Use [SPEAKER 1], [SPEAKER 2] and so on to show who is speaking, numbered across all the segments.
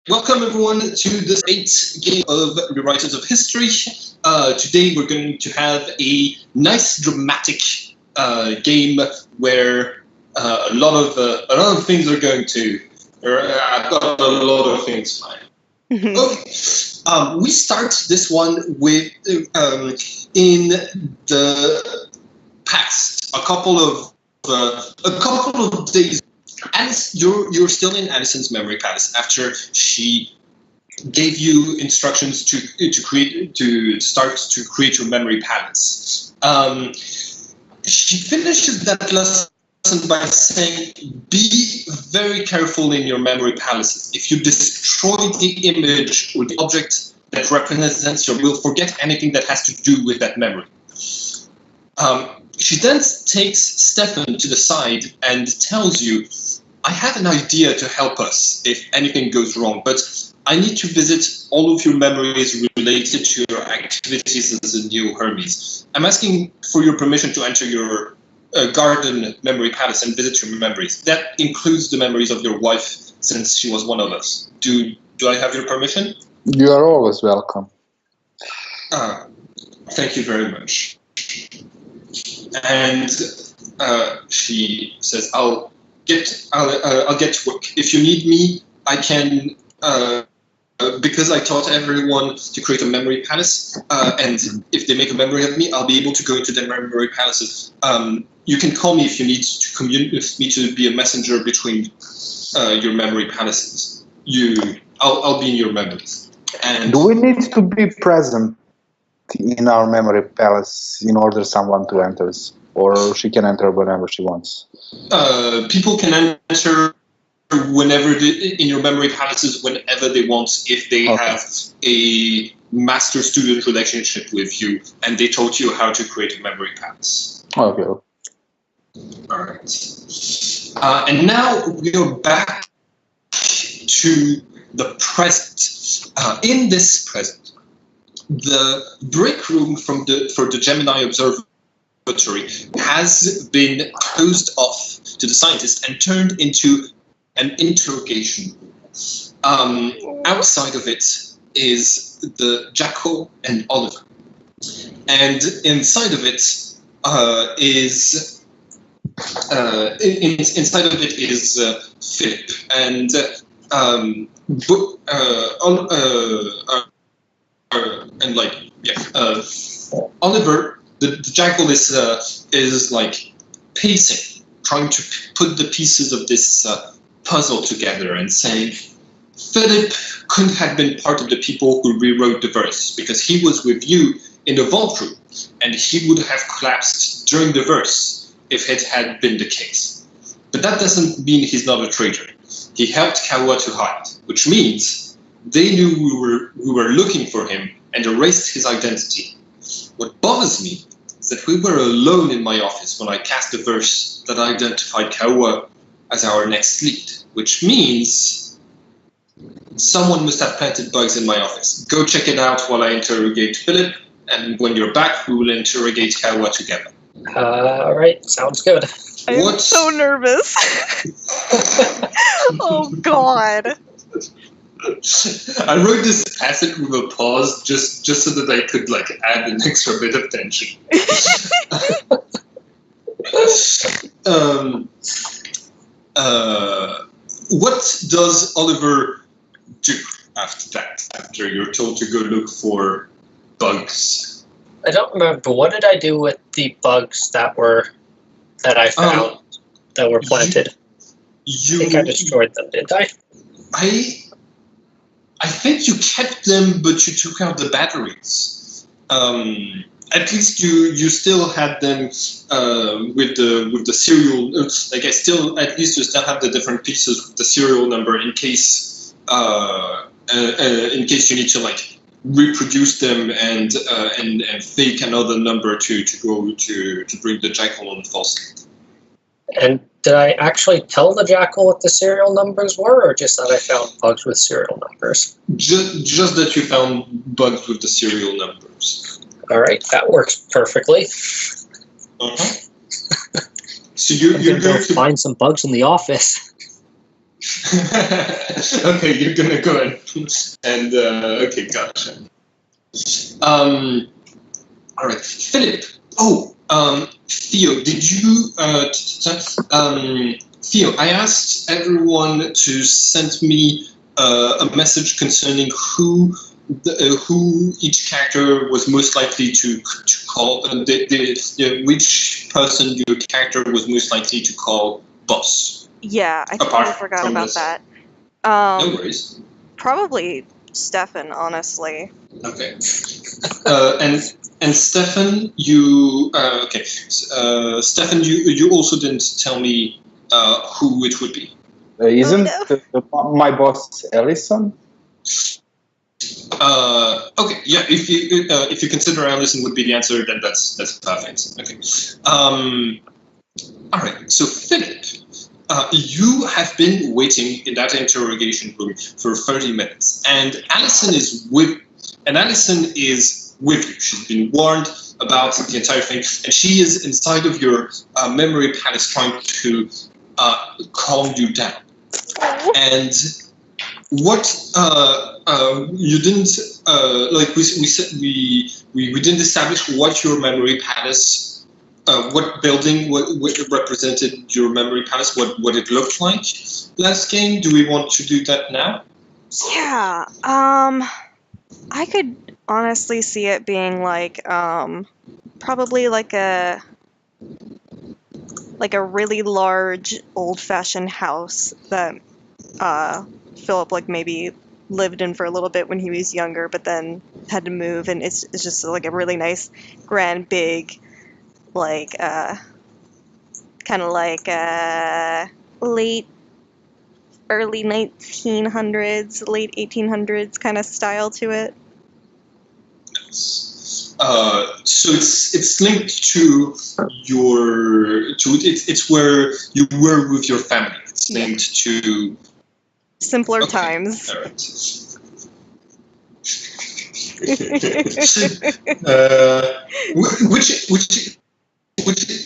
[SPEAKER 1] Welcome everyone to this 8th game of Rewriters of History. Today we're going to have a nice dramatic game where a lot of things are going to. I've got a lot of things planned. Okay, we start this one with in the past, a couple of days. Alice, you're still in Addison's memory palace after she gave you instructions to start to create your memory palace. She finishes that lesson by saying, "Be very careful in your memory palaces. If you destroy the image or the object that represents you, you'll forget anything that has to do with that memory." She then takes Stefan to the side and tells you, "I have an idea to help us if anything goes wrong, but I need to visit all of your memories related to your activities as a new Hermes. I'm asking for your permission to enter your garden memory palace and visit your memories. That includes the memories of your wife, since she was one of us. Do I have your permission?"
[SPEAKER 2] You are always welcome.
[SPEAKER 1] Thank you very much. And she says, I'll get to work. If you need me, I can, because I taught everyone to create a memory palace, and if they make a memory of me, I'll be able to go into their memory palaces. You can call me if you need to communicate me to be a messenger between your memory palaces. I'll be in your memories. And
[SPEAKER 2] do we need to be present in our memory palace in order someone to enter, or she can enter whenever she wants?
[SPEAKER 1] People can enter whenever in your memory palaces whenever they want, if they have a master-student relationship with you and they taught you how to create a memory palace.
[SPEAKER 2] Okay.
[SPEAKER 1] All right. And now we are back to the present. In this present, the break room for the Gemini Observatory has been closed off to the scientists and turned into an interrogation room. Outside of it is the Jackal and Oliver, and inside of it is Philip and Oliver. The Jackal is like pacing, trying to put the pieces of this puzzle together and saying, Philip couldn't have been part of the people who rewrote the verse because he was with you in the vault room and he would have collapsed during the verse if it had been the case. But that doesn't mean he's not a traitor. He helped Kawa to hide, which means they knew we were looking for him and erased his identity. What bothers me is that we were alone in my office when I cast the verse that identified Kawa as our next lead, which means someone must have planted bugs in my office. Go check it out while I interrogate Philip, and when you're back, we will interrogate Kawa together.
[SPEAKER 3] All right, sounds good.
[SPEAKER 4] I'm so nervous. Oh, God.
[SPEAKER 1] I wrote this passage with a pause just so that I could add an extra bit of tension. What does Oliver do after that? After you're told to go look for bugs?
[SPEAKER 3] I don't remember. What did I do with the bugs that I found that were planted? I think I destroyed them, didn't I?
[SPEAKER 1] I think you kept them, but you took out the batteries. At least you still had them with the serial. At least you still have the different pieces with the serial number in case you need to reproduce them and fake another number to go to bring the Jackal on false.
[SPEAKER 3] And did I actually tell the Jackal what the serial numbers were, or just that I found bugs with serial numbers?
[SPEAKER 1] Just that you found bugs with the serial numbers.
[SPEAKER 3] All right, that works perfectly.
[SPEAKER 1] So you're going to
[SPEAKER 5] find some bugs in the office.
[SPEAKER 1] Okay, you're gonna go and okay, gotcha. All right, Philip. Oh, Theo, did you? Theo, I asked everyone to send me a message concerning who each character was most likely to call, which person your character was most likely to call boss.
[SPEAKER 4] Yeah, I
[SPEAKER 1] Apart
[SPEAKER 4] totally forgot
[SPEAKER 1] from
[SPEAKER 4] about
[SPEAKER 1] this.
[SPEAKER 4] that.
[SPEAKER 1] No worries.
[SPEAKER 4] Probably Stefan, honestly.
[SPEAKER 1] Okay. And Stefan, you okay? Stefan, you also didn't tell me who it would be.
[SPEAKER 2] Isn't
[SPEAKER 4] Oh,
[SPEAKER 2] my boss Ellison?
[SPEAKER 1] Okay, yeah. If you consider Allison would be the answer, then that's perfect. Okay. All right. So Philip, you have been waiting in that interrogation room for 30 minutes, and Allison is with you. She's been warned about the entire thing, and she is inside of your memory palace trying to calm you down. And what you didn't like we said we didn't establish what your memory palace, what building what represented your memory palace, what it looked like last game. Do we want to do that now?
[SPEAKER 4] yeah. I could honestly see it being like probably like a really large old-fashioned house that Philip like maybe lived in for a little bit when he was younger, but then had to move, and it's just like a really nice, grand, big, like kind of like early 1900s, late 1800s kind of style to it.
[SPEAKER 1] So it's linked to it's where you were with your family. It's linked to
[SPEAKER 4] simpler
[SPEAKER 1] okay.
[SPEAKER 4] times.
[SPEAKER 1] All right.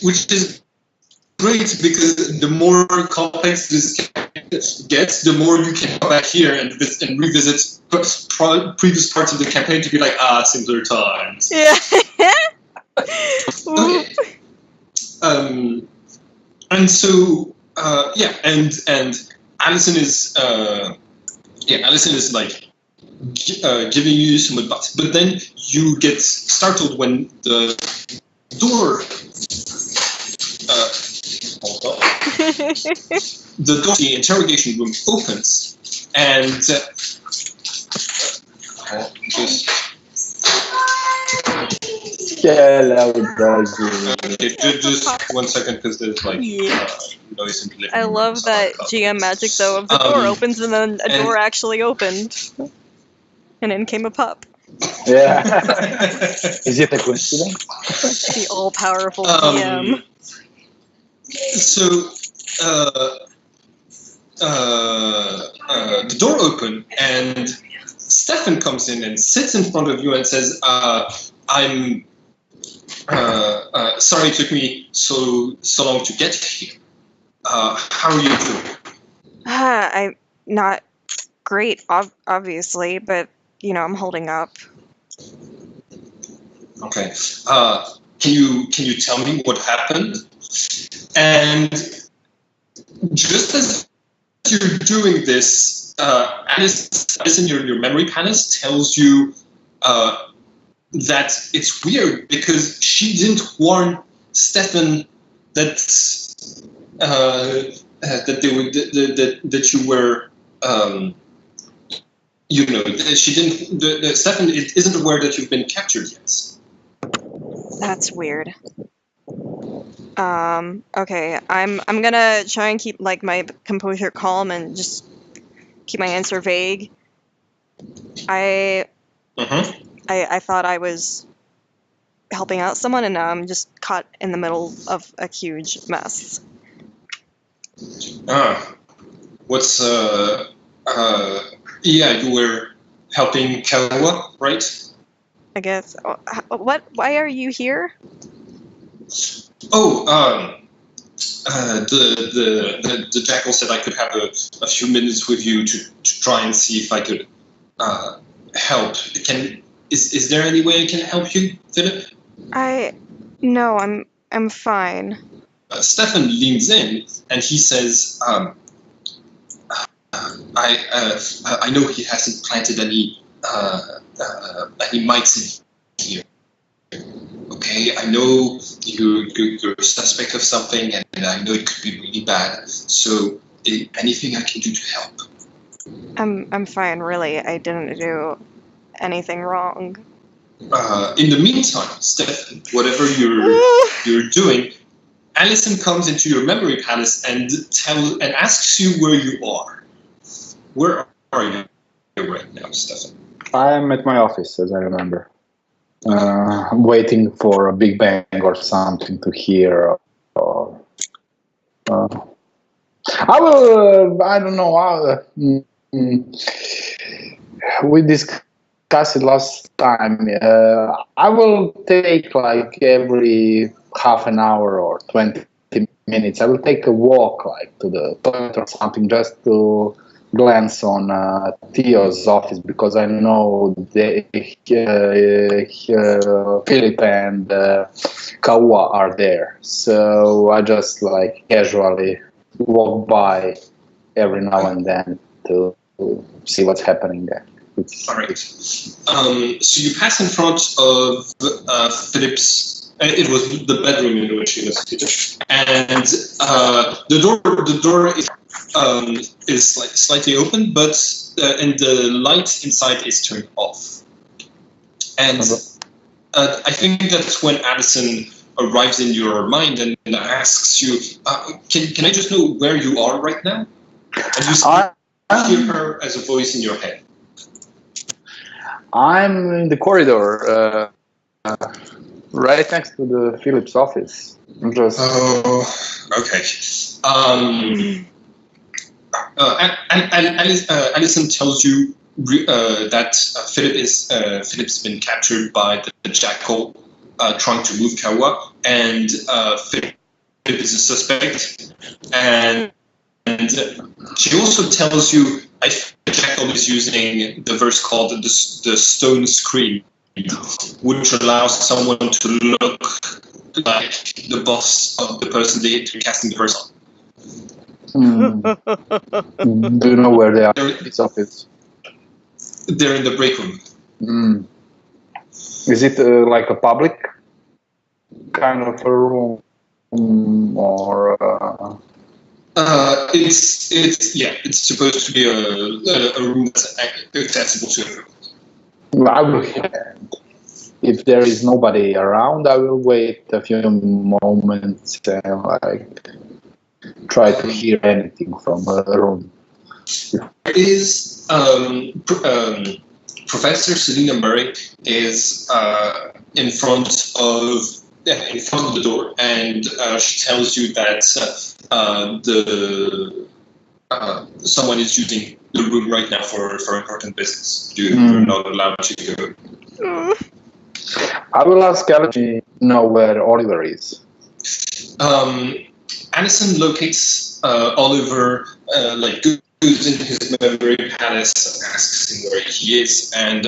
[SPEAKER 1] Which is great, because the more complex this gets, the more you can come back here and revisit previous parts of the campaign to be like, simpler times.
[SPEAKER 4] Yeah.
[SPEAKER 1] Okay. And so and Allison is Allison is like giving you some advice, but then you get startled when the door hold on. The door to the interrogation room opens, and just okay, just 1 second, because there's like noise in the living
[SPEAKER 4] I
[SPEAKER 1] room.
[SPEAKER 4] love that GM magic though of the door opens and then a door actually opened, and in came a pup.
[SPEAKER 2] Yeah. Is it a coincidence?
[SPEAKER 4] The all-powerful GM.
[SPEAKER 1] So the door opened, and Stefan comes in and sits in front of you and says, I'm sorry it took me so long to get here. How are you doing?
[SPEAKER 4] I'm not great, obviously, but you know, I'm holding up.
[SPEAKER 1] Okay. Can you tell me what happened? And just as you're doing this, Alice in your memory palace tells you that it's weird because she didn't warn Stefan that that you were she didn't. Stefan isn't aware that you've been captured yet.
[SPEAKER 4] That's weird. Okay, I'm gonna try and keep like my composure calm and just keep my answer vague. I thought I was helping out someone, and now I'm just caught in the middle of a huge mess.
[SPEAKER 1] What's you were helping Kawa, right?
[SPEAKER 4] I guess. What? Why are you here?
[SPEAKER 1] Oh, the Jackal said I could have a few minutes with you to try and see if I could help. Is there any way I can help you, Philip?
[SPEAKER 4] No, I'm fine.
[SPEAKER 1] Stefan leans in and he says, I know he hasn't planted any mites in here. Okay, I know you're a suspect of something, and I know it could be really bad. So, anything I can do to help?
[SPEAKER 4] I'm fine, really. I didn't do anything wrong.
[SPEAKER 1] In the meantime, Stefan, whatever you're doing, Alison comes into your memory palace and asks you where you are. Where are you right now, Stefan?
[SPEAKER 2] I'm at my office, as I remember. Waiting for a big bang or something to hear. I will. I don't know. We discussed it last time. I will take like every half an hour or 20 minutes. I will take a walk, like to the toilet or something, just to glance on Theo's office, because I know Philip and Kawa are there. So I just like casually walk by every now and then to see what's happening there.
[SPEAKER 1] All right. So you pass in front of Philip's. It was the bedroom in which he was sitting, and the door is like slightly open, but and the light inside is turned off. And I think that's when Addison arrives in your mind and asks you, "Can I just know where you are right now?" And you hear her as a voice in your head.
[SPEAKER 2] I'm in the corridor, right next to the Philip's office. Just...
[SPEAKER 1] Oh, okay. Alison tells you that Philip's been captured by the Jackal trying to move Kawa, and Philip is a suspect. And she also tells you the Jackal is using the verse called the Stone Screen, which allows someone to look like the boss of the person they're casting the verse on.
[SPEAKER 2] Do you know where they are? Its office.
[SPEAKER 1] They're in the break room.
[SPEAKER 2] Is it like a public kind of a room, or?
[SPEAKER 1] It's supposed to be a room that's accessible to everyone.
[SPEAKER 2] I will. If there is nobody around, I will wait a few moments and like try to hear anything from the room.
[SPEAKER 1] There is Professor Selina Murray is in front of the door, and she tells you that someone is using the room right now for important business. You're not allowed to go.
[SPEAKER 2] I will ask Alex to know where Oliver is.
[SPEAKER 1] Addison locates Oliver, goes in his memory palace, asks him where he is, and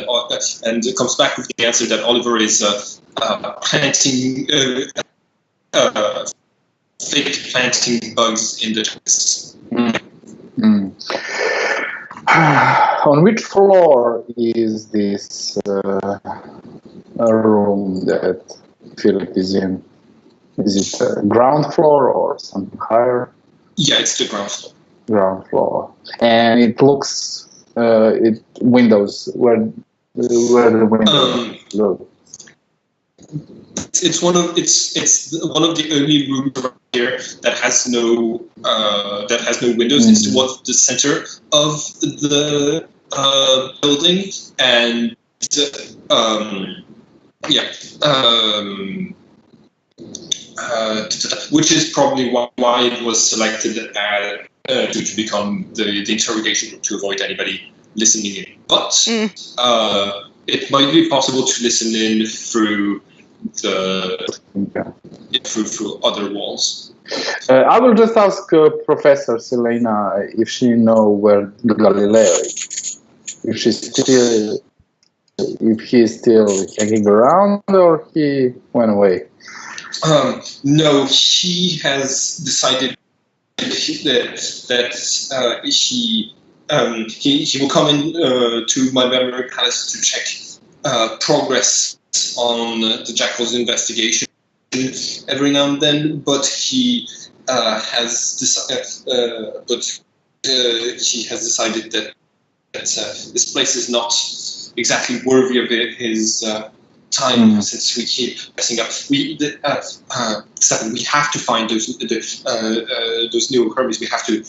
[SPEAKER 1] comes back with the answer that Oliver is planting fake planting bugs in the chest.
[SPEAKER 2] On which floor is this room that Philip is in? Is it ground floor or something higher?
[SPEAKER 1] Yeah, it's the ground floor.
[SPEAKER 2] Ground floor, and it looks windows where the windows look.
[SPEAKER 1] It's one of the only rooms around here that has no windows. It's the center of the building, and which is probably why it was selected to become the interrogation room, to avoid anybody listening in. But it might be possible to listen in through through other walls.
[SPEAKER 2] I will just ask Professor Selena if she know where Galileo is. If he's still hanging around or he went away.
[SPEAKER 1] No, he has decided that he will come in to my memory palace to check progress on the Jackal's investigation every now and then, but he has decided that this place is not exactly worthy of his time, since we keep messing up. Stefan, we have to find those new Hermes. We have to.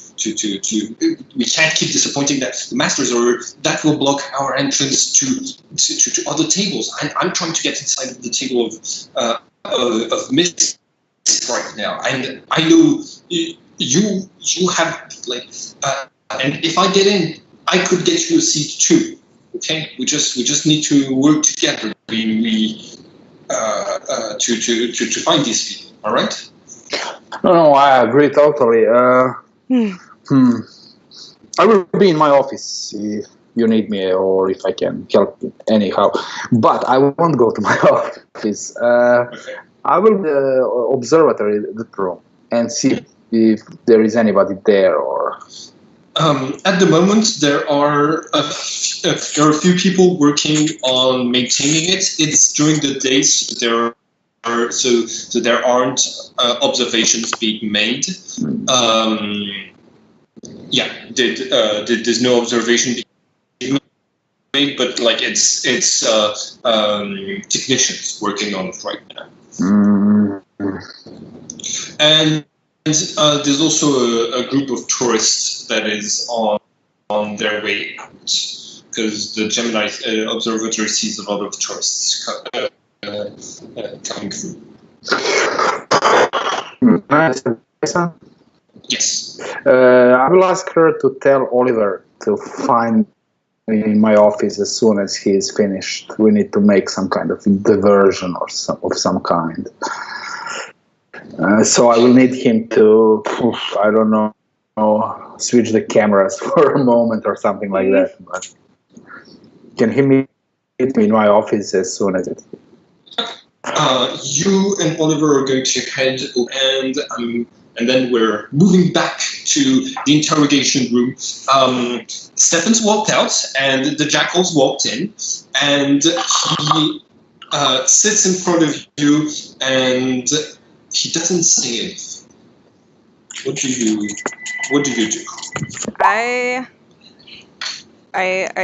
[SPEAKER 1] We can't keep disappointing the masters, or that will block our entrance to other tables. I'm trying to get inside the table of myths right now, and I know you have and if I get in, I could get you a seat too. Okay, we just need to work together. To find these people. All right.
[SPEAKER 2] No, I agree totally. I will be in my office if you need me or if I can help you anyhow. But I won't go to my office.
[SPEAKER 1] Okay.
[SPEAKER 2] I will the observatory, the room, and see if there is anybody there or.
[SPEAKER 1] At the moment, there are a few people working on maintaining it. It's during the days, so there aren't observations being made. There's no observation being made, but it's technicians working on it right now. And there's also a group of tourists that is on their way out, because the Gemini Observatory sees a lot of tourists coming through. Yes.
[SPEAKER 2] I will ask her to tell Oliver to find me in my office as soon as he is finished. We need to make some kind of diversion or of some kind. So I will need him to, I don't know, switch the cameras for a moment or something like that. But can he meet me in my office as soon as it?
[SPEAKER 1] You and Oliver are going to head, and then we're moving back to the interrogation room. Stefan's walked out, and the Jackal's walked in, and he sits in front of you, and he doesn't say anything. What do you do?
[SPEAKER 4] I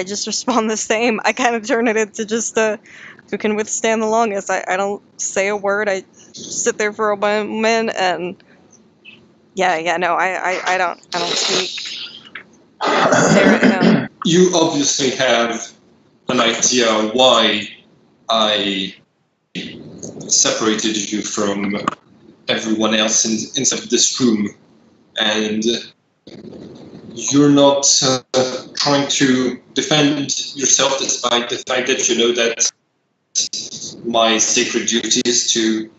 [SPEAKER 4] just respond the same. I kind of turn it into just who can withstand the longest. I don't say a word. I sit there for a moment and I don't speak. Stare at him.
[SPEAKER 1] You obviously have an idea why I separated you from everyone else inside this room, and you're not trying to defend yourself despite the fact that you know that my sacred duty is to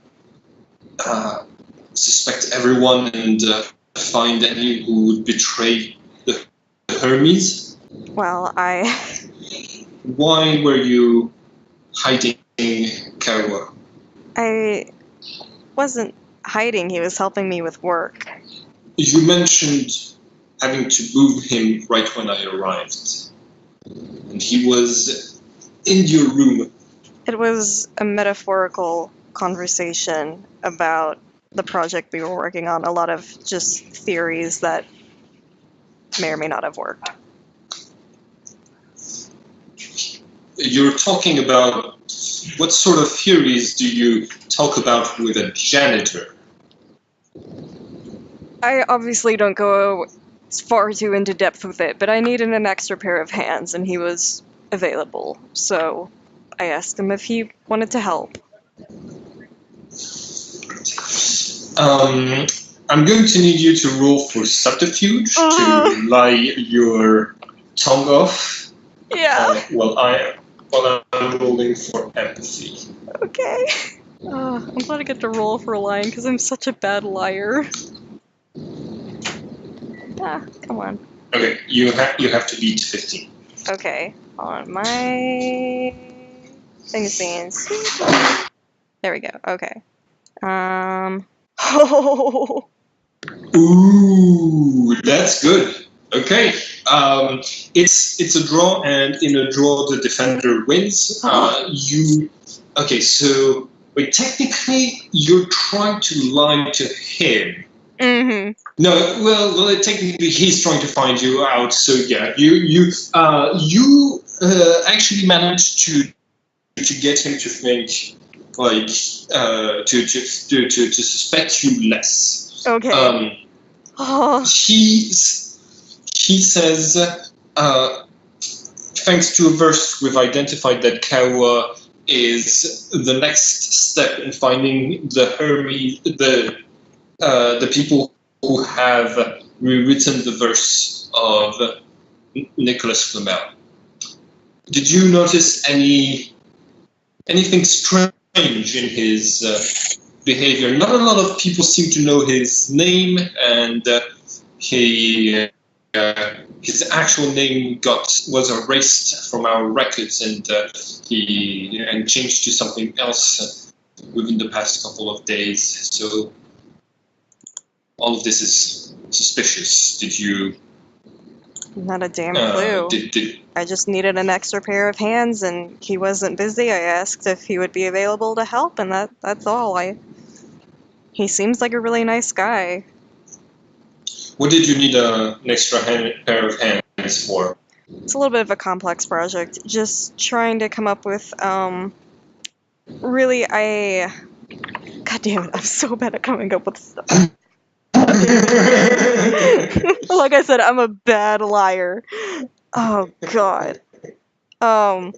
[SPEAKER 1] suspect everyone and find any who would betray the Hermes.
[SPEAKER 4] Well,
[SPEAKER 1] Why were you hiding Kawa?
[SPEAKER 4] I wasn't hiding. He was helping me with work.
[SPEAKER 1] You mentioned having to move him right when I arrived, and he was in your room.
[SPEAKER 4] It was a metaphorical conversation about the project we were working on. A lot of just theories that may or may not have worked.
[SPEAKER 1] You're talking about what sort of theories do you talk about with a janitor?
[SPEAKER 4] I obviously don't go far too into depth with it, but I needed an extra pair of hands, and he was available. So I asked him if he wanted to help.
[SPEAKER 1] I'm going to need you to roll for subterfuge to lie your tongue off.
[SPEAKER 4] Yeah.
[SPEAKER 1] While I'm rolling for empathy.
[SPEAKER 4] Okay. I'm glad I get to roll for lying because I'm such a bad liar. Come on.
[SPEAKER 1] Okay, you have to beat 15.
[SPEAKER 4] Okay, on my thing's being there we go. Okay. Oh.
[SPEAKER 1] Ooh, that's good. Okay, it's a draw, and in a draw the defender wins. Okay? So wait, technically you're trying to lie to him.
[SPEAKER 4] Mm-hmm.
[SPEAKER 1] No, well, technically he's trying to find you out. So yeah, you actually managed to get him to think, like, to suspect you less.
[SPEAKER 4] Okay.
[SPEAKER 1] He says, thanks to a verse, we've identified that Kawa is the next step in finding the Hermes, the people who have rewritten the verse of Nicholas Flamel. Did you notice anything strange in his behavior? Not a lot of people seem to know his name, and his actual name was erased from our records, and changed to something else within the past couple of days. So all of this is suspicious. Did you?
[SPEAKER 4] Not a damn clue. I just needed an extra pair of hands, and he wasn't busy. I asked if he would be available to help, and that's all. He seems like a really nice guy.
[SPEAKER 1] What did you need an extra pair of hands for?
[SPEAKER 4] It's a little bit of a complex project. Just trying to come up with, really, God damn it, I'm so bad at coming up with stuff. Like I said, I'm a bad liar. Oh, God. I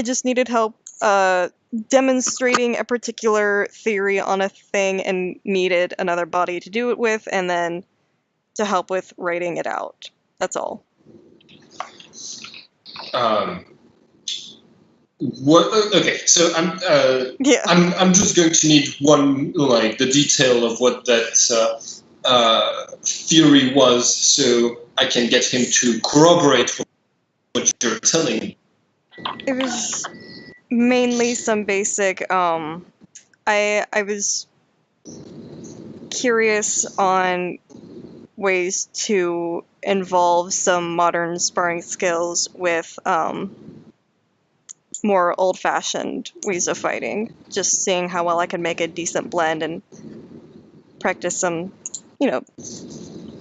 [SPEAKER 4] just needed help, demonstrating a particular theory on a thing and needed another body to do it with, and then to help with writing it out. That's all.
[SPEAKER 1] What? Okay, so I'm just going to need the detail of what that theory was, so I can get him to corroborate what you're telling me.
[SPEAKER 4] It was mainly some basic. I was curious on ways to involve some modern sparring skills with more old-fashioned ways of fighting. Just seeing how well I could make a decent blend and practice some,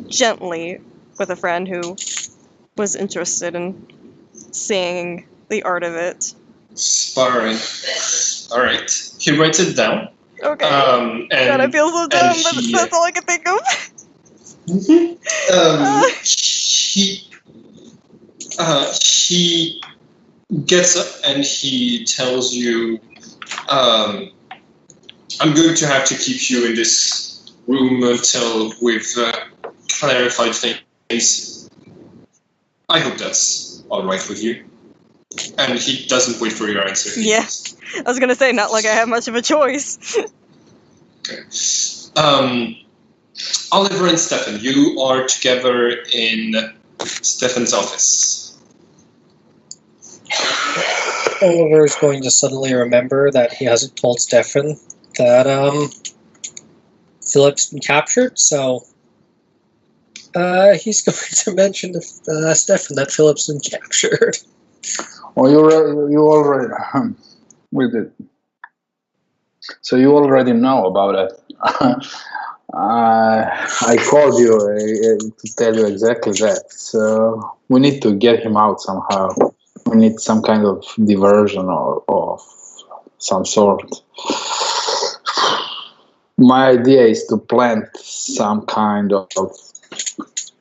[SPEAKER 4] gently with a friend who was interested in seeing the art of it.
[SPEAKER 1] Sparring. All right. He writes it down.
[SPEAKER 4] Okay. God, I feel so dumb, but that's all I can think of.
[SPEAKER 1] He gets up and he tells you, I'm going to have to keep you in this room until we've clarified things. I hope that's all right with you. And he doesn't wait for your answer.
[SPEAKER 4] Yeah, I was going to say, not like I have much of a choice.
[SPEAKER 1] Okay. Oliver and Stefan, you are together in Stefan's office.
[SPEAKER 3] Oliver is going to suddenly remember that he hasn't told Stefan that Philip's been captured, so he's going to mention to Stefan that Philip's been captured.
[SPEAKER 2] Well, you already we did. So you already know about it. I called you to tell you exactly that. So we need to get him out somehow. We need some kind of diversion or of some sort. My idea is to plant some kind of,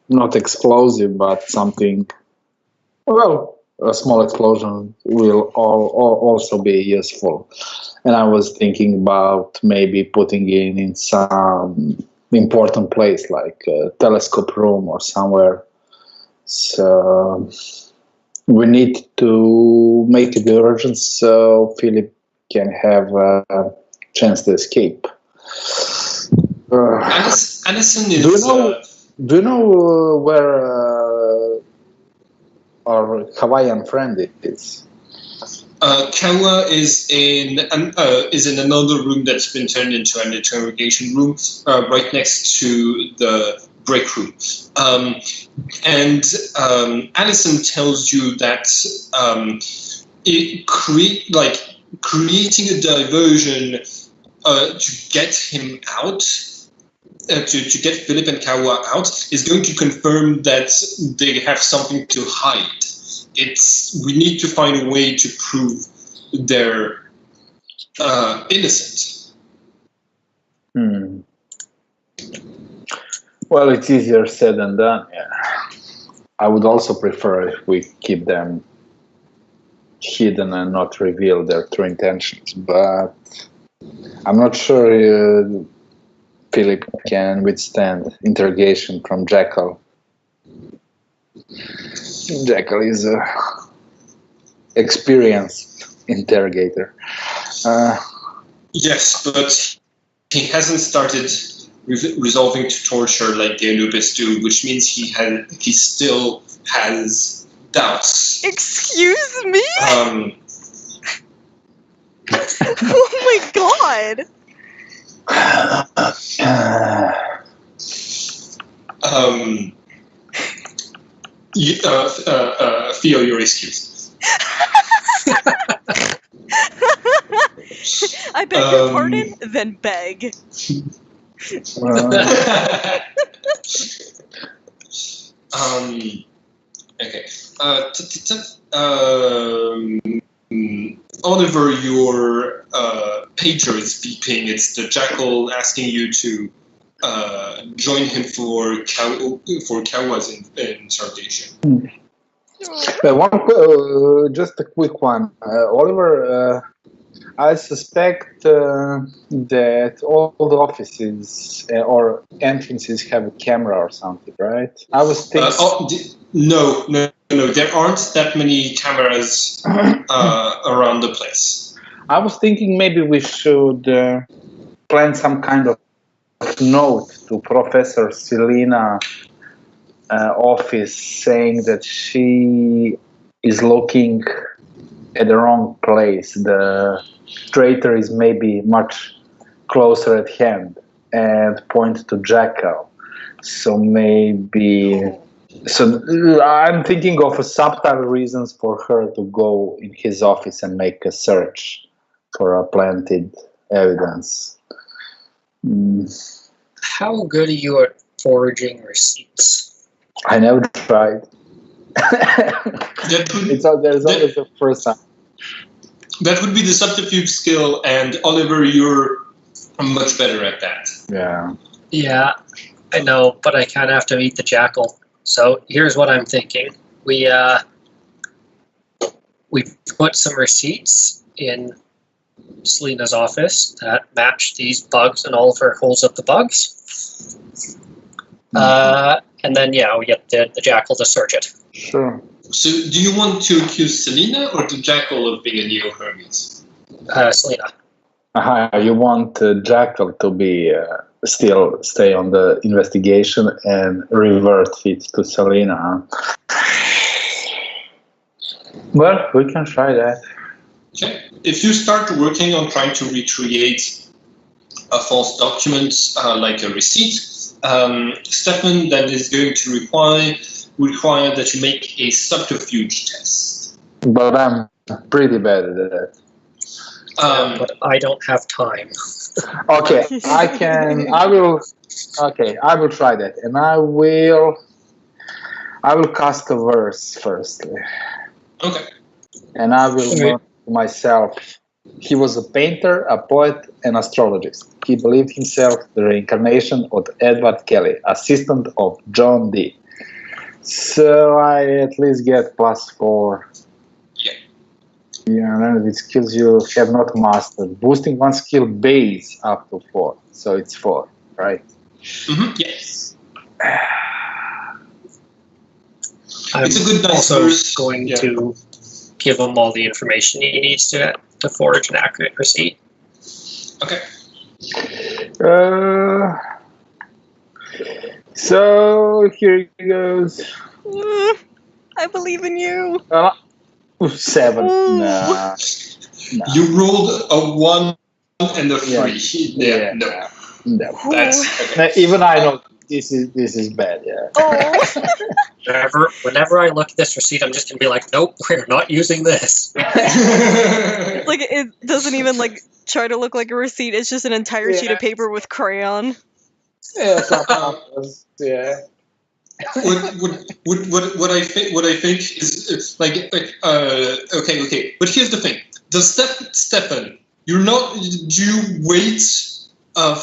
[SPEAKER 2] not explosive, but something, well, a small explosion will also be useful. And I was thinking about maybe putting it in some important place, like a telescope room or somewhere. So we need to make a diversion so Philip can have a chance to escape.
[SPEAKER 1] Allison is.
[SPEAKER 2] Do you know where our Hawaiian friend is?
[SPEAKER 1] Kawa is in another room that's been turned into an interrogation room, right next to the break room. And Allison tells you that creating a diversion to get him out, to get Philip and Kawa out, is going to confirm that they have something to hide. We need to find a way to prove they're innocent.
[SPEAKER 2] Well, it's easier said than done. Yeah, I would also prefer if we keep them hidden and not reveal their true intentions. But I'm not sure Philip can withstand interrogation from Jackal. Jackal is an experienced interrogator.
[SPEAKER 1] Yes, but he hasn't started resolving to torture like the Anubis do, which means he still has doubts.
[SPEAKER 4] Excuse me? Oh my god!
[SPEAKER 1] Theo, you're excused.
[SPEAKER 4] I beg your pardon, then beg.
[SPEAKER 1] Okay. Oliver, your pager is beeping. It's the Jackal asking you to join him for Kawa's interrogation.
[SPEAKER 2] Just a quick one. Oliver, I suspect that all the offices or entrances have a camera or something, right? I was thinking...
[SPEAKER 1] No. There aren't that many cameras around the place.
[SPEAKER 2] I was thinking maybe we should plan some kind of note to Professor Selena office saying that she is looking at the wrong place. The traitor is maybe much closer at hand, and point to Jackal. So I'm thinking of subtle reasons for her to go in his office and make a search for a planted evidence.
[SPEAKER 3] How good are you at forging receipts?
[SPEAKER 2] I never tried. There's always a first time.
[SPEAKER 1] That would be the subterfuge skill, and Oliver, you're much better at that.
[SPEAKER 3] Yeah, I know, but I kind of have to meet the Jackal. So here's what I'm thinking: we put some receipts in Selena's office that match these bugs, and Oliver holds up the bugs. And then, we get the Jackal to search it.
[SPEAKER 2] Sure.
[SPEAKER 1] So, do you want to accuse Selena or the Jackal of being a neo Hermes?
[SPEAKER 3] Selena.
[SPEAKER 2] You want Jackal to be still stay on the investigation and revert it to Selena, huh? Well, we can try that.
[SPEAKER 1] Okay. If you start working on trying to recreate a false document like a receipt, Stefan, that is going to require that you make a subterfuge test.
[SPEAKER 2] But I'm pretty bad at that.
[SPEAKER 3] But I don't have time.
[SPEAKER 2] Okay, I will try that, and I will cast a verse firstly.
[SPEAKER 1] Okay.
[SPEAKER 2] And I will learn myself. He was a painter, a poet, and astrologist. He believed himself the reincarnation of Edward Kelly, assistant of John Dee. So I at least get +4. Yeah, and with skills you have not mastered. Boosting one skill base up to 4. So it's 4, right?
[SPEAKER 1] Mm-hmm. Yes.
[SPEAKER 3] I'm
[SPEAKER 1] it's a good
[SPEAKER 3] also
[SPEAKER 1] verse.
[SPEAKER 3] going to give him all the information he needs to forge an accurate receipt.
[SPEAKER 1] Okay.
[SPEAKER 2] So here he goes.
[SPEAKER 4] I believe in you.
[SPEAKER 2] 7.
[SPEAKER 4] Ooh.
[SPEAKER 2] Nah.
[SPEAKER 1] You rolled a 1 and a 3.
[SPEAKER 2] Yeah.
[SPEAKER 1] No.
[SPEAKER 2] No.
[SPEAKER 1] That's okay.
[SPEAKER 2] Even I know this is bad. Yeah.
[SPEAKER 4] Oh.
[SPEAKER 3] Whenever I look at this receipt, I'm just gonna be like, nope, we're not using this.
[SPEAKER 4] Like, it doesn't even, like, try to look like a receipt. It's just an entire sheet of paper with crayon.
[SPEAKER 2] Yeah. Yeah.
[SPEAKER 1] What I think is like okay. But here's the thing: Stefan, do you wait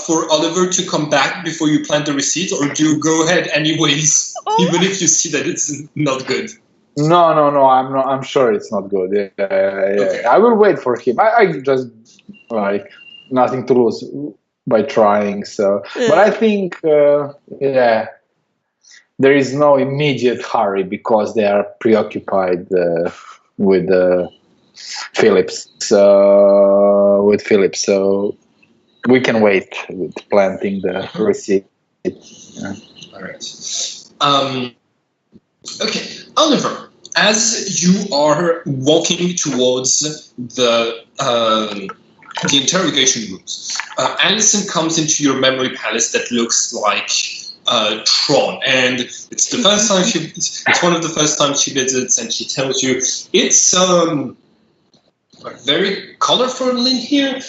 [SPEAKER 1] for Oliver to come back before you plant the receipt, or do you go ahead anyways, even if you see that it's not good?
[SPEAKER 2] No. I'm sure it's not good. Yeah.
[SPEAKER 1] Okay.
[SPEAKER 2] I will wait for him. I just like nothing to lose by trying. So, but I think there is no immediate hurry because they are preoccupied with Phillips. So we can wait with planting the receipt. Yeah.
[SPEAKER 1] All right. Okay, Oliver. As you are walking towards the interrogation rooms, Anderson comes into your memory palace that looks like Tron, and it's the first time it's one of the first times she visits, and she tells you it's very colorful in here.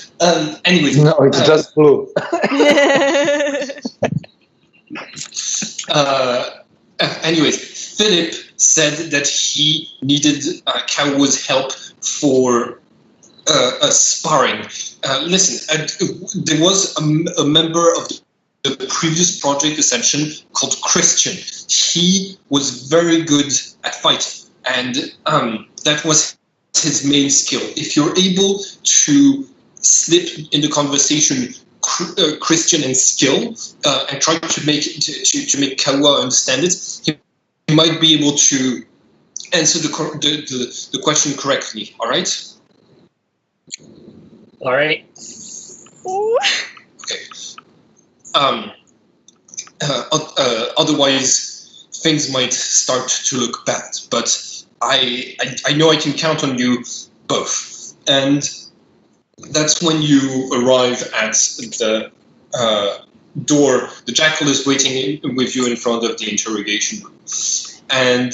[SPEAKER 1] Anyway,
[SPEAKER 2] No, it's just blue.
[SPEAKER 1] Anyways, Philip said that he needed Kawa's help for sparring. Listen, there was a member of the previous Project Ascension called Christian. He was very good at fighting, and that was his main skill. If you're able to slip in the conversation Christian and skill and try to make Kawa understand it, he might be able to answer the question correctly. All right.
[SPEAKER 3] All right.
[SPEAKER 1] Okay. Otherwise, things might start to look bad. But I know I can count on you both. And that's when you arrive at the door. The Jackal is waiting with you in front of the interrogation room. And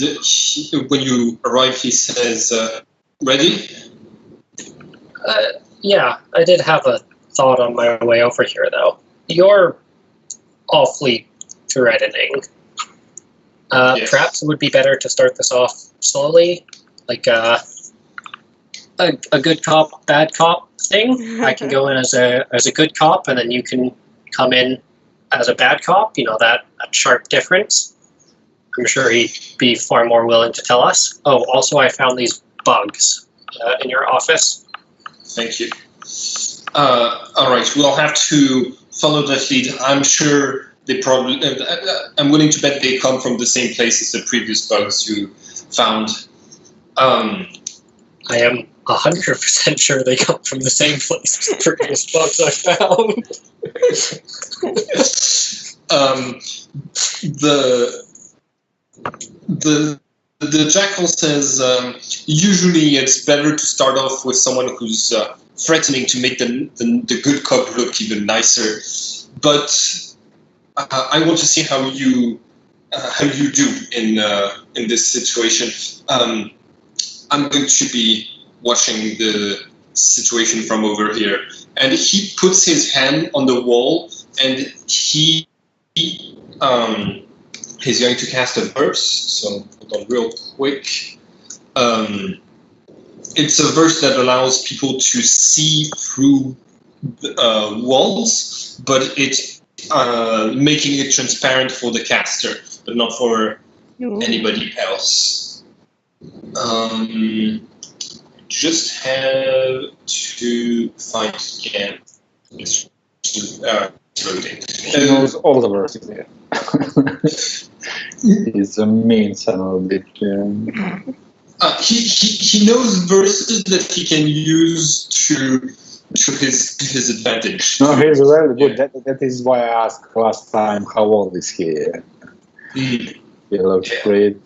[SPEAKER 1] when you arrive, he says, "Ready?"
[SPEAKER 3] Yeah, I did have a thought on my way over here, though. You're awfully threatening.
[SPEAKER 1] Yes.
[SPEAKER 3] Perhaps it would be better to start this off slowly, like a good cop, bad cop thing. I can go in as a good cop, and then you can come in as a bad cop. You know, that sharp difference. I'm sure he'd be far more willing to tell us. Oh, also, I found these bugs in your office.
[SPEAKER 1] Thank you. All right, we'll have to follow that lead. I'm sure they probably. I'm willing to bet they come from the same place as the previous bugs you found.
[SPEAKER 3] I am 100% sure they come from the same place as the previous bugs I found.
[SPEAKER 1] The Jackal says usually it's better to start off with someone who's threatening to make the good cop look even nicer. But I want to see how you do in this situation. I'm going to be watching the situation from over here, and he puts his hand on the wall, and he's going to cast a verse. So hold on real quick. It's a verse that allows people to see through walls, but it's making it transparent for the caster, but not for anybody else. Just have to find again. It's loading.
[SPEAKER 2] He knows all the verses here. He's a mean son of a bitch.
[SPEAKER 1] He knows verses that he can use to his advantage.
[SPEAKER 2] No, he's very good. That is why I asked last time how old is he.
[SPEAKER 1] Mm.
[SPEAKER 2] He looks great,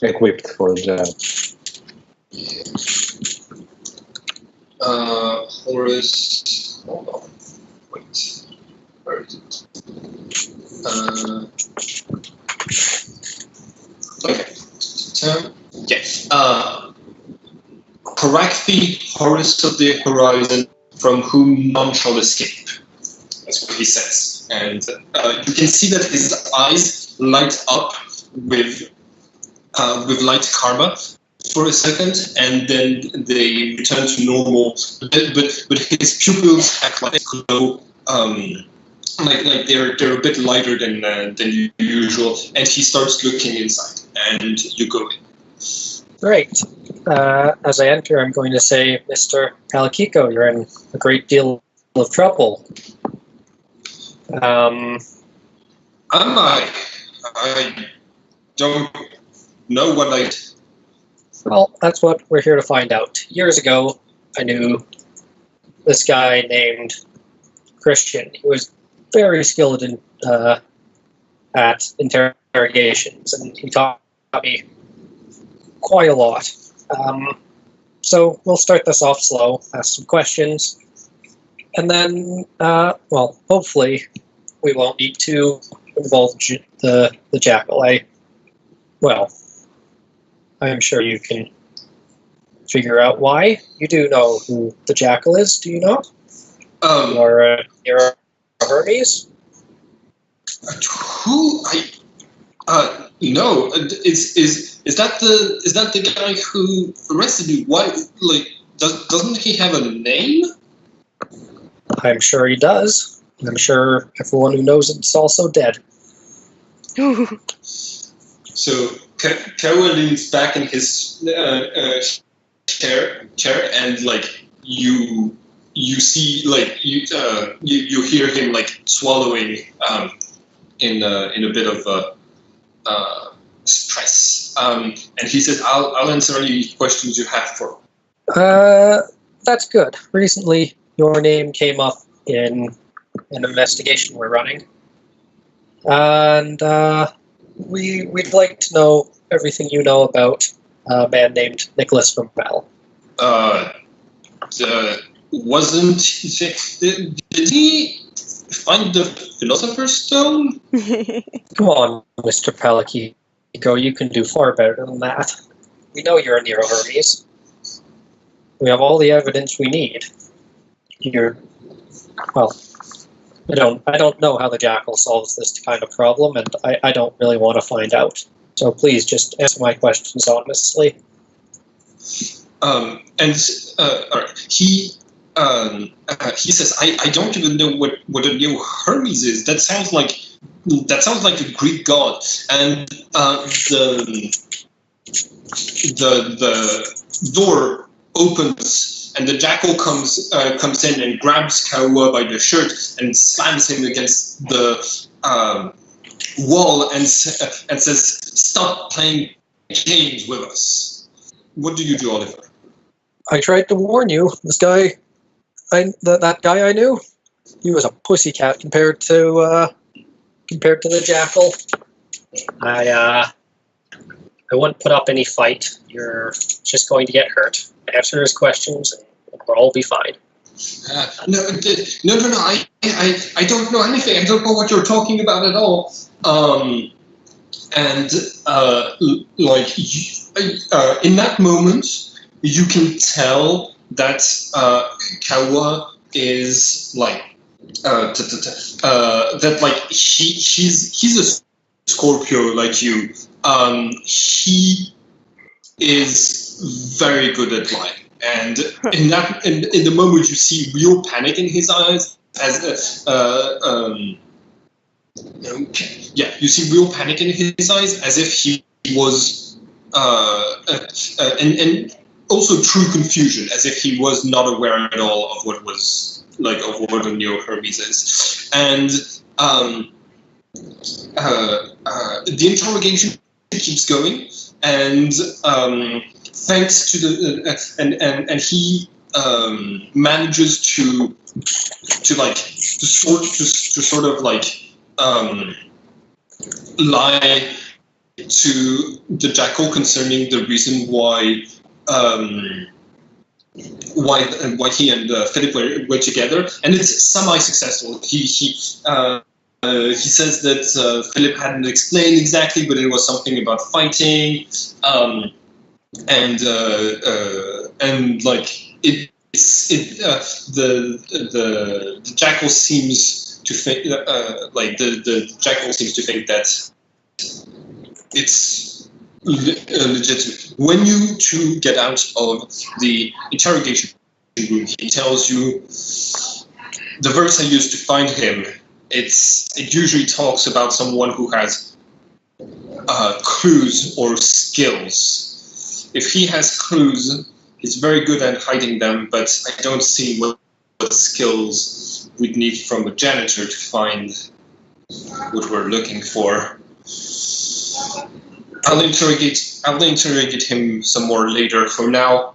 [SPEAKER 2] equipped for that.
[SPEAKER 1] Horace, hold on, wait, where is it? Okay, so, yeah. Correctly, Horace of the horizon, from whom none shall escape. That's what he says, and you can see that his eyes light up with light karma for a second, and then they return to normal. But his pupils act like glow, like they're a bit lighter than usual, and he starts looking inside, and you go in.
[SPEAKER 3] Great. As I enter, I'm going to say, Mr. Kalakiko, you're in a great deal of trouble.
[SPEAKER 1] Am I? I don't know what I.
[SPEAKER 3] Well, that's what we're here to find out. Years ago, I knew this guy named Christian. He was very skilled in at interrogations, and he taught me quite a lot. So we'll start this off slow, ask some questions, and then, well, hopefully we won't need to involve the Jackal. I'm sure you can figure out why. You do know who the Jackal is, do you not? You're a Hermes?
[SPEAKER 1] Who no, is that the guy who arrested you? Why, doesn't he have a name?
[SPEAKER 3] I'm sure he does. I'm sure everyone who knows it's also dead.
[SPEAKER 1] So Kawa leans back in his chair, and you see you hear him swallowing in a bit of stress, and he says, "I'll answer any questions you have for."
[SPEAKER 3] That's good. Recently, your name came up in an investigation we're running, and we'd like to know everything you know about a man named Nicholas Rommel.
[SPEAKER 1] Wasn't did he find the Philosopher's Stone?
[SPEAKER 3] Come on, Mr. Palakiko, you can do far better than that. We know you're a Nero Hermes. We have all the evidence we need. I don't know how the Jackal solves this kind of problem, and I don't really want to find out. So please just answer my questions honestly.
[SPEAKER 1] He says, I don't even know what a new Hermes is. That sounds like a Greek god. And the door opens, and the Jackal comes in and grabs Kaua by the shirt and slams him against the wall and says, "Stop playing games with us." What do you do, Oliver?
[SPEAKER 3] I tried to warn you. This guy, that guy I knew, he was a pussycat compared to the Jackal. I wouldn't put up any fight. You're just going to get hurt. Answer his questions, and we'll all be fine.
[SPEAKER 1] No. I don't know anything. I don't know what you're talking about at all. In that moment, you can tell that Kawa is he's a Scorpio like you. He is very good at lying, and in the moment you see real panic in his eyes you see real panic in his eyes, as if he was and also true confusion, as if he was not aware at all of what was of what a Neo Hermes is. And the interrogation keeps going, and thanks to the and he manages to sort of lie to the Jackal concerning the reason why he and Philip were together, and it's semi-successful. He says that Philip hadn't explained exactly, but it was something about fighting, and the Jackal seems to think the Jackal seems to think that it's legitimate. When you two get out of the interrogation room, he tells you the verse I used to find him. It usually talks about someone who has clues or skills. If he has clues, he's very good at hiding them, but I don't see what skills we'd need from a janitor to find what we're looking for. I'll interrogate him some more later. For now,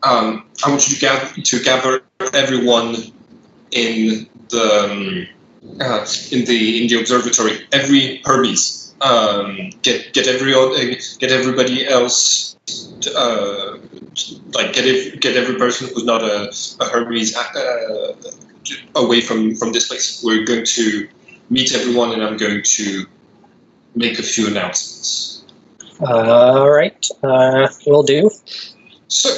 [SPEAKER 1] I want you to gather everyone in the observatory. Every Hermes. Get everybody else. Get every person who's not a Hermes away from this place. We're going to meet everyone, and I'm going to make a few announcements.
[SPEAKER 3] All right, will do.
[SPEAKER 1] So,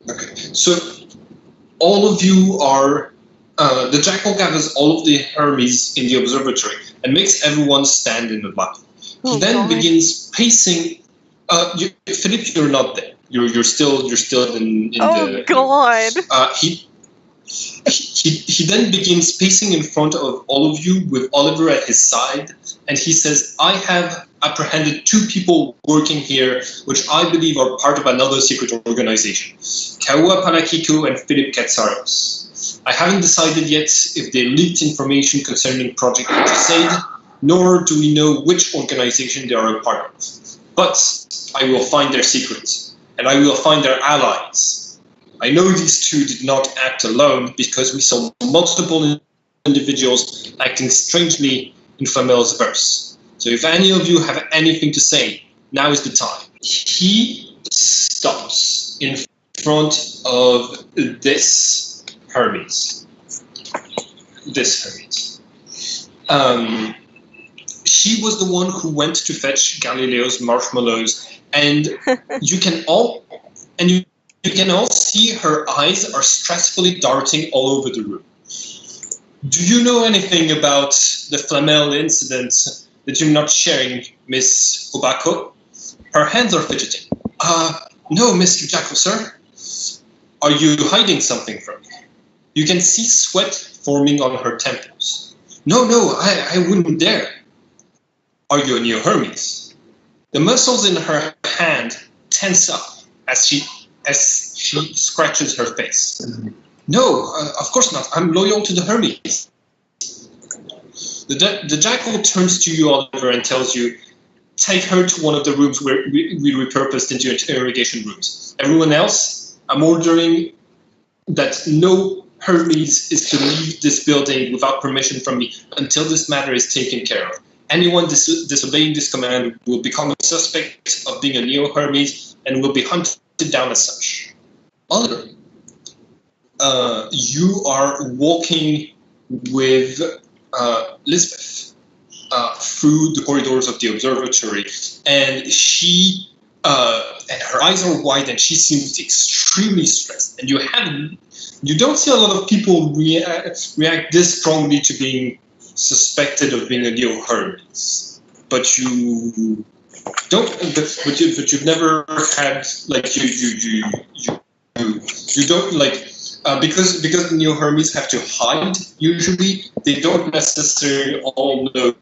[SPEAKER 1] okay. So, all of you are. The Jackal gathers all of the Hermes in the observatory and makes everyone stand in a line. He then begins pacing. Philip, you're not there. You're still in the.
[SPEAKER 4] Oh God!
[SPEAKER 1] He then begins pacing in front of all of you with Oliver at his side, and he says, "I have apprehended 2 people working here, which I believe are part of another secret organization, Kaua Panakiku and Philip Katsaros. I haven't decided yet if they leaked information concerning Project Crusade, nor do we know which organization they are a part of. But I will find their secrets, and I will find their allies. I know these 2 did not act alone because we saw multiple individuals acting strangely in Flamel's verse. So if any of you have anything to say, now is the time." He stops in front of this Hermes. She was the one who went to fetch Galileo's marshmallows, and you can all see her eyes are stressfully darting all over the room. Do you know anything about the Flamel incident that you're not sharing, Miss Obako? Her hands are fidgeting. No, Mr. Jackal, sir. Are you hiding something from me? You can see sweat forming on her temples. No, I wouldn't dare. Are you a new Hermes? The muscles in her hand tense up as she scratches her face. No, of course not. I'm loyal to the Hermes. The Jackal turns to you, Oliver, and tells you, take her to one of the rooms where we repurposed into interrogation rooms. Everyone else, I'm ordering that no Hermes is to leave this building without permission from me until this matter is taken care of. Anyone disobeying this command will become a suspect of being a neo-Hermes and will be hunted down as such. Oliver, you are walking with Lisbeth through the corridors of the observatory, and she and her eyes are wide, and she seems extremely stressed. And you don't see a lot of people react this strongly to being suspected of being a neo Hermes, but you don't. But you've never had you don't because the neo Hermes have to hide. Usually, they don't necessarily all know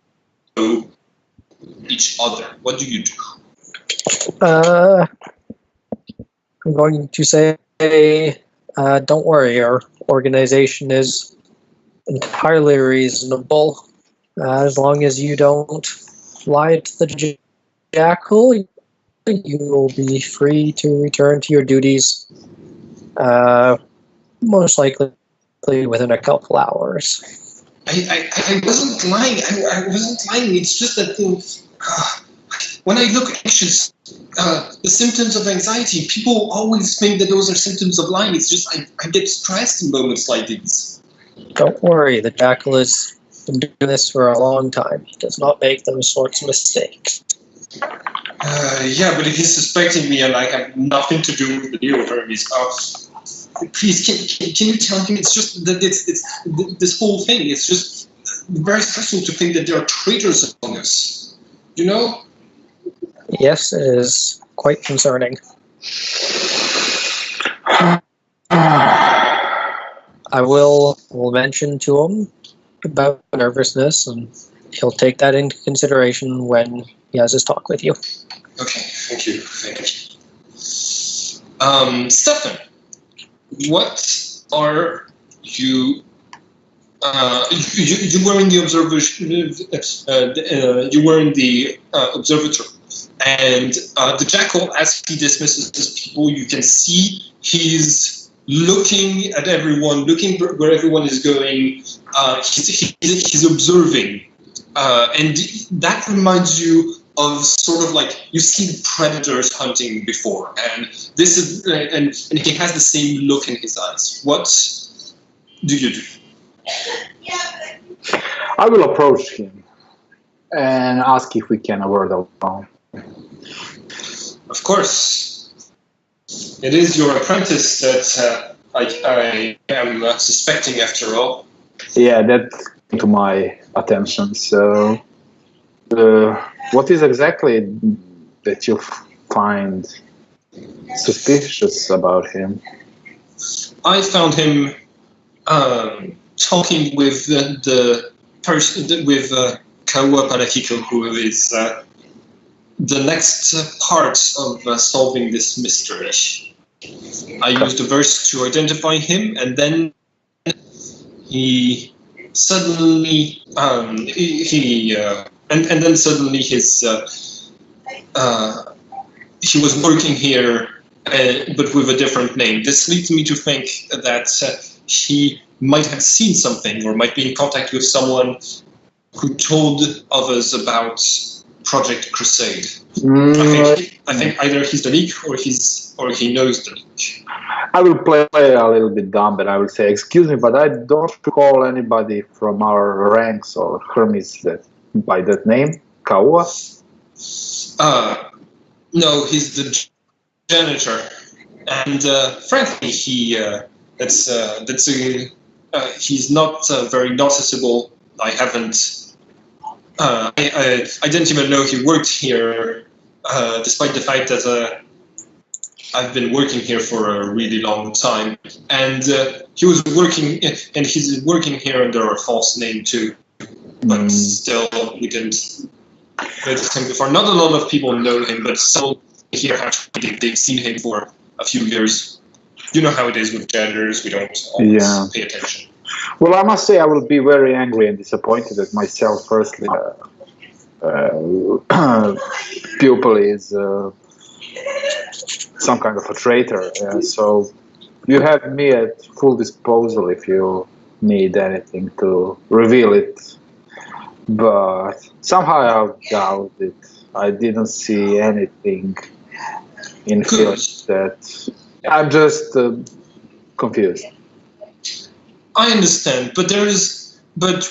[SPEAKER 1] each other. What do you do?
[SPEAKER 3] I'm going to say, don't worry, our organization is entirely reasonable, as long as you don't fly to the Jackal, you will be free to return to your duties, most likely within a couple hours.
[SPEAKER 1] I wasn't lying. I wasn't lying. It's just that when I look anxious, the symptoms of anxiety, people always think that those are symptoms of lying. It's just I get stressed in moments like these.
[SPEAKER 3] Don't worry, the Jackal has been doing this for a long time. He does not make those sorts of mistakes.
[SPEAKER 1] Yeah, but if he's suspecting me and I have nothing to do with the deal with Hermes, please, can you tell him it's just that it's this whole thing? It's just very stressful to think that there are traitors among us. You know?
[SPEAKER 3] Yes, it is quite concerning. I will mention to him about nervousness, and he'll take that into consideration when he has his talk with you.
[SPEAKER 1] Okay, thank you. Stefan, what are you? You were in the observatory, and the Jackal, as he dismisses his people, you can see he's looking at everyone, looking where everyone is going. He's observing, and that reminds you of sort of like you've seen predators hunting before, and this is and he has the same look in his eyes. What do you do?
[SPEAKER 2] I will approach him and ask if we can have a word alone.
[SPEAKER 1] Of course. It is your apprentice that I am suspecting after all.
[SPEAKER 2] Yeah, that came to my attention. So, what is exactly that you find suspicious about him?
[SPEAKER 1] I found him talking with the person with Kaua Parahiko, who is the next part of solving this mystery. I used a verse to identify him, and then he suddenly then suddenly his he was working here, but with a different name. This leads me to think that he might have seen something, or might be in contact with someone who told others about Project Crusade. I think either he's the leak or he knows the leak.
[SPEAKER 2] I will play a little bit dumb, but I will say, excuse me, but I don't recall anybody from our ranks or Hermes by that name, Kaua.
[SPEAKER 1] No, he's the janitor, and frankly, he's not very noticeable. I didn't even know he worked here, despite the fact that I've been working here for a really long time, and he's working here under a false name too. But still, we didn't notice him before. Not a lot of people know him, but some here they've seen him for a few years. You know how it is with janitors; we don't always pay attention.
[SPEAKER 2] Well, I must say I will be very angry and disappointed at myself. Firstly, pupil is some kind of a traitor. So you have me at full disposal if you need anything to reveal it. But somehow I doubt it. I didn't see anything in Philip that I'm just confused.
[SPEAKER 1] I understand, but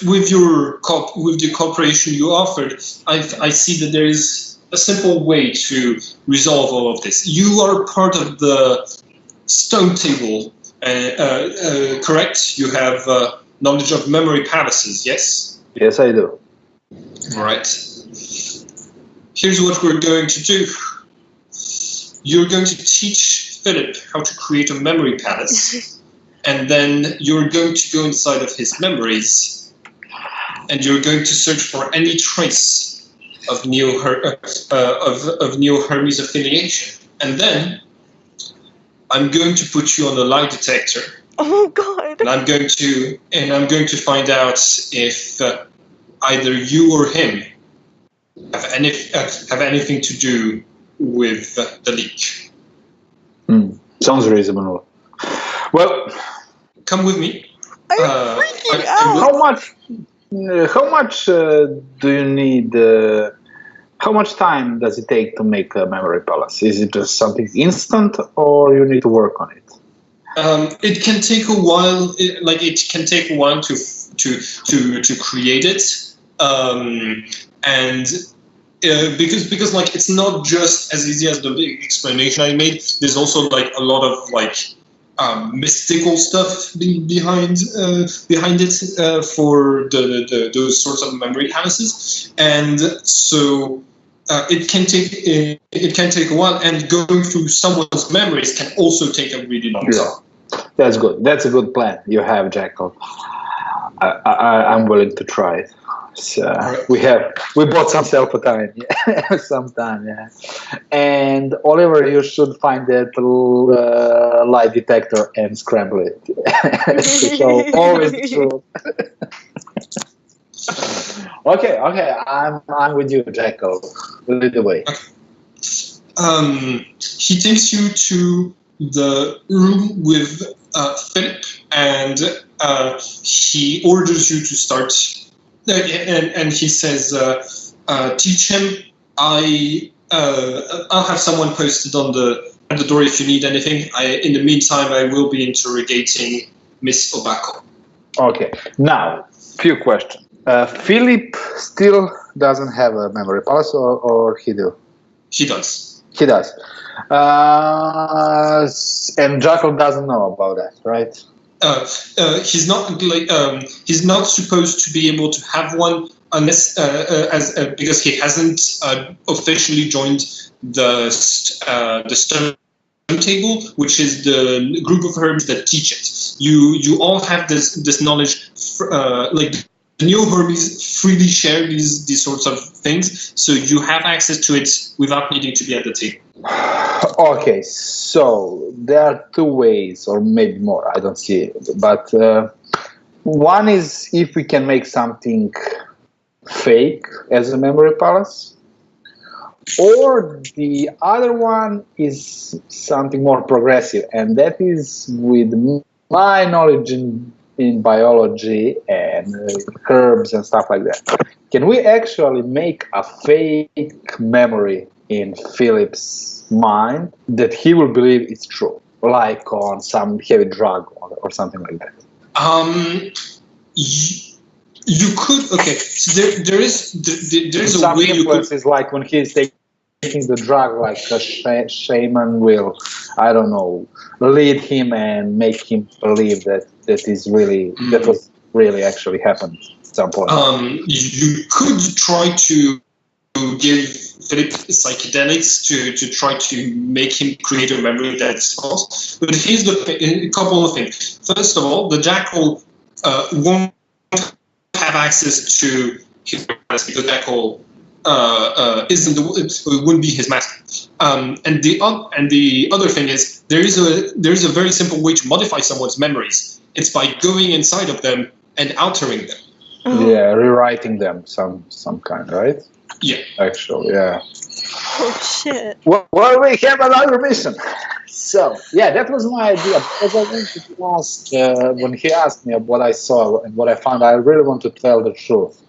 [SPEAKER 1] with the cooperation you offered, I see that there is a simple way to resolve all of this. You are part of the stone table, correct? You have knowledge of memory palaces, yes?
[SPEAKER 2] Yes, I do.
[SPEAKER 1] All right. Here's what we're going to do. You're going to teach Philip how to create a memory palace. And then you're going to go inside of his memories, and you're going to search for any trace of Neo-Hermes affiliation. And then I'm going to put you on a lie detector.
[SPEAKER 4] Oh God!
[SPEAKER 1] And I'm going to find out if either you or him have anything to do with the leak.
[SPEAKER 2] Sounds reasonable. Well,
[SPEAKER 1] come with me.
[SPEAKER 4] I'm freaking out.
[SPEAKER 2] How much do you need? How much time does it take to make a memory palace? Is it just something instant, or you need to work on it?
[SPEAKER 1] It can take a while. It can take a while to create it, and because like it's not just as easy as the big explanation I made. There's also like a lot of like mystical stuff behind it for those sorts of memory palaces, and so. It can take a while, and going through someone's memories can also take a really long time.
[SPEAKER 2] That's good. That's a good plan you have, Jackal. I'm willing to try it. So we bought some time, some time, yeah. And Oliver, you should find that little lie detector and scramble it. So always the truth. Okay, I'm with you, Jackal. Lead the way.
[SPEAKER 1] He takes you to the room with Philip, and he orders you to start. And he says, "Teach him. I'll have someone posted at the door if you need anything. In the meantime, I will be interrogating Miss Obako."
[SPEAKER 2] Okay. Now, few questions. Philip still doesn't have a memory palace, or he do?
[SPEAKER 1] He does.
[SPEAKER 2] He does. And Jackal doesn't know about that, right?
[SPEAKER 1] He's not he's not supposed to be able to have one unless because he hasn't officially joined the stone table, which is the group of Hermes that teach it. You all have this knowledge, the new Hermes freely share these sorts of things, so you have access to it without needing to be at the table.
[SPEAKER 2] Okay, so there are two ways, or maybe more, I don't see it. But one is if we can make something fake as a memory palace, or the other one is something more progressive, and that is with my knowledge in biology and herbs and stuff like that. Can we actually make a fake memory in Philip's mind that he will believe it's true, like on some heavy drug or something like that?
[SPEAKER 1] You could. Okay, so there is
[SPEAKER 2] some
[SPEAKER 1] a way you could.
[SPEAKER 2] Is like when he's taking the drug, like a shaman will, I don't know, lead him and make him believe that is really that was really actually happened at some point.
[SPEAKER 1] You could try to give Philip psychedelics to try to make him create a memory that's false. But here's a couple of things. First of all, the Jackal won't have access to his because the Jackal it wouldn't be his master. And the other thing is there is a very simple way to modify someone's memories. It's by going inside of them and altering them.
[SPEAKER 2] Yeah, rewriting them some kind, right?
[SPEAKER 1] Yeah.
[SPEAKER 2] Actually, yeah.
[SPEAKER 4] Oh shit.
[SPEAKER 2] Well, we have another mission. So, yeah, that was my idea. Because I wanted to ask, when he asked me what I saw and what I found, I really want to tell the truth.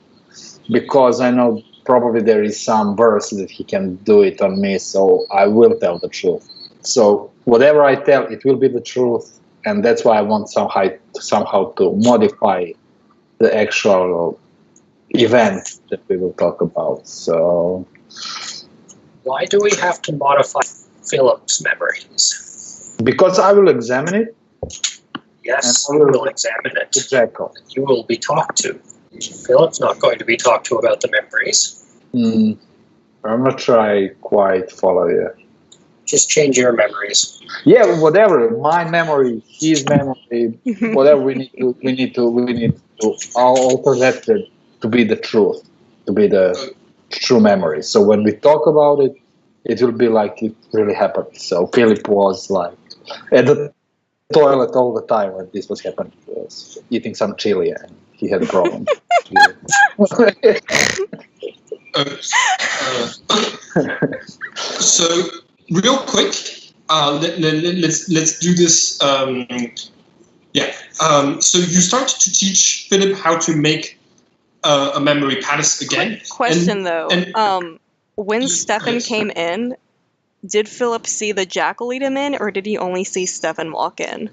[SPEAKER 2] Because I know probably there is some verse that he can do it on me, so I will tell the truth. So, whatever I tell, it will be the truth. And that's why I want somehow to modify the actual event that we will talk about. So,
[SPEAKER 3] why do we have to modify Philip's memories?
[SPEAKER 2] Because I will examine it.
[SPEAKER 3] Yes, you will examine it.
[SPEAKER 2] Jackal.
[SPEAKER 3] You will be talked to. Philip's not going to be talked to about the memories.
[SPEAKER 2] I'm not sure I quite follow you.
[SPEAKER 3] Just change your memories.
[SPEAKER 2] Yeah, whatever. My memory, his memory, whatever we need to alter that to be the truth, to be the true memory. So when we talk about it, it will be like it really happened. So Philip was like at the toilet all the time when this was happening. He was eating some chili and he had a problem.
[SPEAKER 1] So real quick, let's do this. So you start to teach Philip how to make a memory palace again.
[SPEAKER 4] Quick question
[SPEAKER 1] And-
[SPEAKER 4] though.
[SPEAKER 1] and-
[SPEAKER 4] When
[SPEAKER 1] Just-
[SPEAKER 4] Stefan
[SPEAKER 1] yes.
[SPEAKER 4] came in, did Philip see the Jackal lead him in, or did he only see Stefan walk in?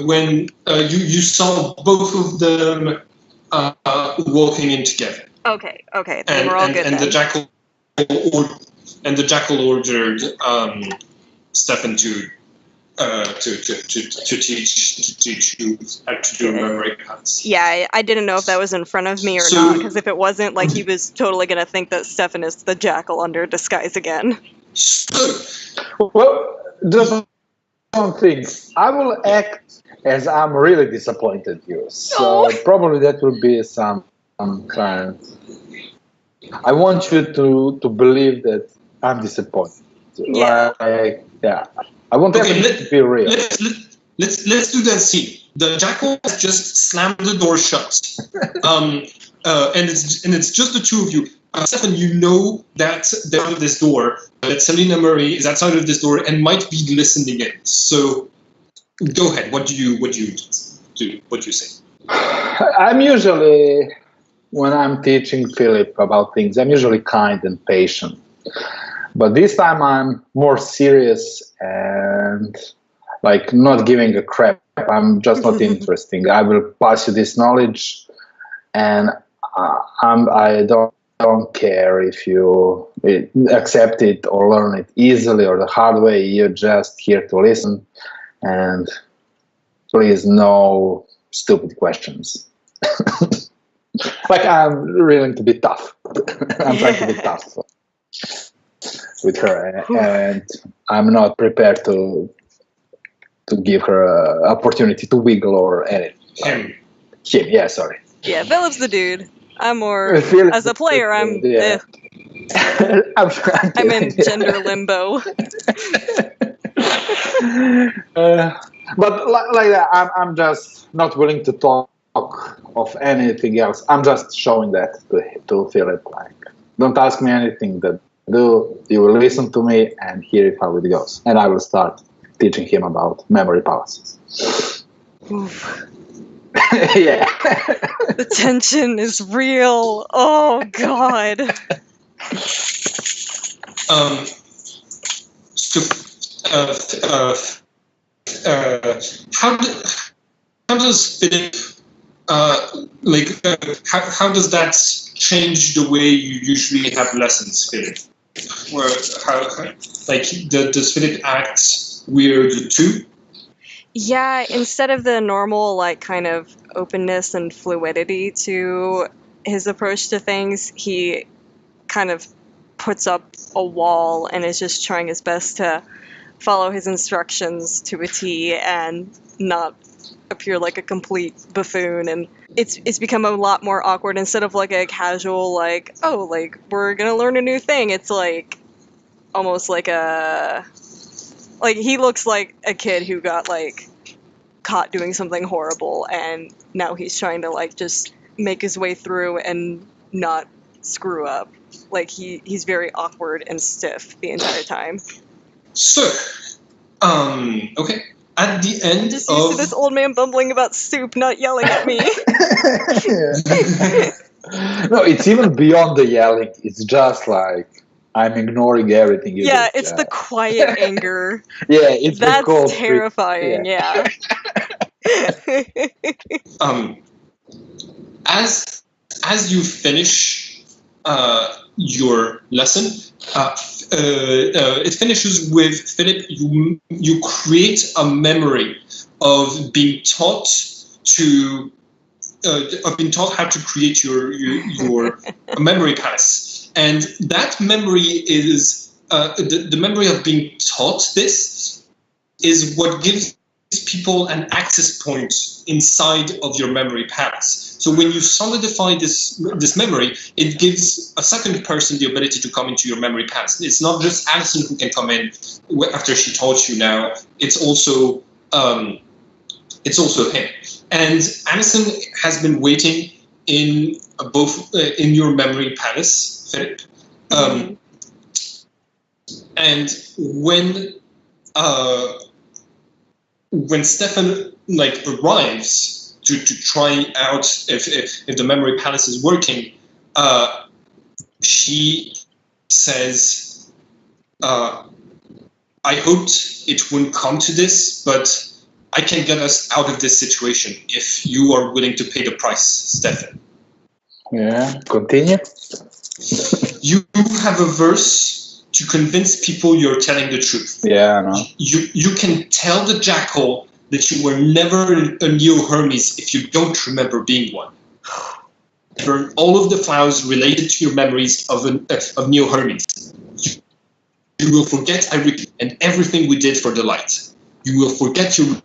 [SPEAKER 1] When you saw both of them walking in together,
[SPEAKER 4] Okay, then we're all good
[SPEAKER 1] and
[SPEAKER 4] then.
[SPEAKER 1] the Jackal ordered Stefan to teach you how to do a memory palace.
[SPEAKER 4] Yeah, I didn't know if that was in front of me or
[SPEAKER 1] So-
[SPEAKER 4] not, because if it wasn't, like, he was totally gonna think that Stefan is the Jackal under disguise again.
[SPEAKER 1] So,
[SPEAKER 2] Well, just one thing. I will act as I'm really disappointed in you. So probably that will be some kind. I want you to believe that I'm disappointed.
[SPEAKER 4] Yeah.
[SPEAKER 2] I want
[SPEAKER 1] Okay,
[SPEAKER 2] everything to be real.
[SPEAKER 1] let's do that scene. The Jackal has just slammed the door shut, and it's just the two of you. Stefan, you know that there's out of this door, that Selena Murray is outside of this door and might be listening in. So, go ahead. What do you do? What do you say?
[SPEAKER 2] I'm usually, when I'm teaching Philip about things, I'm usually kind and patient. But this time I'm more serious and like not giving a crap. I'm just not interesting. I will pass you this knowledge, and I don't care if you accept it or learn it easily or the hard way. You're just here to listen, and please no stupid questions. Like I'm willing to be tough. I'm trying to be tough with her, and I'm not prepared to give her an opportunity to wiggle or anything. Him, yeah, sorry.
[SPEAKER 4] Yeah, Philip's the dude. I'm more,
[SPEAKER 2] Philip's
[SPEAKER 4] as a player, I'm
[SPEAKER 2] yeah.
[SPEAKER 4] I'm in gender limbo.
[SPEAKER 2] But like that, I'm just not willing to talk of anything else. I'm just showing that to Philip. Like, don't ask me anything. That you will listen to me and hear how it goes, and I will start teaching him about memory palaces.
[SPEAKER 4] Oof.
[SPEAKER 2] Yeah.
[SPEAKER 4] The tension is real. Oh God.
[SPEAKER 1] How does Philip how does that change the way you usually have lessons, Philip? Where does Philip act weird too?
[SPEAKER 4] Yeah, instead of the normal like kind of openness and fluidity to his approach to things, he kind of puts up a wall and is just trying his best to follow his instructions to a T and not appear like a complete buffoon. And it's become a lot more awkward. Instead of like a casual like, oh, like we're gonna learn a new thing, it's like almost like he looks like a kid who got like caught doing something horrible and now he's trying to like just make his way through and not screw up. Like he's very awkward and stiff the entire time.
[SPEAKER 1] So, okay. At the end
[SPEAKER 4] Just used to this old man bumbling about soup, not yelling at me.
[SPEAKER 2] No, it's even beyond the yelling. It's just like I'm ignoring everything you
[SPEAKER 4] Yeah,
[SPEAKER 2] do.
[SPEAKER 4] it's the quiet anger.
[SPEAKER 2] Yeah, it's the
[SPEAKER 4] That's
[SPEAKER 2] cold
[SPEAKER 4] terrifying. Yeah.
[SPEAKER 1] As you finish your lesson, it finishes with Philip. You create a memory of being taught how to create your memory palace, and that memory is the memory of being taught. This is what gives people an access point inside of your memory palace. So when you solidify this memory, it gives a second person the ability to come into your memory palace. It's not just Alison who can come in after she taught you now. It's also him. And Alison has been waiting in both in your memory palace, Philip. And when Stefan arrives to try out if the memory palace is working, she says, I hoped it wouldn't come to this, but I can get us out of this situation if you are willing to pay the price, Stefan.
[SPEAKER 2] Yeah, continue.
[SPEAKER 1] You have a verse to convince people you're telling the truth.
[SPEAKER 2] Yeah, I know.
[SPEAKER 1] You can tell the Jackal that you were never a Neo-Hermes if you don't remember being one. Burn all of the flowers related to your memories of Neo-Hermes. You will forget and everything we did for the light. You will forget you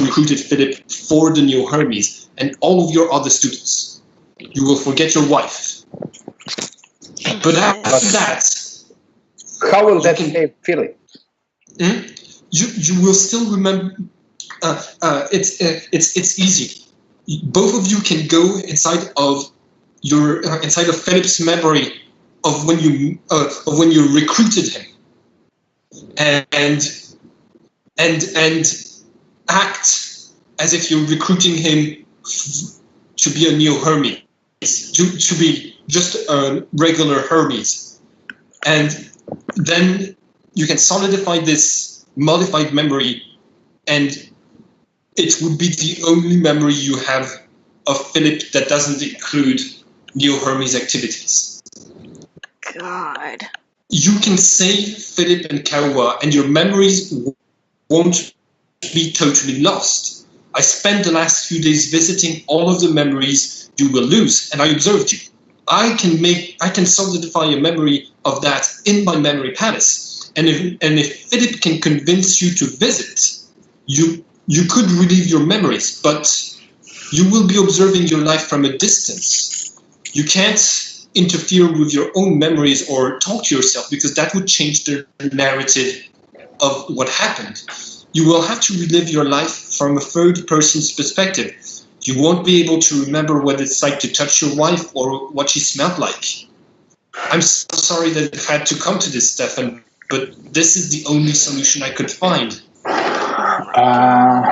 [SPEAKER 1] recruited Philip for the Neo-Hermes and all of your other students. You will forget your wife. But after that,
[SPEAKER 2] how will that save Philip?
[SPEAKER 1] You will still remember. It's easy. Both of you can go inside of Philip's memory of when you recruited him, and act as if you're recruiting him to be a Neo-Hermes, to be just a regular Hermes, and then you can solidify this modified memory, and it would be the only memory you have of Philip that doesn't include Neo-Hermes activities.
[SPEAKER 4] God.
[SPEAKER 1] You can save Philip and Kawa, and your memories won't be totally lost. I spent the last few days visiting all of the memories you will lose, and I observed you. I can solidify a memory of that in my memory palace. And if Philip can convince you to visit, you could relive your memories, but you will be observing your life from a distance. You can't interfere with your own memories or talk to yourself, because that would change the narrative of what happened. You will have to relive your life from a third person's perspective. You won't be able to remember what it's like to touch your wife or what she smelled like. I'm so sorry that it had to come to this, Stefan, but this is the only solution I could find. And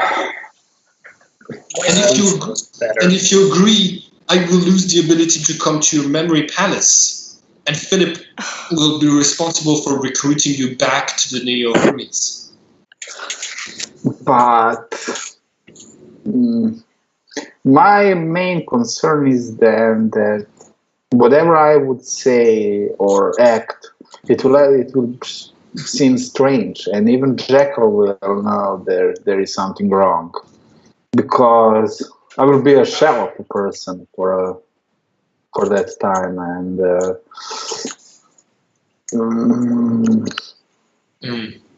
[SPEAKER 1] if you agree, I will lose the ability to come to your memory palace, and Philip will be responsible for recruiting you back to the Neo-Hermes.
[SPEAKER 2] But my main concern is then that whatever I would say or act, it will seem strange, and even Jackal will know there is something wrong, because I will be a shell of a person for that time, and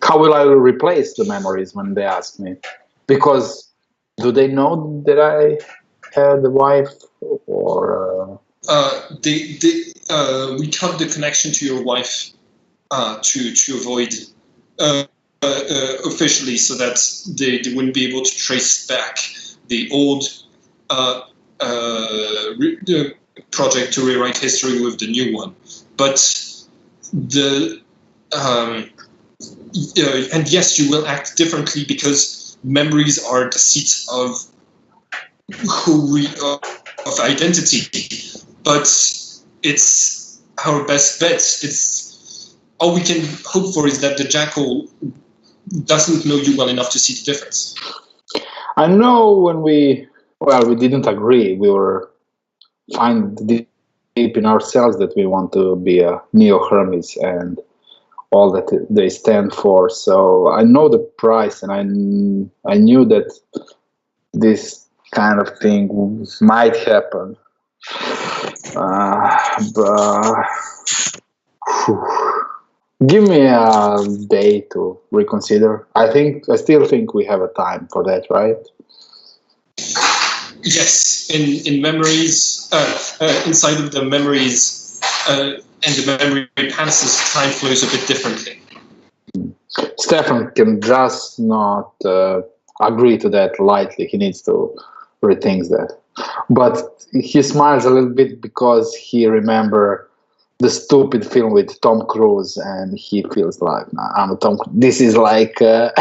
[SPEAKER 2] how will I replace the memories when they ask me? Because do they know that I had a wife, or?
[SPEAKER 1] We cut the connection to your wife to avoid officially, so that they wouldn't be able to trace back the old the project to rewrite history with the new one. But and yes, you will act differently, because memories are the seat of of identity. But it's our best bet. It's all we can hope for is that the Jackal doesn't know you well enough to see the difference.
[SPEAKER 2] I know when we didn't agree. We were find deep in ourselves that we want to be a Neo-Hermes and all that they stand for. So I know the price, and I knew that this kind of thing might happen. But give me a day to reconsider. I still think we have a time for that, right?
[SPEAKER 1] Yes, in memories, inside of the memories and the memory palaces, time flows a bit differently.
[SPEAKER 2] Stefan can just not agree to that lightly. He needs to rethink that. But he smiles a little bit because he remember the stupid film with Tom Cruise, and he feels like, nah, I'm a Tom. This is like part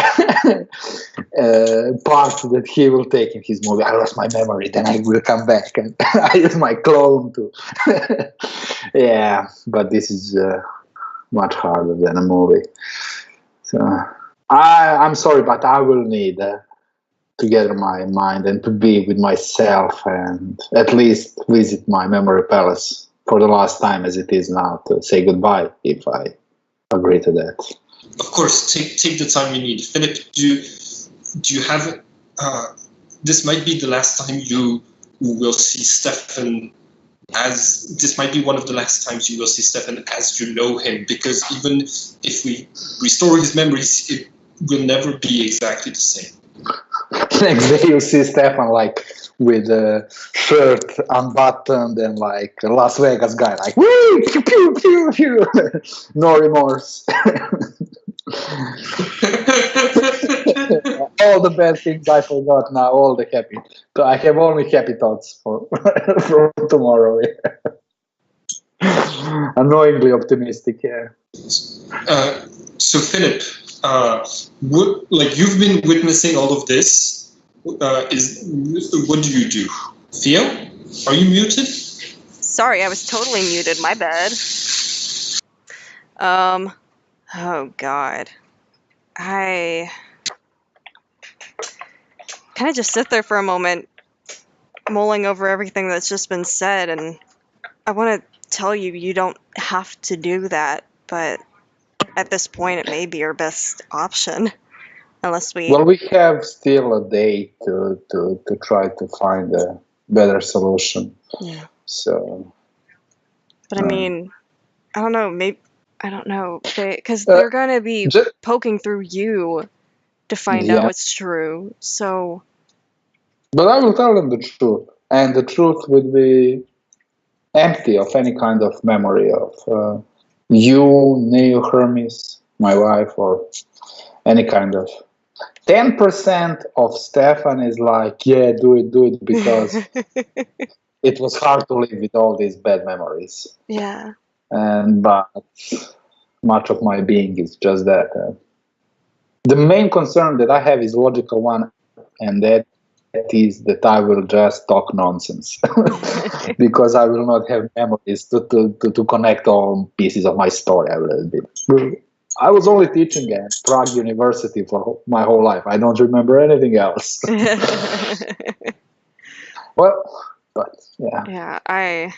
[SPEAKER 2] that he will take in his movie. I lost my memory, then I will come back, and I use my clone to. Yeah, but this is much harder than a movie. So I'm sorry, but I will need to gather my mind and to be with myself and at least visit my memory palace for the last time as it is now to say goodbye if I agree to that.
[SPEAKER 1] Of course, take the time you need. Philip, do you have this might be the last time you will see Stefan this might be one of the last times you will see Stefan as you know him, because even if we restore his memories, it will never be exactly the same.
[SPEAKER 2] Next day you see Stefan like with a shirt unbuttoned and like a Las Vegas guy, like woo, pew, pew, pew, pew. No remorse. All the bad things I forgot now, all the happy. So I have only happy thoughts for tomorrow. Yeah. Annoyingly optimistic, yeah.
[SPEAKER 1] So Philip, you've been witnessing all of this. What do you do? Theo, are you muted?
[SPEAKER 4] Sorry, I was totally muted. My bad. Oh God. I kind of just sit there for a moment, mulling over everything that's just been said, and I want to tell you, you don't have to do that, but at this point, it may be your best option, unless we.
[SPEAKER 2] Well, we have still a day to try to find a better solution.
[SPEAKER 4] Yeah.
[SPEAKER 2] So.
[SPEAKER 4] But I mean, I don't know. Maybe I don't know, because they're gonna be poking through you to find out what's true. So.
[SPEAKER 2] But I will tell them the truth, and the truth would be empty of any kind of memory of you, Neo, Hermes, my wife, or any kind of. 10% of Stefan is like, yeah, do it, because it was hard to live with all these bad memories.
[SPEAKER 4] Yeah.
[SPEAKER 2] But much of my being is just that. The main concern that I have is logical one, and that is that I will just talk nonsense because I will not have memories to connect all pieces of my story. I was only teaching at Prague University for my whole life. I don't remember anything else. Well, but yeah.
[SPEAKER 4] Yeah, I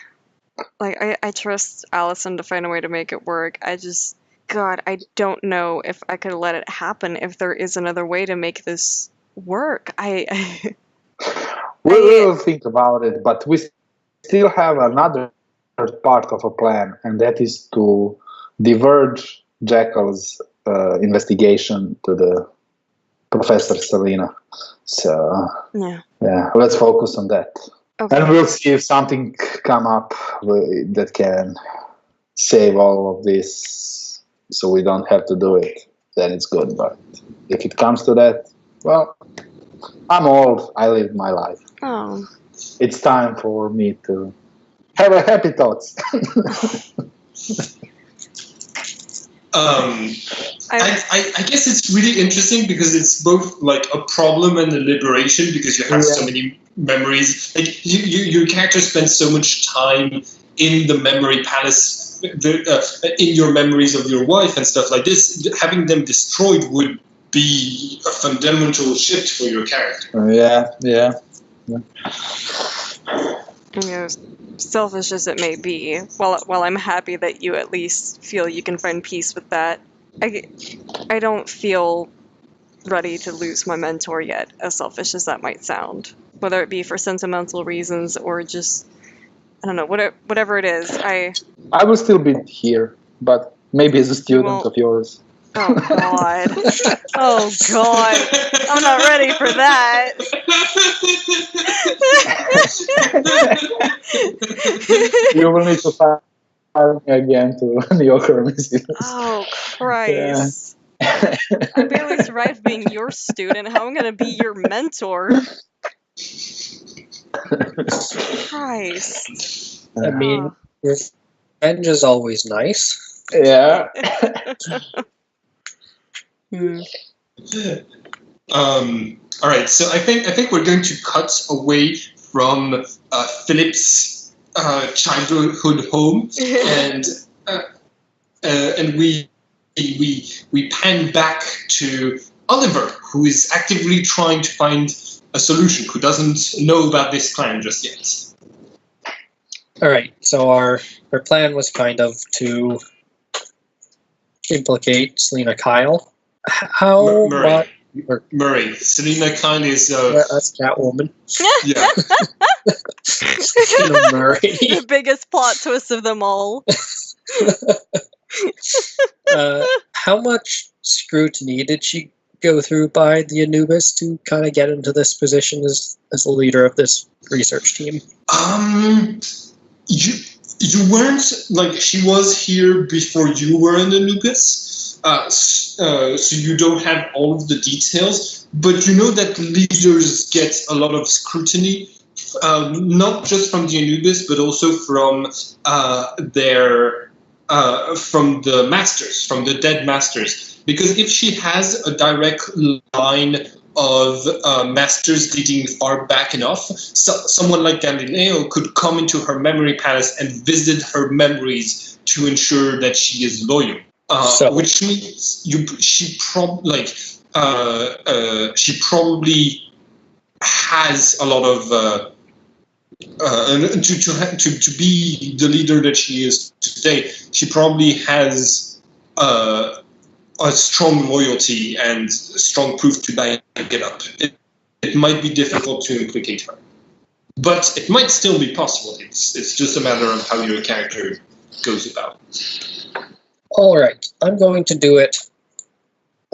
[SPEAKER 4] trust Allison to find a way to make it work. God, I don't know if I could let it happen if there is another way to make this work.
[SPEAKER 2] We'll think about it, but we still have another part of a plan, and that is to diverge Jackal's investigation to the Professor Selena. So yeah, let's focus on that. Okay. And we'll see if something come up that can save all of this so we don't have to do it. Then it's good. But if it comes to that, well, I'm old. I lived my life.
[SPEAKER 4] Oh.
[SPEAKER 2] It's time for me to have a happy thoughts.
[SPEAKER 1] I guess it's really interesting because it's both like a problem and a liberation, because you have so many memories. Like your character spends so much time in the memory palace, in your memories of your wife and stuff like this. Having them destroyed would be a fundamental shift for your character.
[SPEAKER 2] Yeah.
[SPEAKER 4] Selfish as it may be, while I'm happy that you at least feel you can find peace with that, I don't feel ready to lose my mentor yet, as selfish as that might sound. Whether it be for sentimental reasons or just, I don't know, whatever it is, I
[SPEAKER 2] will still be here, but maybe as a student of yours.
[SPEAKER 4] Oh God. Oh God. I'm not ready for that.
[SPEAKER 2] You will need to find me again to Neo Hermes.
[SPEAKER 4] Oh Christ. Yeah. I barely survived being your student. How am I going to be your mentor? Christ.
[SPEAKER 3] I mean, revenge is always nice.
[SPEAKER 2] Yeah.
[SPEAKER 4] Hmm.
[SPEAKER 1] All right, so I think we're going to cut away from Philip's childhood home, and we pan back to Oliver, who is actively trying to find a solution, who doesn't know about this plan just yet.
[SPEAKER 3] All right, so our plan was kind of to implicate Selena Kyle. How
[SPEAKER 1] Murray.
[SPEAKER 3] much?
[SPEAKER 1] Murray. Selena Kyle is
[SPEAKER 3] That's Catwoman.
[SPEAKER 1] yeah.
[SPEAKER 3] Selena Murray.
[SPEAKER 4] The biggest plot twist of them all.
[SPEAKER 3] How much scrutiny did she go through by the Anubis to kind of get into this position as the leader of this research team?
[SPEAKER 1] You weren't, like, she was here before you were in Anubis, so you don't have all of the details, but you know that leaders get a lot of scrutiny, not just from the Anubis, but also from from the masters, from the dead masters. Because if she has a direct line of masters dating far back enough, someone like Galileo could come into her memory palace and visit her memories to ensure that she is loyal. Which means she probably has a lot of to be the leader that she is today. She probably has a strong loyalty and strong proof to back it up. It might be difficult to implicate her, but it might still be possible. It's just a matter of how your character goes about.
[SPEAKER 3] All right, I'm going to do it.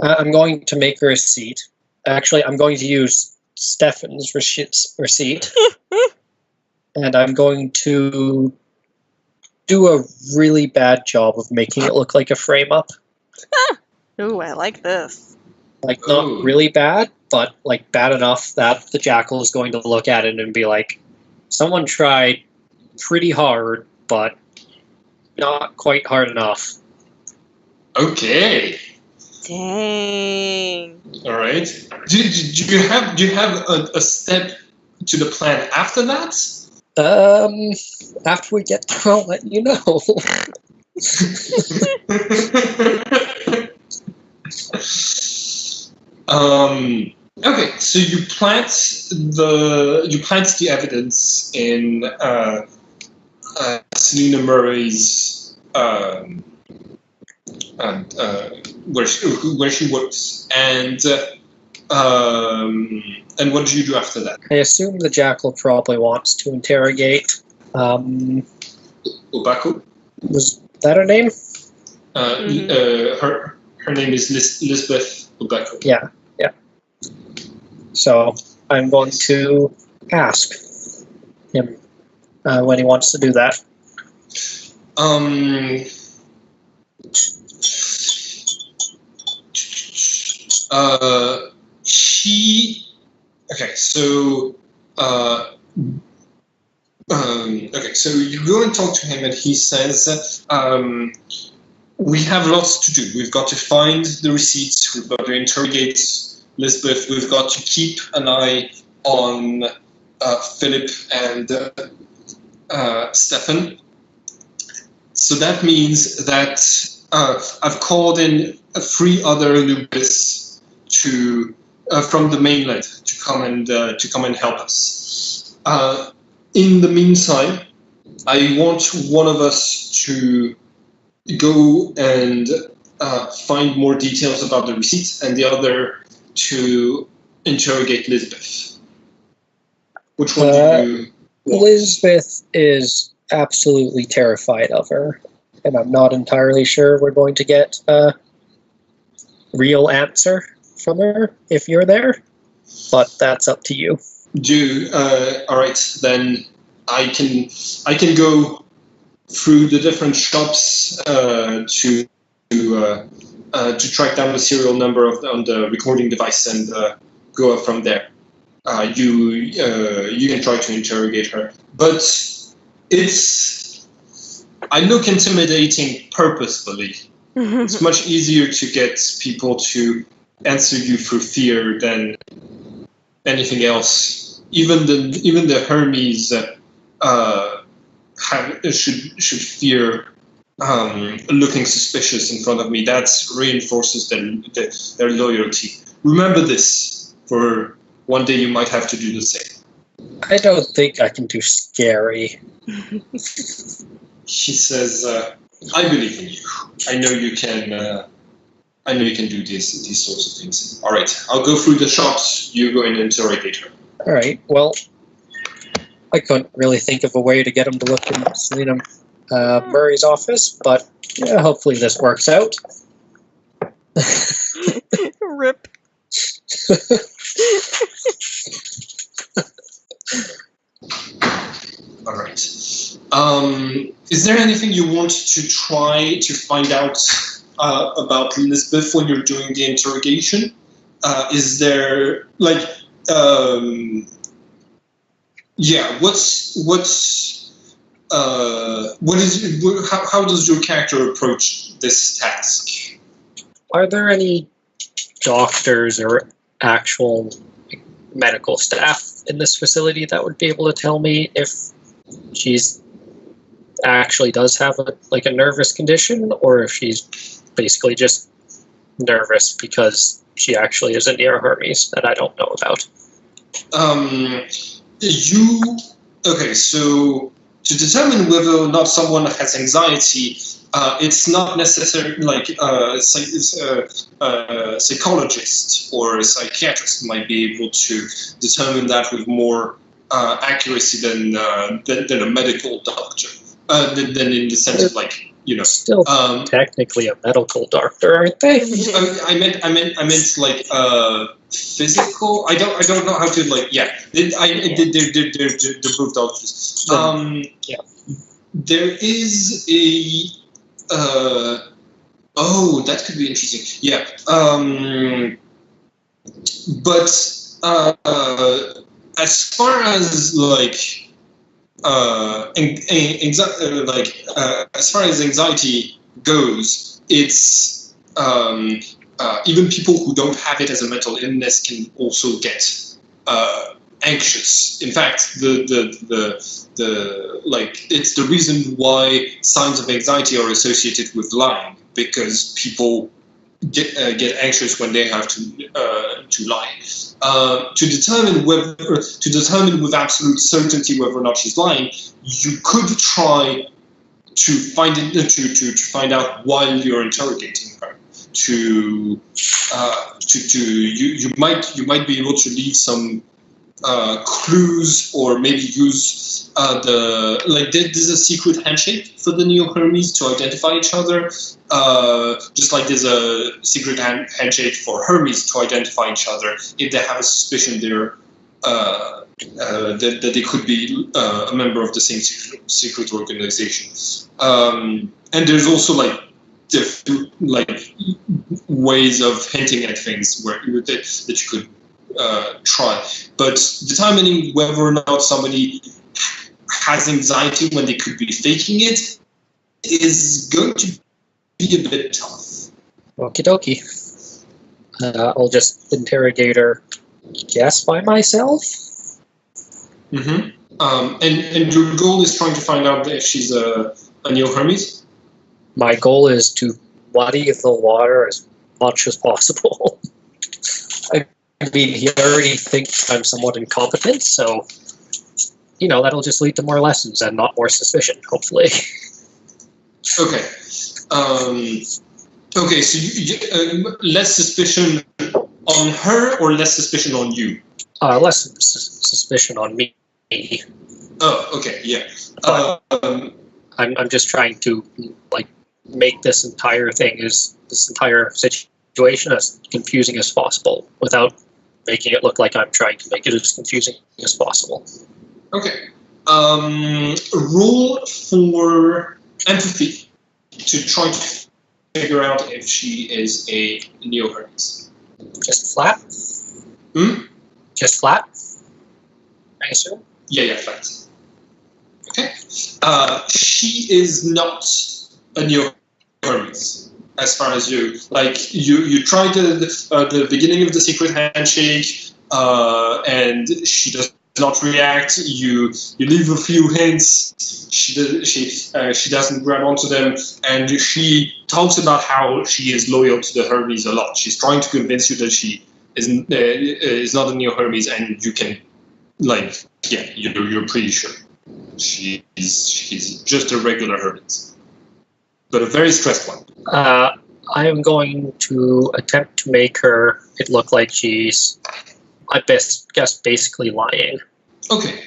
[SPEAKER 3] I'm going to make a receipt. Actually, I'm going to use Stefan's receipt. And I'm going to do a really bad job of making it look like a frame-up.
[SPEAKER 4] Ooh, I like this.
[SPEAKER 3] Like, not really bad, but, like, bad enough that the Jackal is going to look at it and be like, someone tried pretty hard, but not quite hard enough.
[SPEAKER 1] Okay.
[SPEAKER 4] Dang.
[SPEAKER 1] All right. Do you have a step to the plan after that?
[SPEAKER 3] After we get there, I'll let you know.
[SPEAKER 1] Okay, so you plant the evidence in Selena Murray's where she works, and what do you do after that?
[SPEAKER 3] I assume the Jackal probably wants to interrogate.
[SPEAKER 1] Obako?
[SPEAKER 3] Was that her name?
[SPEAKER 1] Her name is Lisbeth Obako.
[SPEAKER 3] Yeah. So I'm going to ask him when he wants to do that.
[SPEAKER 1] So you go and talk to him, and he says, we have lots to do. We've got to find the receipts. We've got to interrogate Lisbeth. We've got to keep an eye on Philip and Stefan. So that means that I've called in 3 other Anubis from the mainland to come and help us. In the meantime, I want one of us to go and find more details about the receipts, and the other to interrogate Lisbeth. Which one do you want?
[SPEAKER 3] Lisbeth is absolutely terrified of her, and I'm not entirely sure we're going to get a real answer from her if you're there, but that's up to you.
[SPEAKER 1] All right, then I can go through the different shops to track down the serial number on the recording device and go up from there. you can try to interrogate her, but I look intimidating purposefully. It's much easier to get people to answer you through fear than anything else. Even the Hermes should fear looking suspicious in front of me. That reinforces their loyalty. Remember this, for one day you might have to do the same.
[SPEAKER 3] I don't think I can do scary.
[SPEAKER 1] She says, "I believe in you. I know you can. I know you can do these sorts of things. All right, I'll go through the shops. You go and interrogate her."
[SPEAKER 3] All right. Well, I couldn't really think of a way to get him to look in Selena Murray's office, but yeah, hopefully this works out.
[SPEAKER 4] Rip.
[SPEAKER 1] All right. Is there anything you want to try to find out about Elizabeth when you're doing the interrogation? Is there how does your character approach this task?
[SPEAKER 3] Are there any doctors or actual medical staff in this facility that would be able to tell me if she's actually does have a nervous condition, or if she's basically just nervous because she actually is a near Hermes that I don't know about?
[SPEAKER 1] So to determine whether or not someone has anxiety, it's not necessarily a psychologist or a psychiatrist might be able to determine that with more accuracy than a medical doctor. Than in the sense of
[SPEAKER 3] Still technically a medical doctor, aren't they?
[SPEAKER 1] I meant physical. I don't know how to they're both doctors.
[SPEAKER 3] Yeah.
[SPEAKER 1] There is a that could be interesting. Yeah. But as far as as far as anxiety goes, it's even people who don't have it as a mental illness can also get anxious. In fact, it's the reason why signs of anxiety are associated with lying, because people get anxious when they have to lie. To determine with absolute certainty whether or not she's lying, you could try to find out while you're interrogating her. You might be able to leave some clues, or maybe use there's a secret handshake for the Neo Hermes to identify each other, just like there's a secret handshake for Hermes to identify each other if they have a suspicion that they could be a member of the same secret organization. And there's also ways of hinting at things that you could try, but determining whether or not somebody has anxiety when they could be faking it is going to be a bit tough.
[SPEAKER 3] Okie dokie. I'll just interrogate her, guess, by myself.
[SPEAKER 1] Mm-hmm. And your goal is trying to find out if she's a Neo Hermes?
[SPEAKER 3] My goal is to muddy the water as much as possible. I mean, he already thinks I'm somewhat incompetent, so, that'll just lead to more lessons and not more suspicion, hopefully.
[SPEAKER 1] Okay. Okay, so you less suspicion on her or less suspicion on you?
[SPEAKER 3] Less suspicion on me.
[SPEAKER 1] Oh, okay, yeah.
[SPEAKER 3] I'm just trying to, make this entire situation as confusing as possible without making it look like I'm trying to make it as confusing as possible.
[SPEAKER 1] Okay. Roll for empathy to try to figure out if she is a Neo Hermes.
[SPEAKER 3] Just flat?
[SPEAKER 1] Hmm?
[SPEAKER 3] Just flat? I assume.
[SPEAKER 1] Yeah, flat. Okay. She is not a Neo Hermes, as far as you like. You tried the beginning of the secret handshake, and she does not react. You leave a few hints. She doesn't grab onto them, and she talks about how she is loyal to the Hermes a lot. She's trying to convince you that she is not a Neo Hermes, and you can you're pretty sure she's just a regular Hermes, but a very stressed one.
[SPEAKER 3] I am going to attempt to make it look like she's, I guess, basically lying.
[SPEAKER 1] Okay.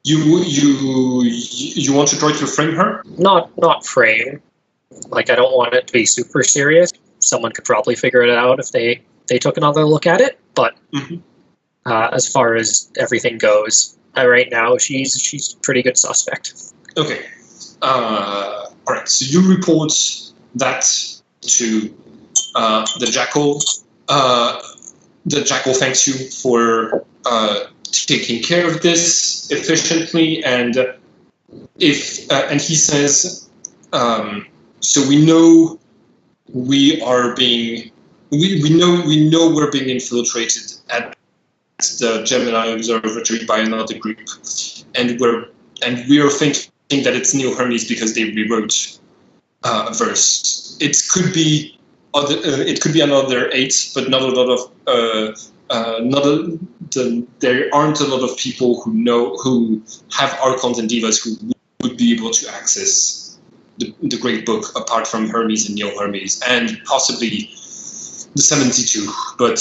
[SPEAKER 1] You want to try to frame her?
[SPEAKER 3] Not frame. Like, I don't want it to be super serious. Someone could probably figure it out if they took another look at it. But as far as everything goes, right now she's a pretty good suspect.
[SPEAKER 1] Okay. All right. So you report that to the Jackal. The Jackal thanks you for taking care of this efficiently, and and he says, so we know we are being we know we're being infiltrated at the Gemini Observatory by another group, and we are thinking that it's Neo Hermes because they rewrote a verse. It could be another 8, but not a lot of there aren't a lot of people who have archons and divas who would be able to access the Great Book apart from Hermes and Neo Hermes, and possibly the 72, but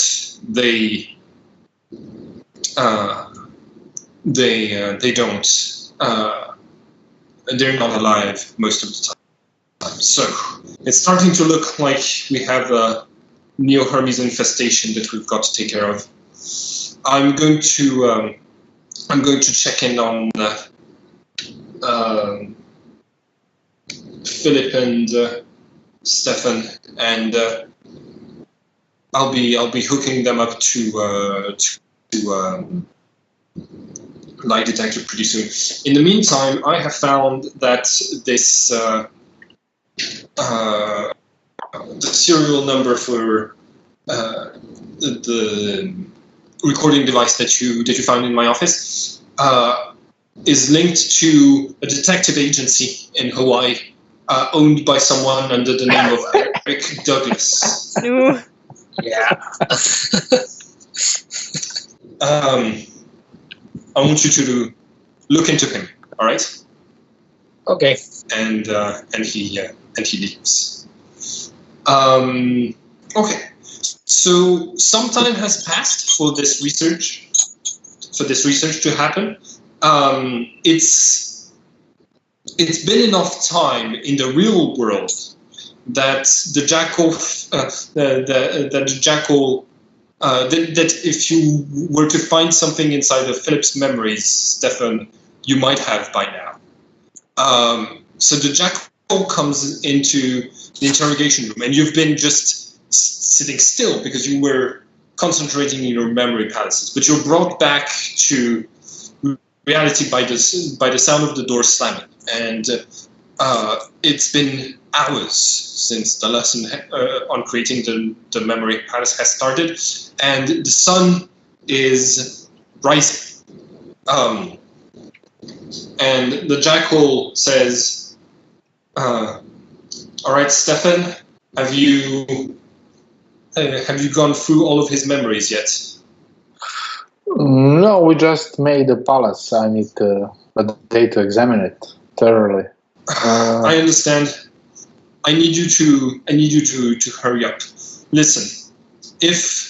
[SPEAKER 1] they don't. They're not alive most of the time. So it's starting to look like we have a Neo Hermes infestation that we've got to take care of. I'm going to check in on Philip and Stefan, and I'll be hooking them up to lie detector pretty soon. In the meantime, I have found that this the serial number for the recording device that you found in my office is linked to a detective agency in Hawaii owned by someone under the name of Eric Douglas.
[SPEAKER 4] Ooh.
[SPEAKER 3] Yeah.
[SPEAKER 1] I want you to look into him. All right.
[SPEAKER 3] Okay.
[SPEAKER 1] And he leaves. Okay. So some time has passed for this research to happen. It's been enough time in the real world that the Jackal that if you were to find something inside of Philip's memories, Stefan, you might have by now. So the Jackal comes into the interrogation room, and you've been just sitting still because you were concentrating in your memory palaces, but you're brought back to reality by the sound of the door slamming, and it's been hours since the lesson on creating the memory palace has started, and the sun is rising. And the Jackal says, all right, Stefan, have you gone through all of his memories yet?
[SPEAKER 2] No, we just made the palace. I need a day to examine it thoroughly.
[SPEAKER 1] I understand. I need you to hurry up. Listen, if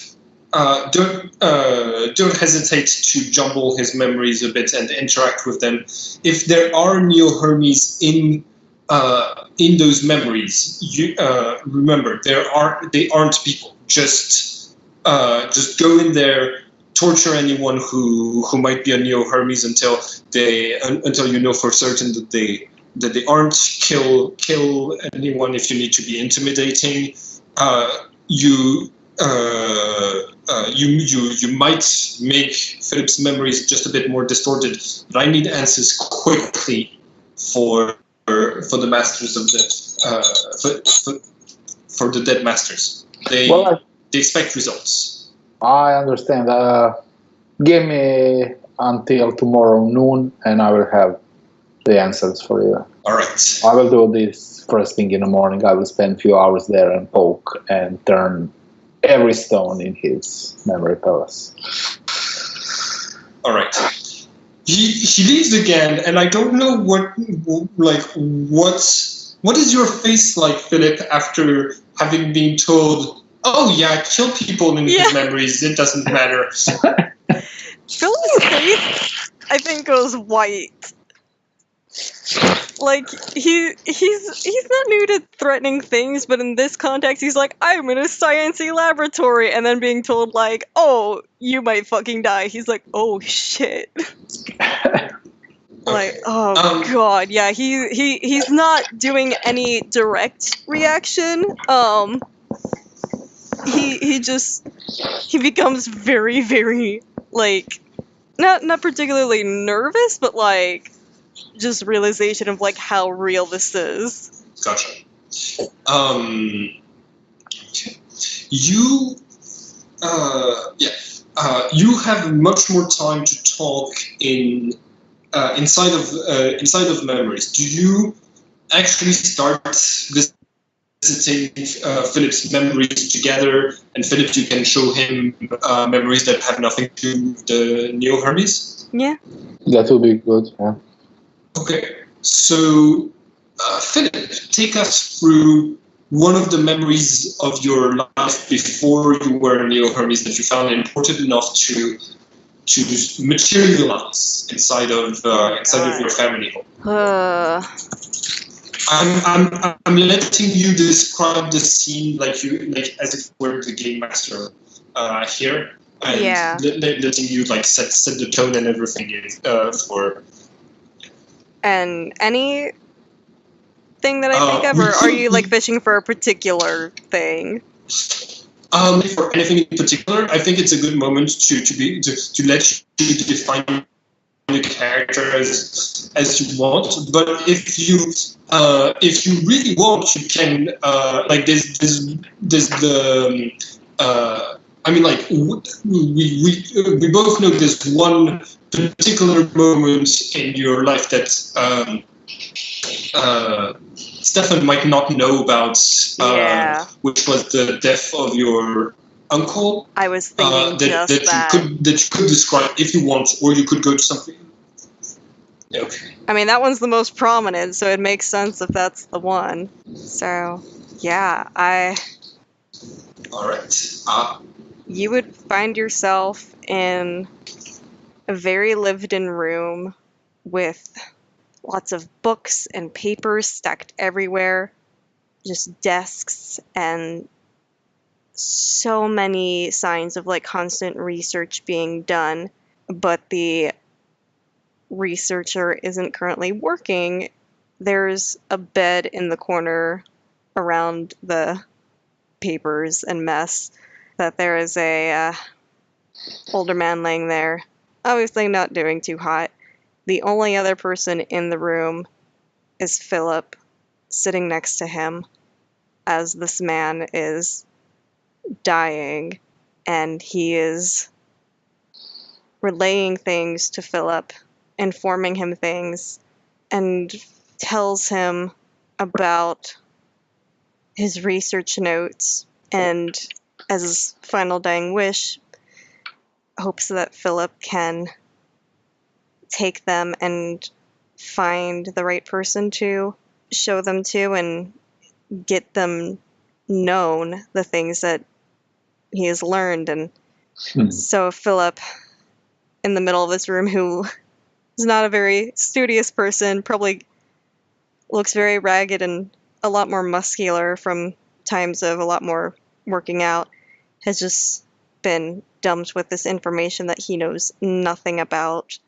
[SPEAKER 1] don't hesitate to jumble his memories a bit and interact with them. If there are Neo Hermes in those memories, you remember they aren't people. Just go in there, torture anyone who might be a Neo Hermes until you know for certain that they aren't. Kill anyone if you need to be intimidating. You you might make Philip's memories just a bit more distorted, but I need answers quickly for the masters of the for the dead masters. They expect results.
[SPEAKER 2] I understand. Give me until tomorrow noon, and I will have the answers for you.
[SPEAKER 1] All right.
[SPEAKER 2] I will do this first thing in the morning. I will spend a few hours there and poke and turn every stone in his memory palace.
[SPEAKER 1] All right. He leaves again, and I don't know what is your face like, Philip, after having been told, "Oh yeah, kill people in his memories. It doesn't matter."
[SPEAKER 4] Philip's face, I think, goes white. Like, he's not new to threatening things, but in this context, he's like, I'm in a sciencey laboratory, and then being told, like, oh, you might fucking die. He's like, oh shit. Like, oh god, yeah, he's not doing any direct reaction. He becomes very, very, like, not particularly nervous, but like just realization of like how real this is.
[SPEAKER 1] Gotcha. You you have much more time to talk inside of memories. Do you actually start visiting Philip's memories together, and Philip, you can show him memories that have nothing to do with the Neo Hermes?
[SPEAKER 4] Yeah.
[SPEAKER 2] That will be good. Yeah.
[SPEAKER 1] Okay, so Philip, take us through one of the memories of your life before you were Neo Hermes that you found important enough to materialize inside of your family home. I'm letting you describe the scene like as if you were the game master here, and letting you like set the tone and everything for.
[SPEAKER 4] And any thing that I think of, or are you like fishing for a particular thing?
[SPEAKER 1] For anything in particular, I think it's a good moment to let you define the character as you want. But if you really want, you can like there's the I mean, like, we both know there's one particular moment in your life that Stefan might not know about, which was the death of your uncle.
[SPEAKER 4] I was thinking
[SPEAKER 1] that you could describe if you want, or you could go to something. Okay.
[SPEAKER 4] I mean, that one's the most prominent, so it makes sense if that's the one. So, yeah,
[SPEAKER 1] All right.
[SPEAKER 4] You would find yourself in a very lived-in room with lots of books and papers stacked everywhere, just desks, and so many signs of like constant research being done, but the researcher isn't currently working. There's a bed in the corner around the papers and mess that there is a older man laying there, obviously not doing too hot. The only other person in the room is Philip, sitting next to him as this man is dying, and he is relaying things to Philip, informing him things, and tells him about his research notes, and as his final dying wish, hopes that Philip can take them and find the right person to show them to and get them known the things that he has learned. And so Philip, in the middle of this room, who is not a very studious person, probably looks very ragged and a lot more muscular from times of a lot more working out, has just been dumped with this information that he knows nothing about,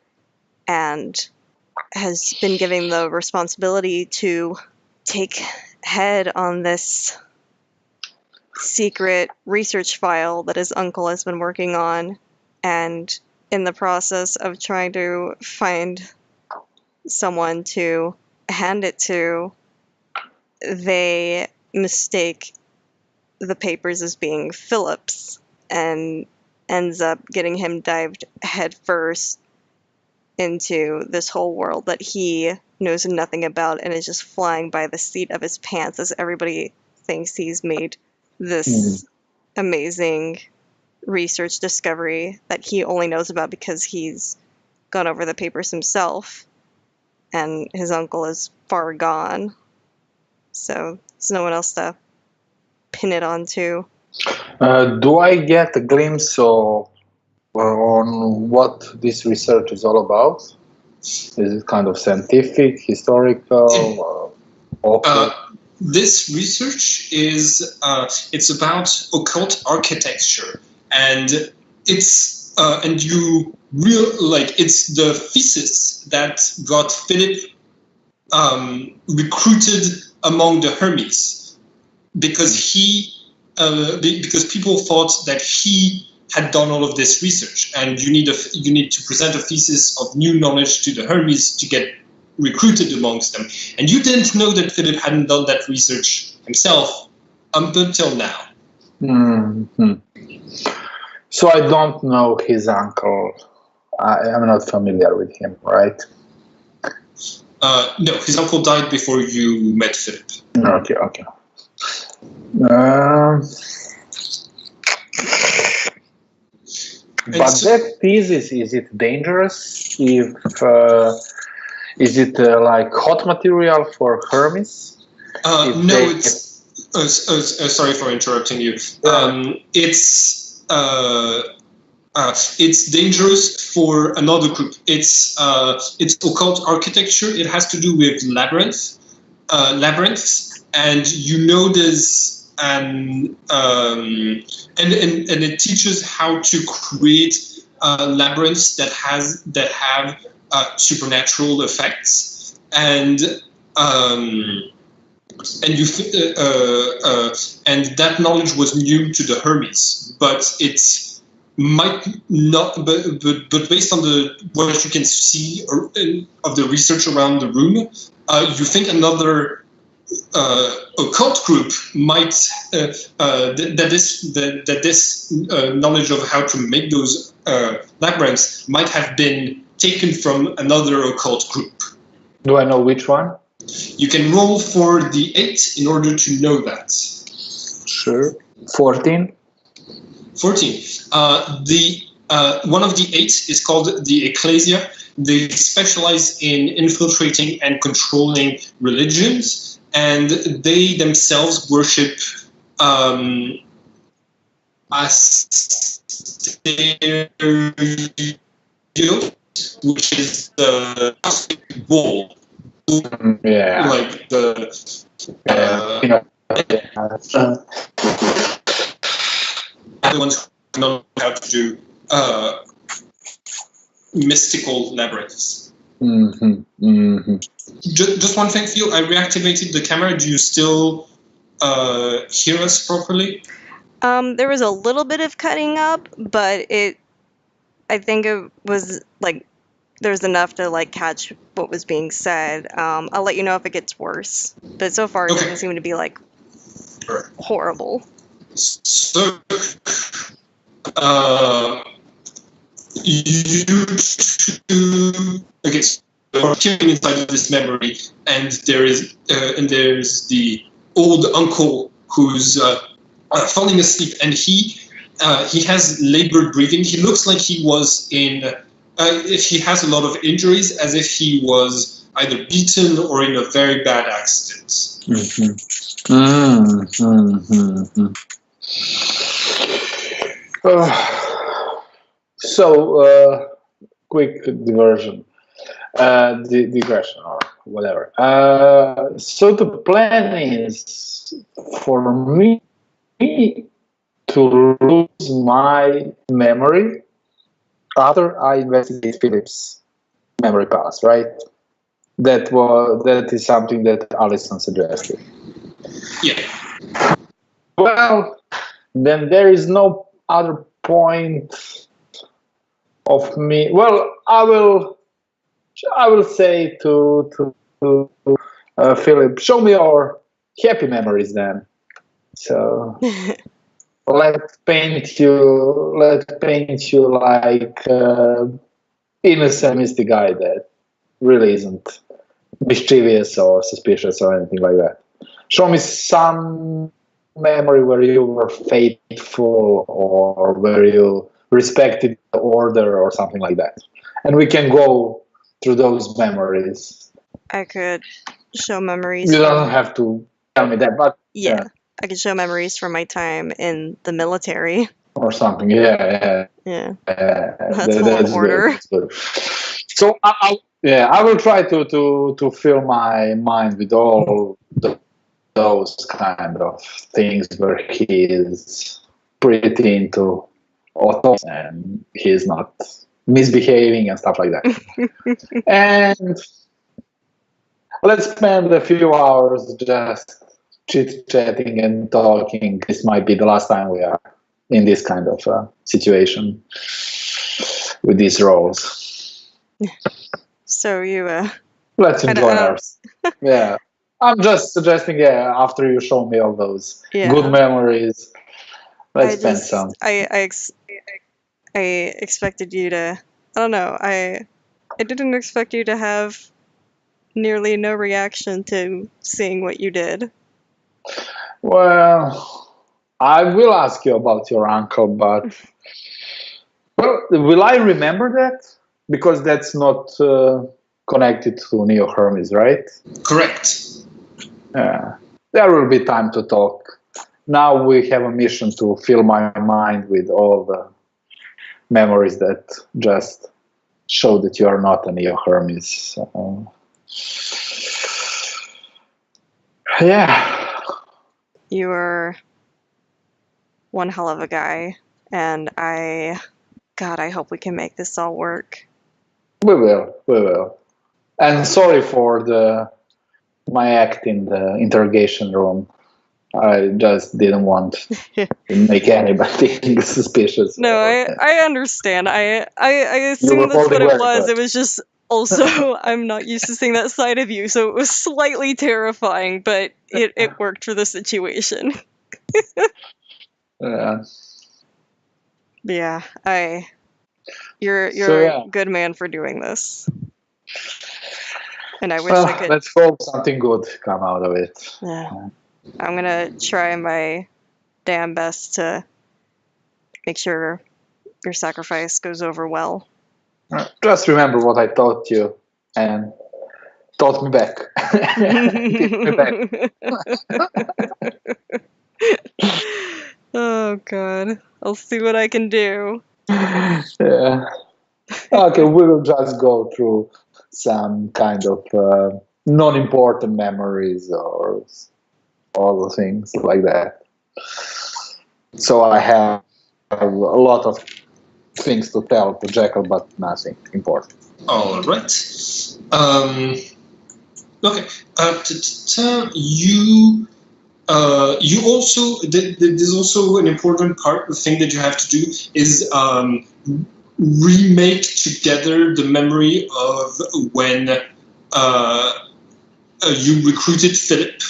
[SPEAKER 4] and has been given the responsibility to take head on this secret research file that his uncle has been working on, and in the process of trying to find someone to hand it to, they mistake the papers as being Philip's, and ends up getting him dived headfirst into this whole world that he knows nothing about, and is just flying by the seat of his pants as everybody thinks he's made this amazing research discovery that he only knows about because he's gone over the papers himself, and his uncle is far gone. So there's no one else to pin it onto.
[SPEAKER 2] Do I get a glimpse of on what this research is all about? Is it kind of scientific, historical, or
[SPEAKER 1] This research is it's about occult architecture, and it's it's the thesis that got Philip recruited among the Hermes, because because people thought that he had done all of this research, and you need to present a thesis of new knowledge to the Hermes to get recruited amongst them. And you didn't know that Philip hadn't done that research himself until now.
[SPEAKER 2] Mm-hmm. So I don't know his uncle. I'm not familiar with him, right?
[SPEAKER 1] No, his uncle died before you met Philip.
[SPEAKER 2] Okay. But that thesis, is it dangerous? If is it like hot material for Hermes?
[SPEAKER 1] No, it's. Sorry for interrupting you. It's dangerous for another group. It's occult architecture. It has to do with labyrinths, and you know there's and it teaches how to create labyrinths that have supernatural effects, and that knowledge was new to the Hermes, but it's might not, but based on what you can see of the research around the room, you think another occult group might that this knowledge of how to make those labyrinths might have been taken from another occult group.
[SPEAKER 2] Do I know which one?
[SPEAKER 1] You can roll for the 8 in order to know that.
[SPEAKER 2] Sure. 14.
[SPEAKER 1] 14. One of the 8 is called the Ecclesia. They specialize in infiltrating and controlling religions, and they themselves worship which is the bull.
[SPEAKER 2] Yeah.
[SPEAKER 1] Like the the ones who know how to do mystical labyrinths. Just one thing, Phil. I reactivated the camera. Do you still hear us properly?
[SPEAKER 4] There was a little bit of cutting up, but I think it was like there was enough to like catch what was being said. I'll let you know if it gets worse, but so far it doesn't seem to be like horrible.
[SPEAKER 1] So, you two, okay, so you're peering inside of this memory, and there's the old uncle who's falling asleep, and he has labored breathing. He looks like he was if he has a lot of injuries, as if he was either beaten or in a very bad accident.
[SPEAKER 2] So, quick digression or whatever. So the plan is for me to lose my memory after I investigate Philip's memory pass, right? That is something that Alison suggested.
[SPEAKER 1] Yeah.
[SPEAKER 2] Well, then there is no other point of me. Well, I will say to Philip, show me your happy memories then. So let's paint you like innocent, misty guy that really isn't mischievous or suspicious or anything like that. Show me some memory where you were faithful or where you respected the order or something like that, and we can go through those memories.
[SPEAKER 4] I could show memories.
[SPEAKER 2] You don't have to tell me that, but
[SPEAKER 4] yeah, I could show memories from my time in the military.
[SPEAKER 2] or something. Yeah.
[SPEAKER 4] That's a whole order.
[SPEAKER 2] Good. That's good. So I will try to fill my mind with all those kind of things where he is pretty into autos and he's not misbehaving and stuff like that. And let's spend a few hours just chit-chatting and talking. This might be the last time we are in this kind of situation with these roles.
[SPEAKER 4] So you
[SPEAKER 2] let's enjoy ours. Yeah, I'm just suggesting after you show me all those good memories, let's spend some.
[SPEAKER 4] I expected you to, I don't know, I didn't expect you to have nearly no reaction to seeing what you did.
[SPEAKER 2] Well, I will ask you about your uncle, but will I remember that? Because that's not connected to Neo Hermes, right?
[SPEAKER 1] Correct.
[SPEAKER 2] Yeah, there will be time to talk. Now we have a mission to fill my mind with all the memories that just show that you are not a Neo Hermes. So, yeah.
[SPEAKER 4] You were one hell of a guy, and I hope we can make this all work.
[SPEAKER 2] We will. And sorry for my act in the interrogation room. I just didn't want to make anybody suspicious.
[SPEAKER 4] No, I understand. I assume that's what it was. It was just also I'm not used to seeing that side of you, so it was slightly terrifying, but it worked for the situation. Yeah, you're a good man for doing this. And I wish I could.
[SPEAKER 2] Let's hope something good come out of it.
[SPEAKER 4] Yeah. I'm gonna try my damn best to make sure your sacrifice goes over well.
[SPEAKER 2] Just remember what I taught you and taught me back.
[SPEAKER 4] Oh God, I'll see what I can do.
[SPEAKER 2] Yeah. Okay, we will just go through some kind of non-important memories or all the things like that. So I have a lot of things to tell to Jackal, but nothing important.
[SPEAKER 1] All right. Okay. You also there's also an important part. The thing that you have to do is remake together the memory of when you recruited Philip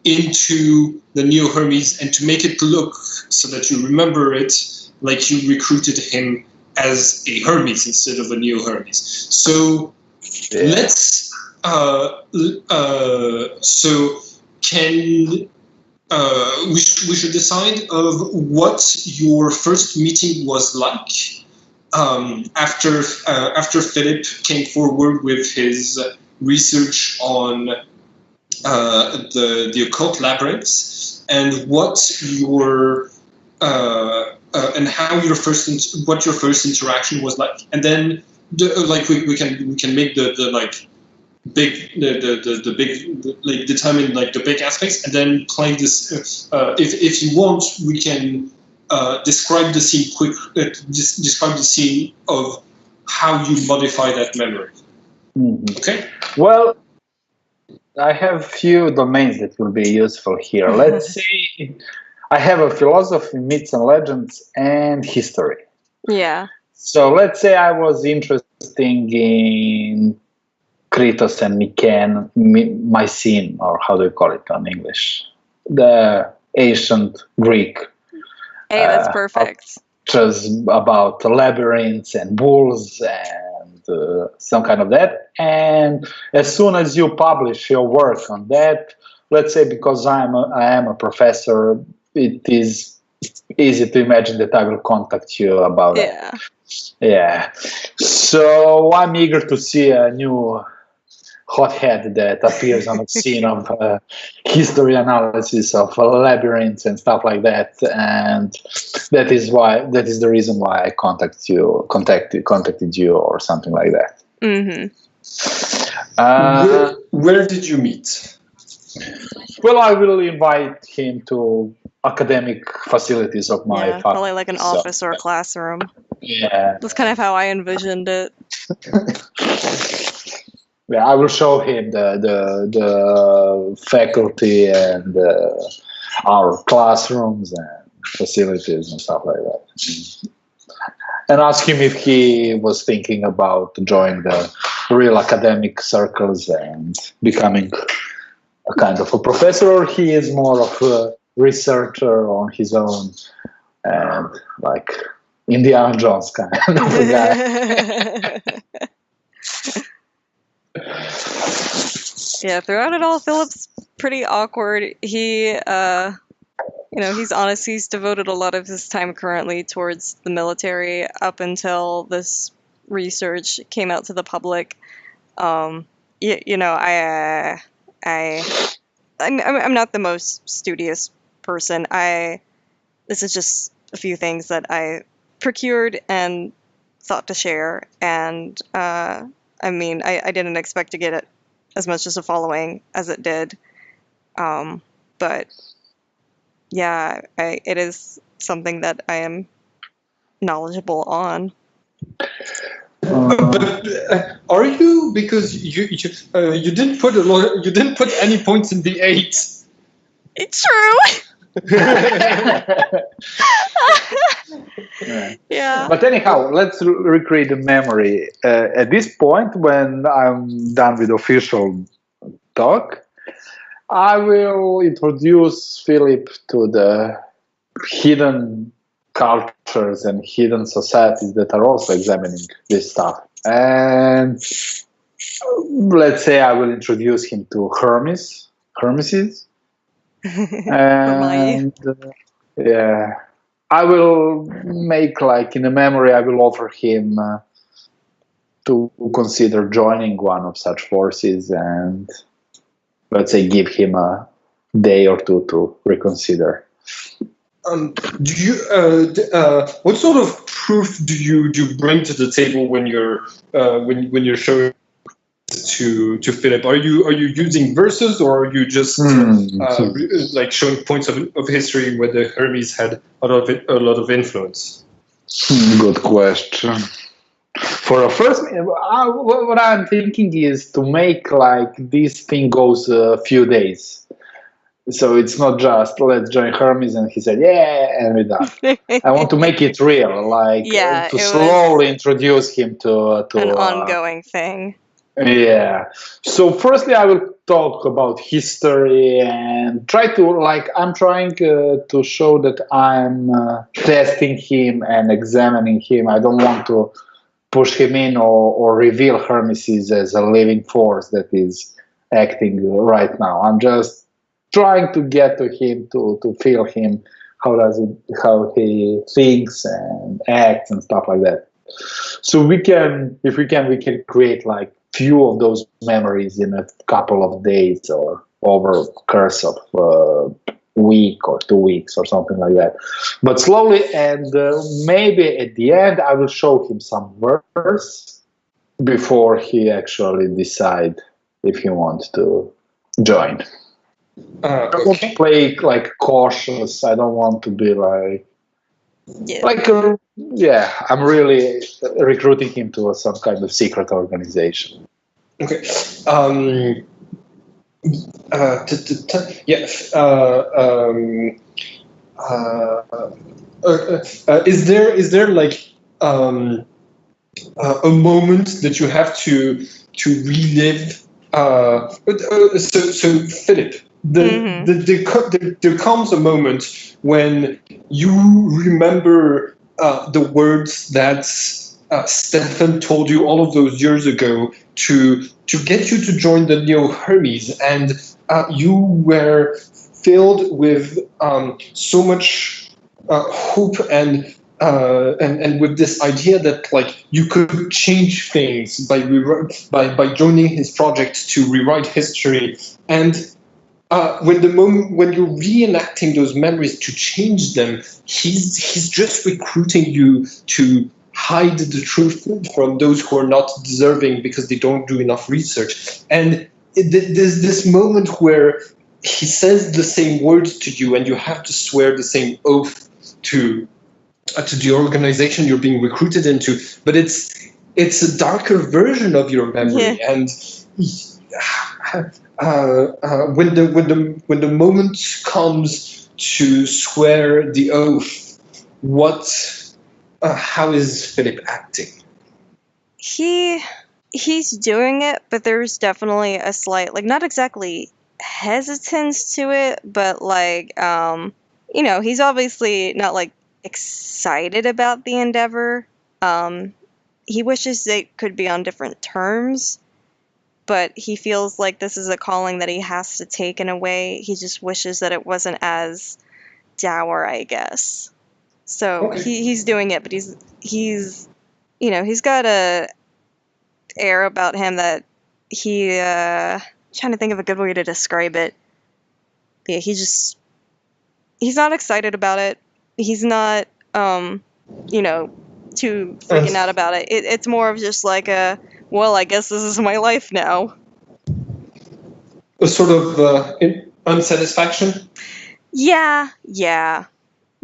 [SPEAKER 1] into the Neo Hermes, and to make it look so that you remember it like you recruited him as a Hermes instead of a Neo Hermes. So let's we should decide of what your first meeting was like after Philip came forward with his research on the occult labyrinths, and what your and how your first interaction was like, and then we can make the big determine like the big aspects, and then play this. If you want, we can describe the scene describe the scene of how you modify that memory.
[SPEAKER 2] Mm-hmm.
[SPEAKER 1] Okay.
[SPEAKER 2] Well, I have few domains that will be useful here. Let's see. I have a philosophy, myths and legends, and history.
[SPEAKER 4] Yeah.
[SPEAKER 2] So let's say I was interested in Kritos and Mycene, or how do you call it in English? The ancient Greek.
[SPEAKER 4] Hey, that's perfect.
[SPEAKER 2] Just about labyrinths and bulls and some kind of that. And as soon as you publish your work on that, let's say because I am a professor, it is easy to imagine that I will contact you about it. Yeah. So I'm eager to see a new hothead that appears on the scene of history analysis of labyrinths and stuff like that, and that is the reason why I contacted you or something like that.
[SPEAKER 4] Mm-hmm.
[SPEAKER 1] Where did you meet?
[SPEAKER 2] Well, I will invite him to academic facilities of my faculty.
[SPEAKER 4] Probably like an office or a classroom.
[SPEAKER 2] Yeah.
[SPEAKER 4] That's kind of how I envisioned it.
[SPEAKER 2] Yeah, I will show him the faculty and our classrooms and facilities and stuff like that. And ask him if he was thinking about joining the real academic circles and becoming a kind of a professor, or he is more of a researcher on his own and like Indiana Jones kind of a guy.
[SPEAKER 4] Yeah, throughout it all, Philip's pretty awkward. He, he's honest. He's devoted a lot of his time currently towards the military up until this research came out to the public. I'm not the most studious person. This is just a few things that I procured and thought to share, and I didn't expect to get it as much as a following as it did, but yeah, it is something that I am knowledgeable on.
[SPEAKER 1] But are you, because you didn't put you didn't put any points in the 8?
[SPEAKER 4] It's true. Yeah.
[SPEAKER 2] But anyhow, let's recreate the memory. At this point, when I'm done with official talk, I will introduce Philip to the hidden cultures and hidden societies that are also examining this stuff. And let's say I will introduce him to Hermes. And yeah, I will make like in a memory, I will offer him to consider joining one of such forces, and let's say give him a day or two to reconsider.
[SPEAKER 1] Do you what sort of proof do you bring to the table when you're showing to Philip? Are you using verses, or are you just like showing points of history where the Hermes had a lot of influence?
[SPEAKER 2] Good question. For a first, what I'm thinking is to make like this thing goes a few days. So it's not just let's join Hermes and he said yeah and we're done. I want to make it real, like to slowly introduce him to
[SPEAKER 4] an ongoing thing.
[SPEAKER 2] Yeah. So firstly, I will talk about history and try to I'm trying to show that I'm testing him and examining him. I don't want to push him in or reveal Hermes as a living force that is acting right now. I'm just trying to get to him to feel him, how he thinks and acts and stuff like that. So we can create like few of those memories in a couple of days or over a course of a week or 2 weeks or something like that. But slowly, and maybe at the end I will show him some verse before he actually decide if he wants to join. I want to play like cautious. I don't want to be like I'm really recruiting him to some kind of secret organization.
[SPEAKER 1] Okay. is there like a moment that you have to relive? So Philip, there comes a moment when you remember the words that Stefan told you all of those years ago to get you to join the Neo Hermes, and you were filled with so much hope and with this idea that like you could change things by joining his project to rewrite history. And when you're reenacting those memories to change them, he's just recruiting you to hide the truth from those who are not deserving because they don't do enough research. And there's this moment where he says the same words to you, and you have to swear the same oath to the organization you're being recruited into. But it's a darker version of your memory, and when the moment comes to swear the oath, how is Philip acting?
[SPEAKER 4] He's doing it, but there's definitely a slight, like, not exactly hesitance to it, but like, he's obviously not like excited about the endeavor. He wishes it could be on different terms, but he feels like this is a calling that he has to take in a way. He just wishes that it wasn't as dour, I guess. So he's doing it, but he's got a air about him that trying to think of a good way to describe it. Yeah, he's not excited about it. He's not, too freaking out about it. It's more of just like well, I guess this is my life now.
[SPEAKER 1] A sort of unsatisfaction?
[SPEAKER 4] Yeah.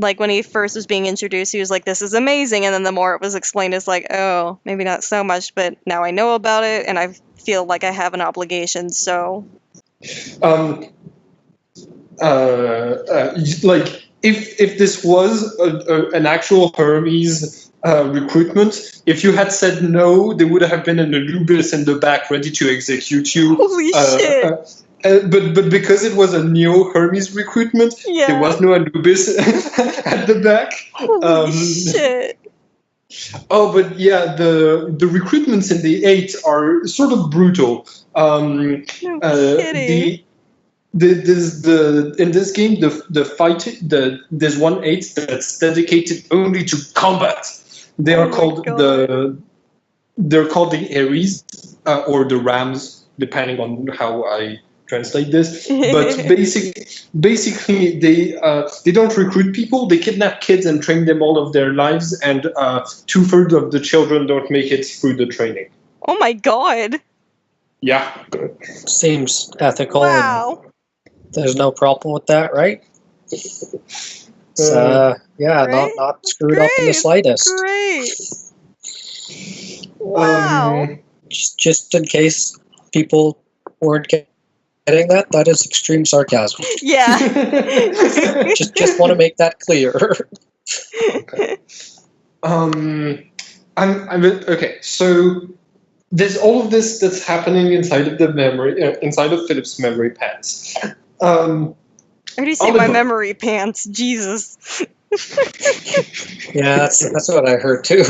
[SPEAKER 4] Like when he first was being introduced, he was like, this is amazing. And then the more it was explained, it's like, oh, maybe not so much, but now I know about it and I feel like I have an obligation, so.
[SPEAKER 1] Like if this was an actual Hermes recruitment, if you had said no, there would have been an Anubis in the back ready to execute you.
[SPEAKER 4] Holy shit!
[SPEAKER 1] But because it was a Neo Hermes recruitment, there was no Anubis at the back.
[SPEAKER 4] Holy shit!
[SPEAKER 1] Oh, but yeah, the recruitments in the 8 are sort of brutal.
[SPEAKER 4] No kidding.
[SPEAKER 1] In this game, there's 1/8 that's dedicated only to combat. They are called the Ares or the Rams, depending on how I translate this. But basically, they don't recruit people. They kidnap kids and train them all of their lives, and 2/3 of the children don't make it through the training.
[SPEAKER 4] Oh my god!
[SPEAKER 1] Yeah,
[SPEAKER 3] seems ethical.
[SPEAKER 4] Wow.
[SPEAKER 3] There's no problem with that, right?
[SPEAKER 4] Great.
[SPEAKER 3] Not screwed up in the slightest.
[SPEAKER 4] Great. Wow.
[SPEAKER 3] Just in case people weren't getting that is extreme sarcasm.
[SPEAKER 4] Yeah.
[SPEAKER 3] just want to make that clear.
[SPEAKER 1] Okay. Okay. So there's all of this that's happening inside of the memory, inside of Philip's memory pants.
[SPEAKER 4] How do you say my memory pants? Jesus.
[SPEAKER 3] Yeah, that's what I heard too.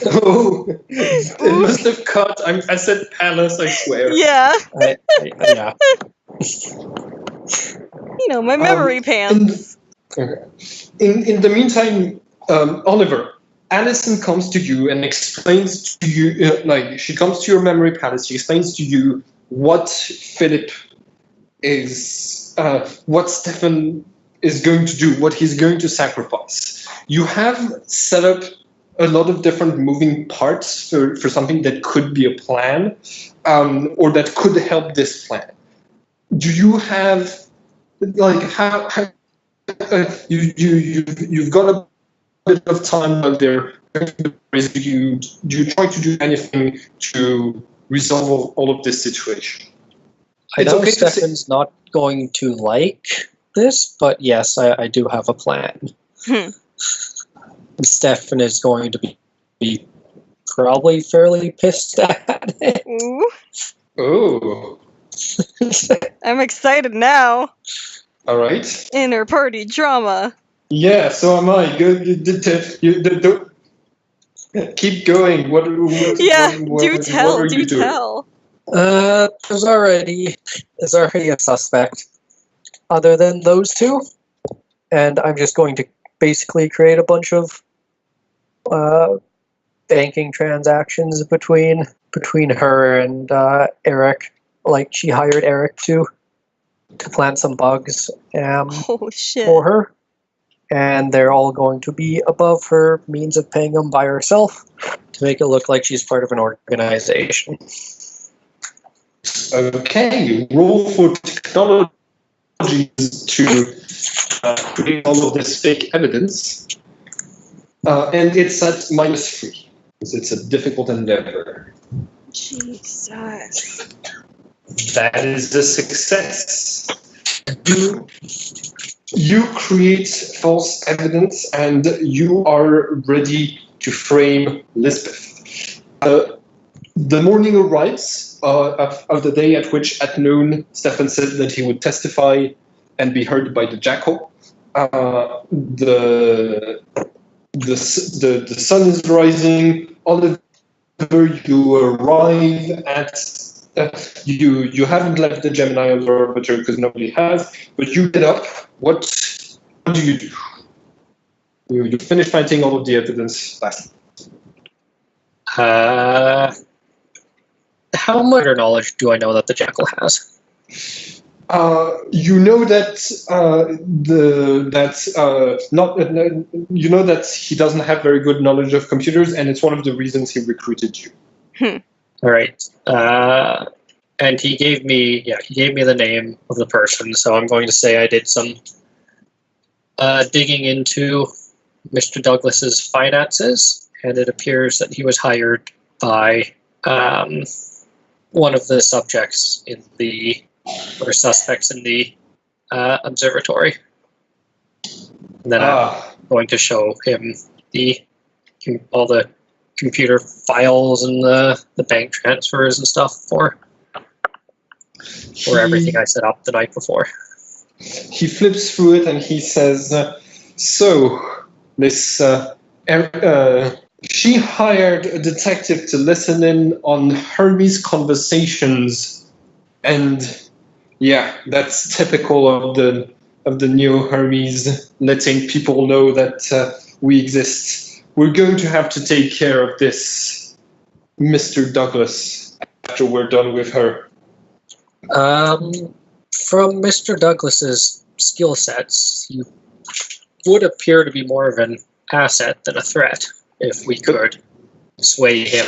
[SPEAKER 1] Oh, it must have cut. I said palace, I swear.
[SPEAKER 4] Yeah.
[SPEAKER 3] Yeah.
[SPEAKER 4] My memory pants.
[SPEAKER 1] In the meantime, Oliver, Alison comes to you and explains to you, she comes to your memory palace. She explains to you what Philip is. What Stefan is going to do, what he's going to sacrifice. You have set up a lot of different moving parts for something that could be a plan, or that could help this plan. Do you have, how you've got a bit of time out there? Do you try to do anything to resolve all of this situation?
[SPEAKER 3] I know Stefan's not going to like this, but yes, I do have a plan. Stefan is going to be probably fairly pissed at it.
[SPEAKER 4] Ooh,
[SPEAKER 1] Oh,
[SPEAKER 4] I'm excited now.
[SPEAKER 1] all right.
[SPEAKER 4] Inner party drama.
[SPEAKER 1] Yeah, so am I. Good. Keep going. What
[SPEAKER 4] Do
[SPEAKER 1] are
[SPEAKER 4] tell,
[SPEAKER 1] you doing?
[SPEAKER 4] tell.
[SPEAKER 3] There's already a suspect other than those two, and I'm just going to basically create a bunch of banking transactions between her and Eric. Like, she hired Eric to plant some bugs
[SPEAKER 4] Oh shit.
[SPEAKER 3] for her, and they're all going to be above her means of paying them by herself to make it look like she's part of an organization.
[SPEAKER 1] Okay, roll for technology to create all of this fake evidence. And it's at -3, because it's a difficult endeavor.
[SPEAKER 4] Jesus.
[SPEAKER 1] That is a success. You create false evidence, and you are ready to frame Lisbeth. The morning arrives of the day at which, at noon, Stefan said that he would testify and be heard by the Jackal. The sun is rising. Oliver, you arrive at. You haven't left the Gemini Observatory because nobody has, but you get up. What do you do? You finish finding all of the evidence last.
[SPEAKER 3] How much knowledge do I know that the Jackal has?
[SPEAKER 1] You know that you know that he doesn't have very good knowledge of computers, and it's one of the reasons he recruited you.
[SPEAKER 3] All right. And he gave me the name of the person, so I'm going to say I did some digging into Mr. Douglas's finances, and it appears that he was hired by one of the subjects in or suspects in the observatory. And then I'm going to show him all the computer files and the bank transfers and stuff for everything I set up the night before.
[SPEAKER 1] He flips through it and he says, "So, this she hired a detective to listen in on Hermes conversations, and yeah, that's typical of the new Hermes, letting people know that we exist. We're going to have to take care of this, Mr. Douglas, after we're done with her."
[SPEAKER 3] From Mr. Douglas's skill sets, you would appear to be more of an asset than a threat if we could sway him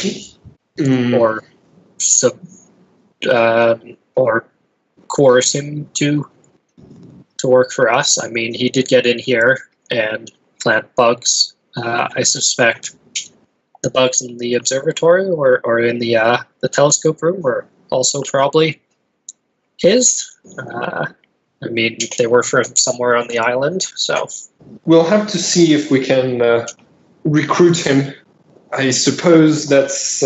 [SPEAKER 3] or coerce him to work for us. I mean, he did get in here and plant bugs. I suspect the bugs in the observatory or in the telescope room were also probably his. I mean, they were from somewhere on the island, so
[SPEAKER 1] we'll have to see if we can recruit him. I suppose that's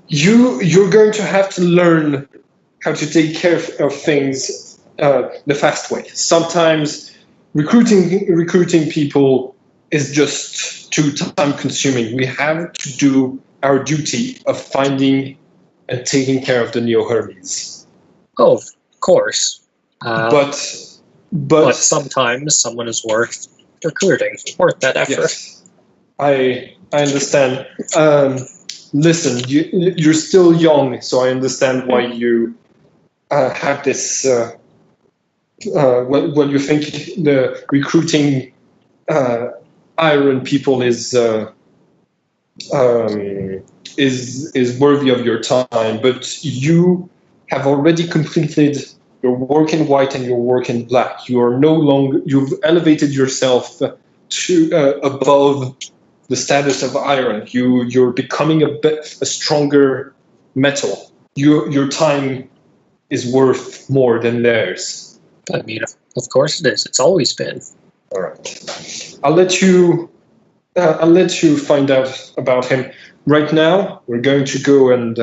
[SPEAKER 1] you're going to have to learn how to take care of things the fast way. Sometimes recruiting people is just too time consuming. We have to do our duty of finding and taking care of the Neo Hermes.
[SPEAKER 3] Oh, of course.
[SPEAKER 1] But
[SPEAKER 3] sometimes someone is worth recruiting, worth that effort.
[SPEAKER 1] Yes, I understand. Listen, you're still young, so I understand why you have this. When you think the recruiting iron people is worthy of your time, but you have already completed your work in white and your work in black. You are no longer. You've elevated yourself to above the status of iron. You're becoming a stronger metal. Your time is worth more than theirs.
[SPEAKER 3] I mean, of course it is. It's always been.
[SPEAKER 5] All right. I'll let you find out about him. Right now, we're going to go and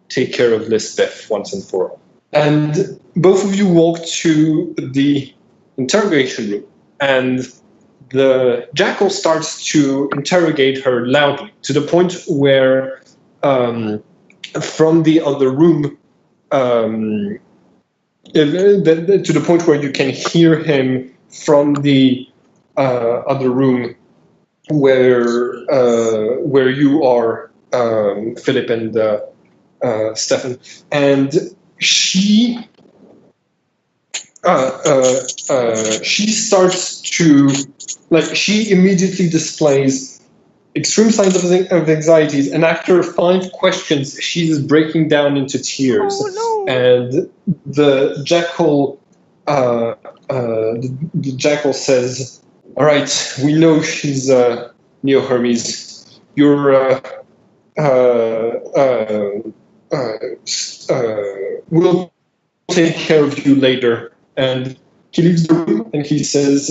[SPEAKER 5] take care of Lisbeth once and for all. And both of you walk to the interrogation room, and the Jackal starts to interrogate her loudly, to the point where from the other room, to the point where you can hear him from the other room where you are, Philip and Stefan, and she starts to, like, she immediately displays extreme signs of anxieties, and after 5 questions, she's breaking down into tears.
[SPEAKER 4] Oh, no.
[SPEAKER 5] And the Jackal, the Jackal says, "All right, we know she's Neo Hermes. We'll take care of you later." And he leaves the room and he says,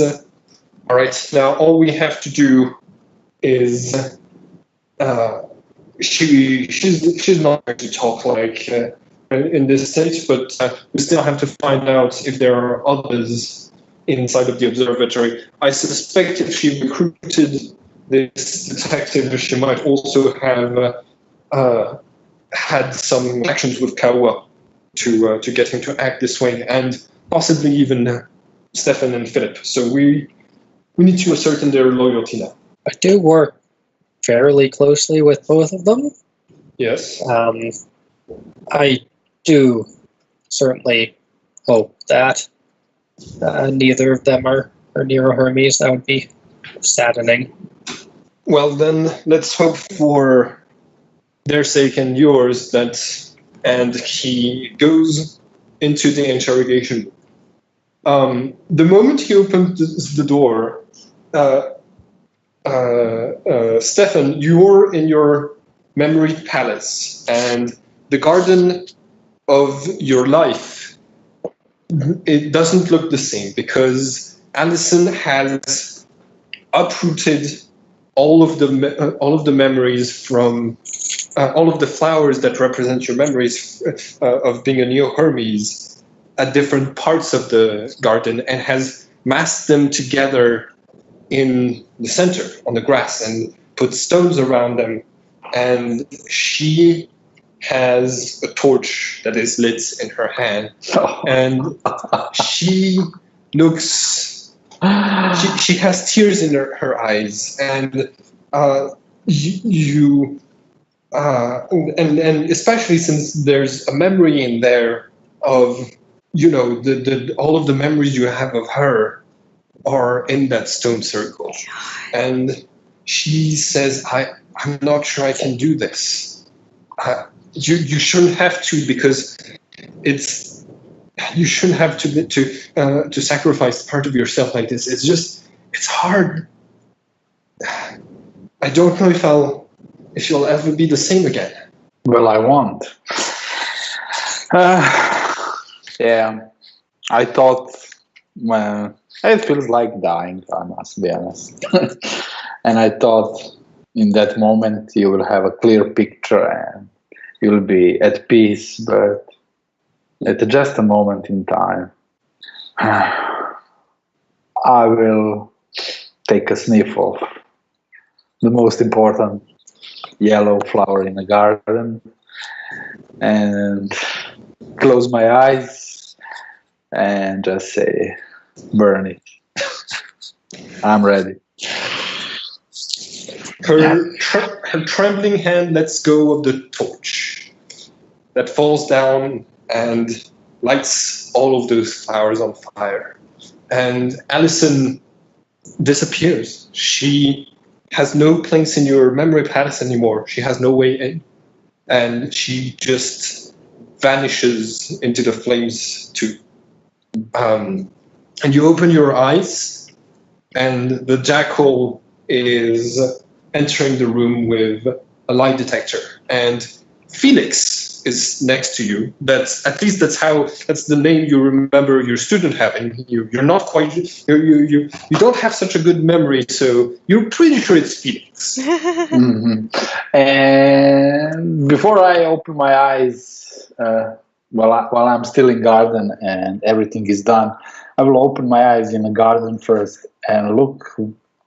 [SPEAKER 5] "All right, now all we have to do is she's not going to talk like in this state, but we still have to find out if there are others inside of the observatory. I suspect if she recruited this detective, she might also have had some actions with Kawa to get him to act this way, and possibly even Stefan and Philip. So we need to ascertain their loyalty now."
[SPEAKER 3] I do work fairly closely with both of them.
[SPEAKER 5] Yes.
[SPEAKER 3] I do certainly hope that neither of them are Neo Hermes. That would be saddening.
[SPEAKER 5] Well, then let's hope for their sake and yours that. And he goes into the interrogation room. The moment he opens the door, Stefan, you're in your memory palace, and the garden of your life, it doesn't look the same because Allison has uprooted all of the memories from all of the flowers that represent your memories of being a Neo Hermes at different parts of the garden, and has massed them together in the center on the grass and put stones around them. And she has a torch that is lit in her hand, and she looks. She has tears in her eyes, and and especially since there's a memory in there of, the all of the memories you have of her are in that stone circle. And she says, I'm not sure I can do this. You shouldn't have to, because you shouldn't have to sacrifice part of yourself like this. It's hard. I don't know if you'll ever be the same again.
[SPEAKER 2] Well, I won't. Yeah, I thought, well, it feels like dying, I must be honest. And I thought in that moment you will have a clear picture and you'll be at peace, but at just a moment in time, I will take a sniff of the most important yellow flower in the garden and close my eyes and just say, burn it. I'm ready.
[SPEAKER 5] Her trembling hand lets go of the torch that falls down and lights all of those flowers on fire. And Allison disappears. She has no place in your memory palace anymore. She has no way in. And she just vanishes into the flames too. And you open your eyes, and the Jackal is entering the room with a lie detector. And Felix, is next to you. That's the name you remember your student having. You're not quite you don't have such a good memory, so you're pretty sure it's Felix.
[SPEAKER 2] And before I open my eyes, while I'm still in garden and everything is done, I will open my eyes in the garden first and look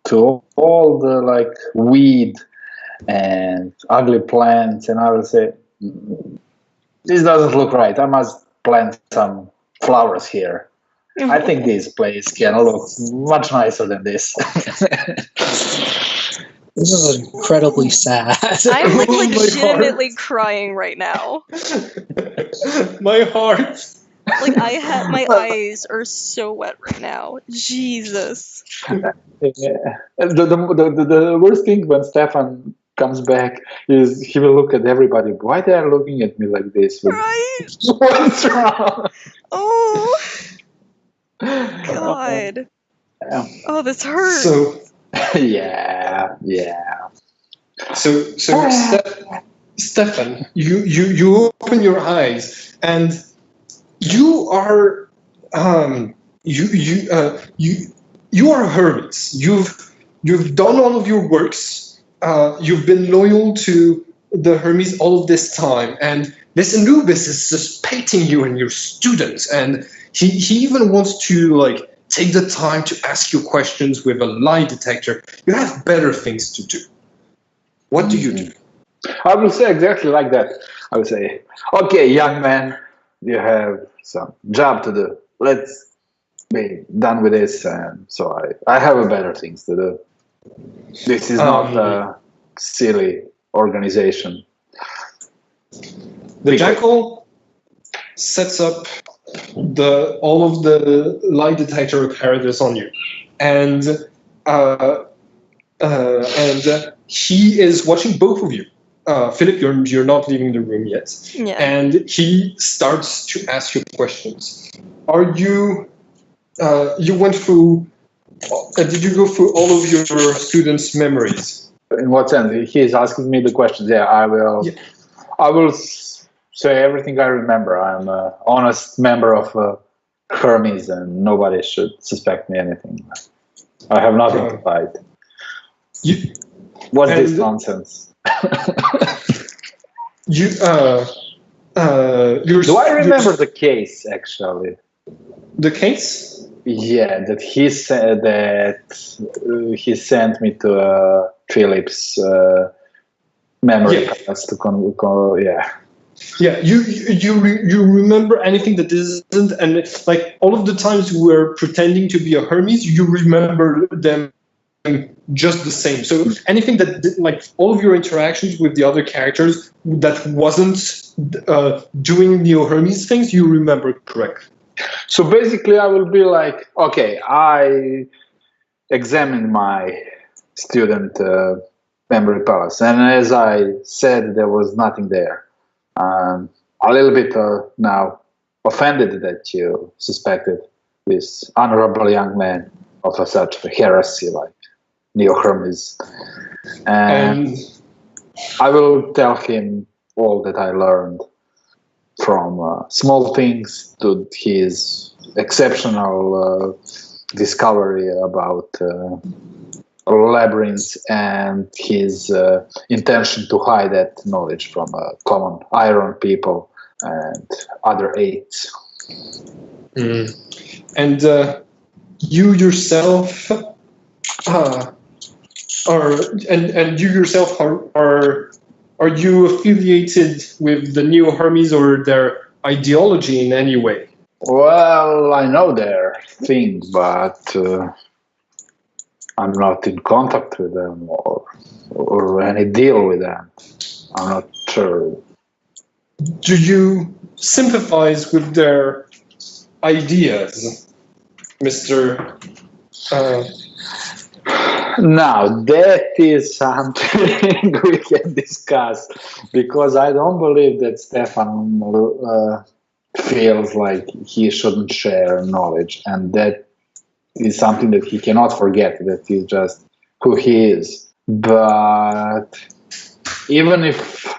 [SPEAKER 2] to all the weed and ugly plants, and I will say, this doesn't look right. I must plant some flowers here. I think this place can look much nicer than this.
[SPEAKER 3] This is incredibly sad.
[SPEAKER 4] I'm
[SPEAKER 5] My
[SPEAKER 4] legitimately
[SPEAKER 5] heart.
[SPEAKER 4] crying right now.
[SPEAKER 5] My heart.
[SPEAKER 4] My eyes are so wet right now. Jesus.
[SPEAKER 2] The worst thing when Stefan comes back is he will look at everybody. Why they are looking at me like this?
[SPEAKER 4] Right?
[SPEAKER 2] What's wrong?
[SPEAKER 4] Oh, God. Oh, this hurts.
[SPEAKER 5] So
[SPEAKER 2] yeah.
[SPEAKER 5] Stefan, you open your eyes and you are you are Hermes. You've done all of your works. You've been loyal to the Hermes all of this time, and this Anubis is suspecting you and your students, and he even wants to take the time to ask you questions with a lie detector. You have better things to do. What do you do?
[SPEAKER 2] I will say exactly like that. I will say, okay, young man, you have some job to do. Let's be done with this. And so I have better things to do. This is not a silly organization.
[SPEAKER 5] The Jackal sets up all of the lie detector apparatus on you, and he is watching both of you. Philip, you're not leaving the room yet,
[SPEAKER 4] Yeah.
[SPEAKER 5] and he starts to ask you questions. Are you? You went through. Did you go through all of your students' memories?
[SPEAKER 2] In what sense? He is asking me the questions. Yeah, I will. Yeah. I will say everything I remember. I'm an honest member of Hermes, and nobody should suspect me anything. I have nothing to fight. What's this nonsense? Do I remember the case, actually?
[SPEAKER 5] The case?
[SPEAKER 2] Yeah, that he said that he sent me to Philip's memory palace to yeah.
[SPEAKER 5] Yeah, you remember anything that isn't, and all of the times you were pretending to be a Hermes, you remember them just the same. So anything that all of your interactions with the other characters that wasn't doing Neo Hermes things, you remember correctly.
[SPEAKER 2] So basically, I will be like, okay, I examined my student memory palace, and as I said, there was nothing there. I'm a little bit now offended that you suspected this honorable young man of such a heresy like Neo Hermes. And I will tell him all that I learned, from small things to his exceptional discovery about labyrinths and his intention to hide that knowledge from common iron people and other aids.
[SPEAKER 5] And you yourself are you affiliated with the Neo Hermes or their ideology in any way?
[SPEAKER 2] Well, I know their thing, but I'm not in contact with them or any deal with them. I'm not sure.
[SPEAKER 5] Do you sympathize with their ideas, Mr.
[SPEAKER 2] Now, that is something we can discuss, because I don't believe that Stefan feels like he shouldn't share knowledge, and that is something that he cannot forget, that is just who he is. But even if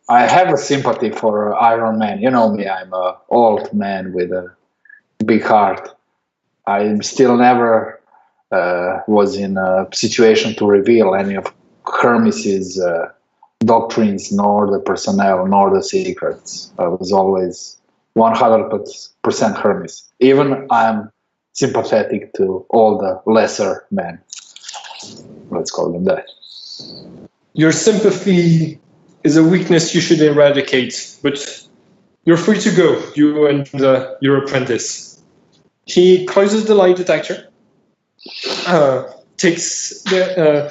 [SPEAKER 2] I have a sympathy for Iron Man. You know me, I'm an old man with a big heart. I still never was in a situation to reveal any of Hermes's doctrines, nor the personnel, nor the secrets. I was always 100% Hermes. Even I'm sympathetic to all the lesser men. Let's call them that.
[SPEAKER 5] Your sympathy is a weakness you should eradicate, but you're free to go, you and your apprentice. He closes the lie detector, takes all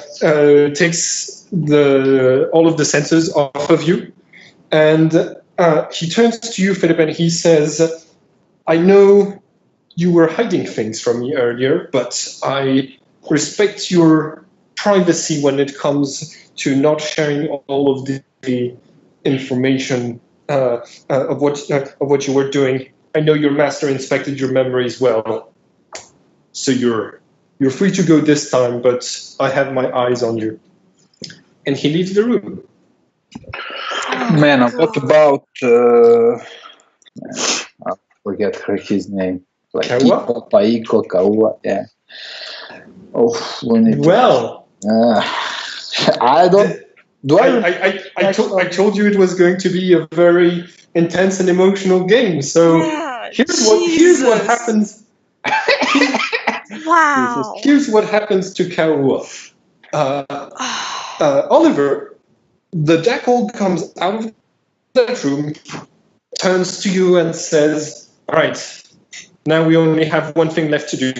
[SPEAKER 5] of the sensors off of you, and he turns to you, Philip, and he says, I know you were hiding things from me earlier, but I respect your privacy when it comes to not sharing all of the information of what you were doing. I know your master inspected your memories well, so you're free to go this time, but I have my eyes on you. And he leaves the room.
[SPEAKER 2] Man, what about I forget his name. Like
[SPEAKER 5] Kawa?
[SPEAKER 2] Paiko Kawa, yeah. Oh, we need
[SPEAKER 5] Well,
[SPEAKER 2] I don't. Do
[SPEAKER 5] I told you it was going to be a very intense and emotional game. So
[SPEAKER 4] Yeah,
[SPEAKER 5] here's what happens.
[SPEAKER 4] Wow.
[SPEAKER 5] Here's what happens to Kaua. Oliver, the Jackal comes out of that room, turns to you and says, all right, now we only have one thing left to do.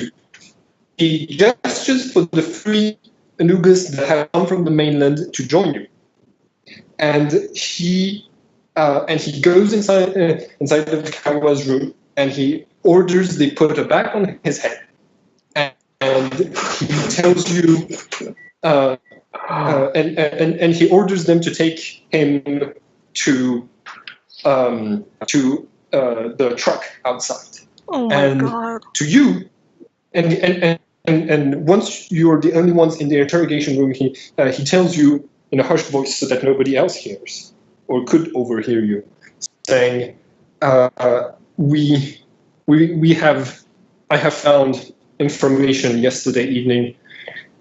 [SPEAKER 5] He gestures for the 3 Anubis that have come from the mainland to join you. And he goes inside of Kawa's room, and he orders they put a bag on his head. And he tells you, and he orders them to take him to the truck outside.
[SPEAKER 4] Oh my God.
[SPEAKER 5] To you, and once you're the only ones in the interrogation room, he tells you in a hushed voice so that nobody else hears or could overhear you, saying, I have found information yesterday evening.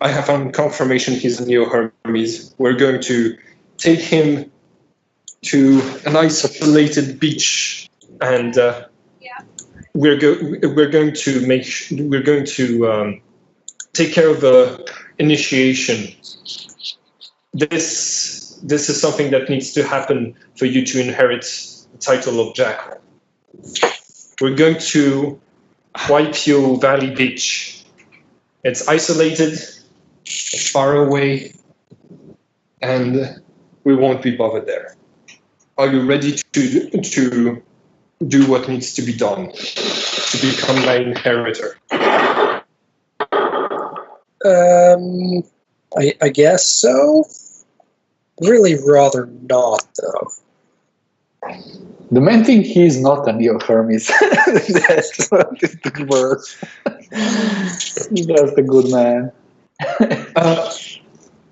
[SPEAKER 5] I have found confirmation he's a Neo Hermes. We're going to take him to an isolated beach, and we're going to take care of the initiation. This is something that needs to happen for you to inherit the title of Jackal. We're going to Waipio Valley Beach. It's isolated, it's far away, and we won't be bothered there. Are you ready to do what needs to be done to become my inheritor?
[SPEAKER 3] I guess so. Really rather not, though.
[SPEAKER 2] The main thing, he's not a Neo Hermes. That's what is the worst. That's the good man.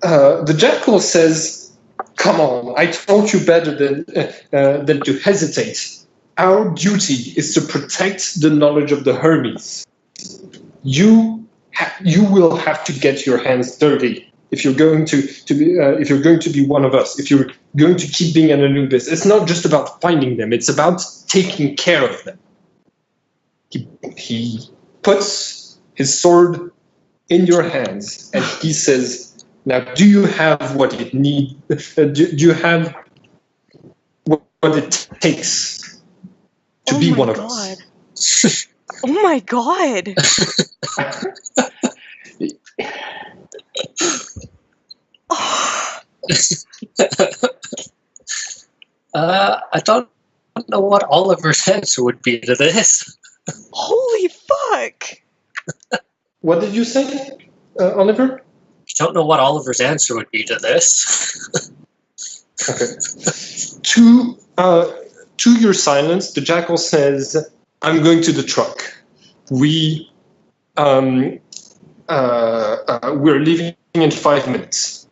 [SPEAKER 5] The Jackal says, come on, I told you better than to hesitate. Our duty is to protect the knowledge of the Hermes. You will have to get your hands dirty if you're going to be one of us. If you're going to keep being an Anubis, it's not just about finding them; it's about taking care of them. He puts his sword in your hands and he says, "Now, do you have what it needs? Do you have what it takes to be one of us?"
[SPEAKER 4] Oh my God.
[SPEAKER 3] I don't know what Oliver's answer would be to this.
[SPEAKER 4] Holy fuck.
[SPEAKER 5] What did you say, Oliver?
[SPEAKER 3] I don't know what Oliver's answer would be to this.
[SPEAKER 5] Okay. To your silence, the Jackal says, "I'm going to the truck. We're leaving in 5 minutes."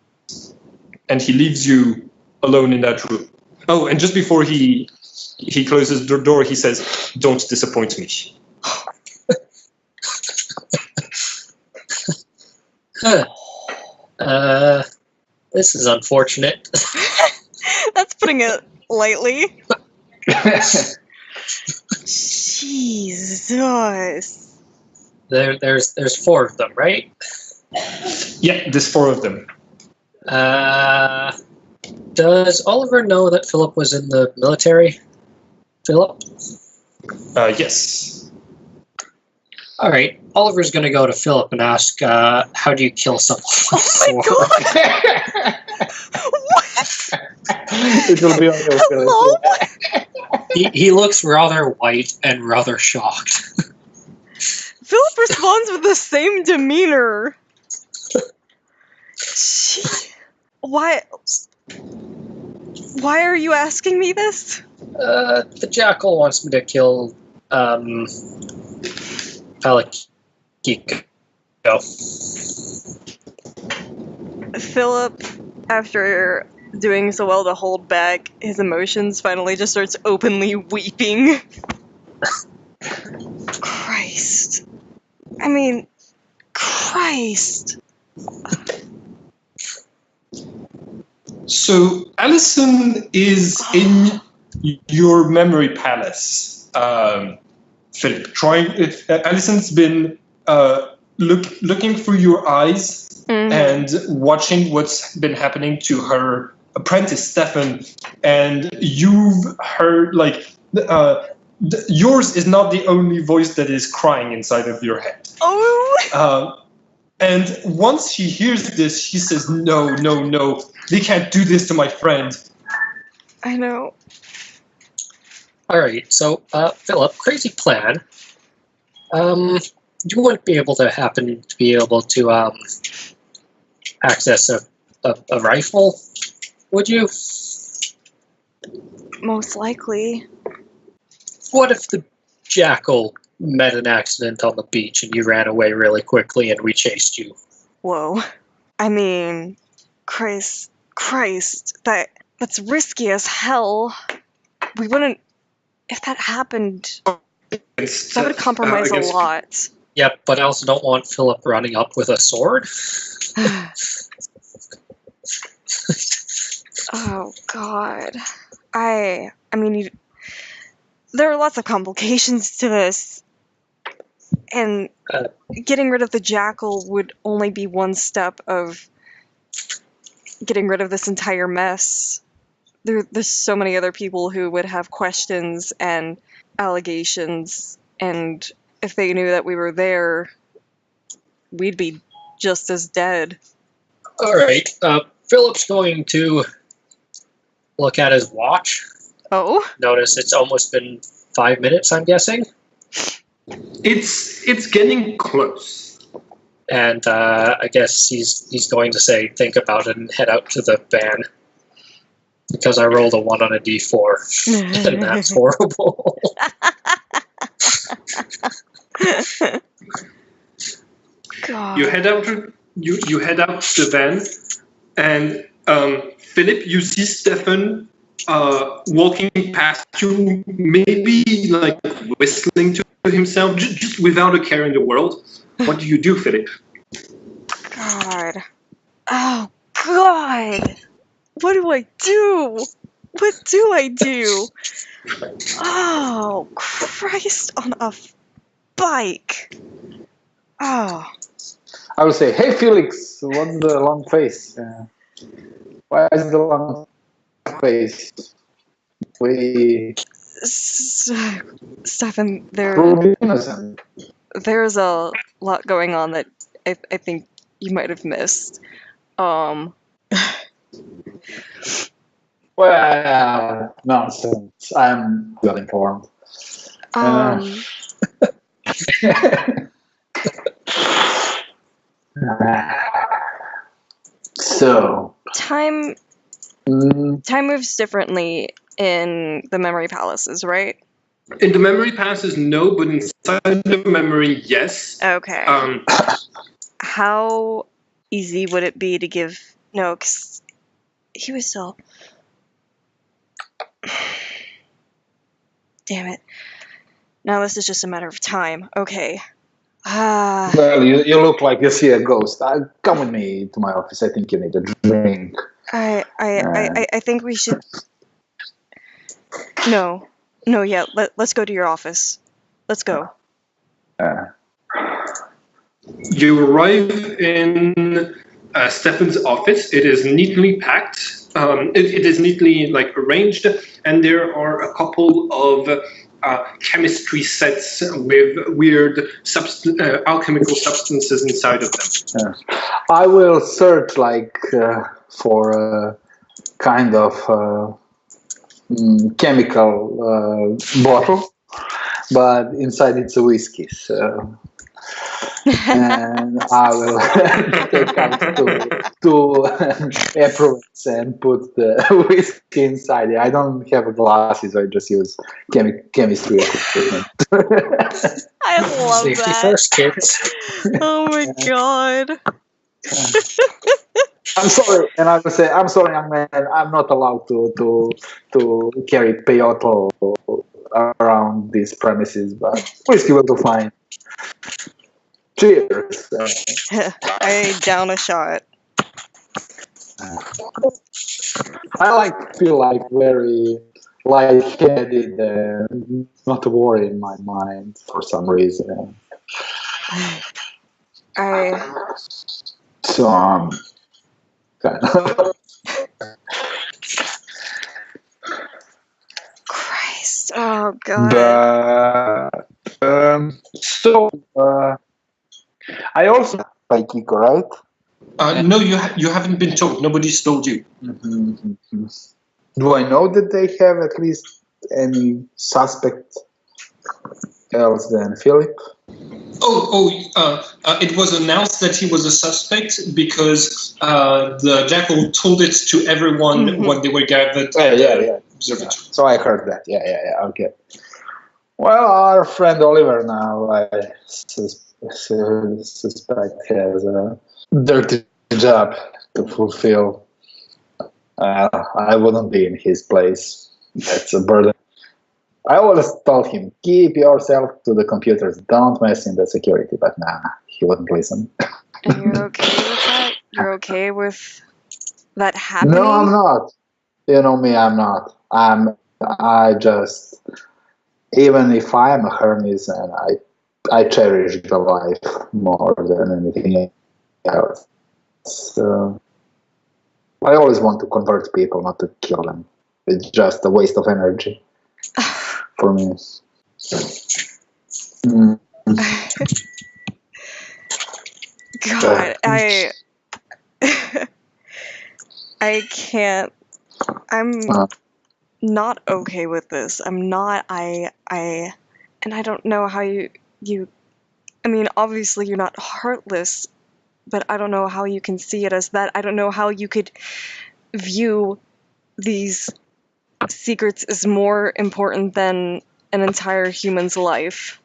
[SPEAKER 5] And he leaves you alone in that room. Oh, and just before he closes the door, he says, "Don't disappoint me."
[SPEAKER 3] This is unfortunate.
[SPEAKER 4] That's putting it lightly. Jesus.
[SPEAKER 3] There's 4 of them, right?
[SPEAKER 5] Yeah, there's 4 of them.
[SPEAKER 3] Does Oliver know that Philip was in the military? Philip?
[SPEAKER 5] Yes.
[SPEAKER 3] All right. Oliver's going to go to Philip and ask, how do you kill someone?
[SPEAKER 4] Oh my god! What?
[SPEAKER 2] It will be on your
[SPEAKER 4] Hello?
[SPEAKER 3] He looks rather white and rather shocked.
[SPEAKER 4] Philip responds with the same demeanor. Gee. Why are you asking me this?
[SPEAKER 3] The Jackal wants me to kill, Palakiko.
[SPEAKER 4] Philip, after doing so well to hold back his emotions, finally just starts openly weeping. Christ. I mean, Christ.
[SPEAKER 5] So Allison is in your memory palace, Philip. Allison's been looking through your eyes and watching what's been happening to her apprentice Stefan, and you've heard yours is not the only voice that is crying inside of your head.
[SPEAKER 4] Oh.
[SPEAKER 5] And once she hears this, she says, "No, no, no! They can't do this to my friend."
[SPEAKER 4] I know.
[SPEAKER 3] All right, so Philip, crazy plan. You wouldn't be able to access a rifle, would you?
[SPEAKER 4] Most likely.
[SPEAKER 3] What if the Jackal met an accident on the beach and you ran away really quickly and we chased you?
[SPEAKER 4] Whoa. I mean, Christ, that's risky as hell. We wouldn't. If that happened, that would compromise a lot.
[SPEAKER 3] Yep, but I also don't want Philip running up with a sword.
[SPEAKER 4] Oh God. I mean, there are lots of complications to this, and getting rid of the Jackal would only be one step of getting rid of this entire mess. There's so many other people who would have questions and allegations, and if they knew that we were there, we'd be just as dead.
[SPEAKER 3] All right, Philip's going to look at his watch.
[SPEAKER 4] Oh?
[SPEAKER 3] Notice it's almost been 5 minutes, I'm guessing.
[SPEAKER 5] It's getting close.
[SPEAKER 3] And I guess he's going to say, think about it, and head out to the van. Because I rolled a 1 on a d4. And that's horrible.
[SPEAKER 4] God.
[SPEAKER 5] You head out to the van, and Philip, you see Stefan walking past you, maybe like whistling to himself, just without a care in the world. What do you do, Philip?
[SPEAKER 4] God. Oh, God. What do I do? What do I do? Oh, Christ on a bike. Oh.
[SPEAKER 2] I would say, "Hey, Felix, what's the long face? Why is the long face? We
[SPEAKER 4] Stefan,
[SPEAKER 2] innocent."
[SPEAKER 4] there's a lot going on that I think you might have missed.
[SPEAKER 2] Well, nonsense. I'm well informed. So
[SPEAKER 4] Time moves differently in the memory palaces, right?
[SPEAKER 5] In the memory passes, no, but inside the memory, yes.
[SPEAKER 4] Okay. How easy would it be to give... No, 'cause he was still... Damn it. Now this is just a matter of time. Okay. Ah.
[SPEAKER 2] Well, you look like you see a ghost. Come with me to my office. I think you need a drink.
[SPEAKER 4] I think we should. No, yeah. Let's go to your office. Let's go.
[SPEAKER 5] You arrive in Stefan's office. It is neatly packed. It is neatly like arranged, and there are a couple of chemistry sets with weird alchemical substances inside of them.
[SPEAKER 2] I will search for a kind of chemical bottle, but inside it's a whiskey. So. And I will take out two aprons and put the whiskey inside it. I don't have glasses, I just use chemistry equipment.
[SPEAKER 4] I love
[SPEAKER 3] Safety
[SPEAKER 4] that.
[SPEAKER 3] first, kids.
[SPEAKER 4] Oh my god.
[SPEAKER 2] I'm sorry, and I will say, I'm sorry, young man. I'm not allowed to carry peyote around these premises, but whiskey will do fine. Cheers.
[SPEAKER 4] I down a shot.
[SPEAKER 2] I feel like very lightheaded and not a worry in my mind for some reason. So kind of.
[SPEAKER 4] Christ. Oh god.
[SPEAKER 2] I also like Kiko, right?
[SPEAKER 1] No, you haven't been told. Nobody's told you.
[SPEAKER 2] Mm-hmm. Do I know that they have at least any suspect else than Philip?
[SPEAKER 1] It was announced that he was a suspect because the Jackal told it to everyone when they were gathered.
[SPEAKER 2] Yeah. So I heard that. Yeah. Okay. Well, our friend Oliver now, I suspect has a dirty job to fulfill. I wouldn't be in his place. That's a burden. I always told him, keep yourself to the computers. Don't mess in the security. But nah, he wouldn't listen.
[SPEAKER 4] And you're okay with that? You're okay with that happening?
[SPEAKER 2] No, I'm not. You know me, I'm not. I just, even if I'm a Hermes, and I cherish the life more than anything else. So I always want to convert people, not to kill them. It's just a waste of energy for me.
[SPEAKER 4] God, I can't. I'm not okay with this. I'm not. And I don't know how you. I mean, obviously you're not heartless, but I don't know how you can see it as that. I don't know how you could view these secrets as more important than an entire human's life.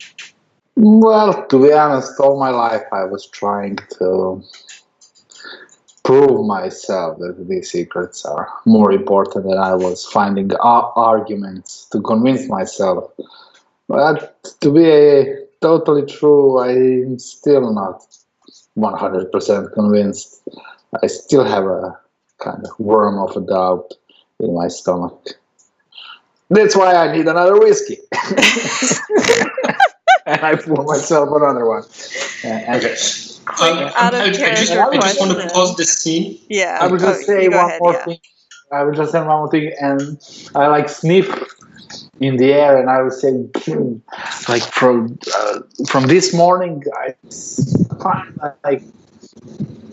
[SPEAKER 2] Well, to be honest, all my life I was trying to prove myself that these secrets are more important, and I was finding arguments to convince myself. But to be totally true, I'm still not 100% convinced. I still have a kind of worm of a doubt in my stomach. That's why I need another whiskey. And I pour myself another one.
[SPEAKER 1] Okay.
[SPEAKER 4] Out of
[SPEAKER 1] I
[SPEAKER 4] character
[SPEAKER 1] just want to
[SPEAKER 4] question.
[SPEAKER 1] pause this scene.
[SPEAKER 4] Yeah.
[SPEAKER 2] I will just say
[SPEAKER 4] you go
[SPEAKER 2] one
[SPEAKER 4] ahead,
[SPEAKER 2] more
[SPEAKER 4] yeah.
[SPEAKER 2] thing. I will just say one more thing, and I sniff in the air, and I will say, from this morning, I find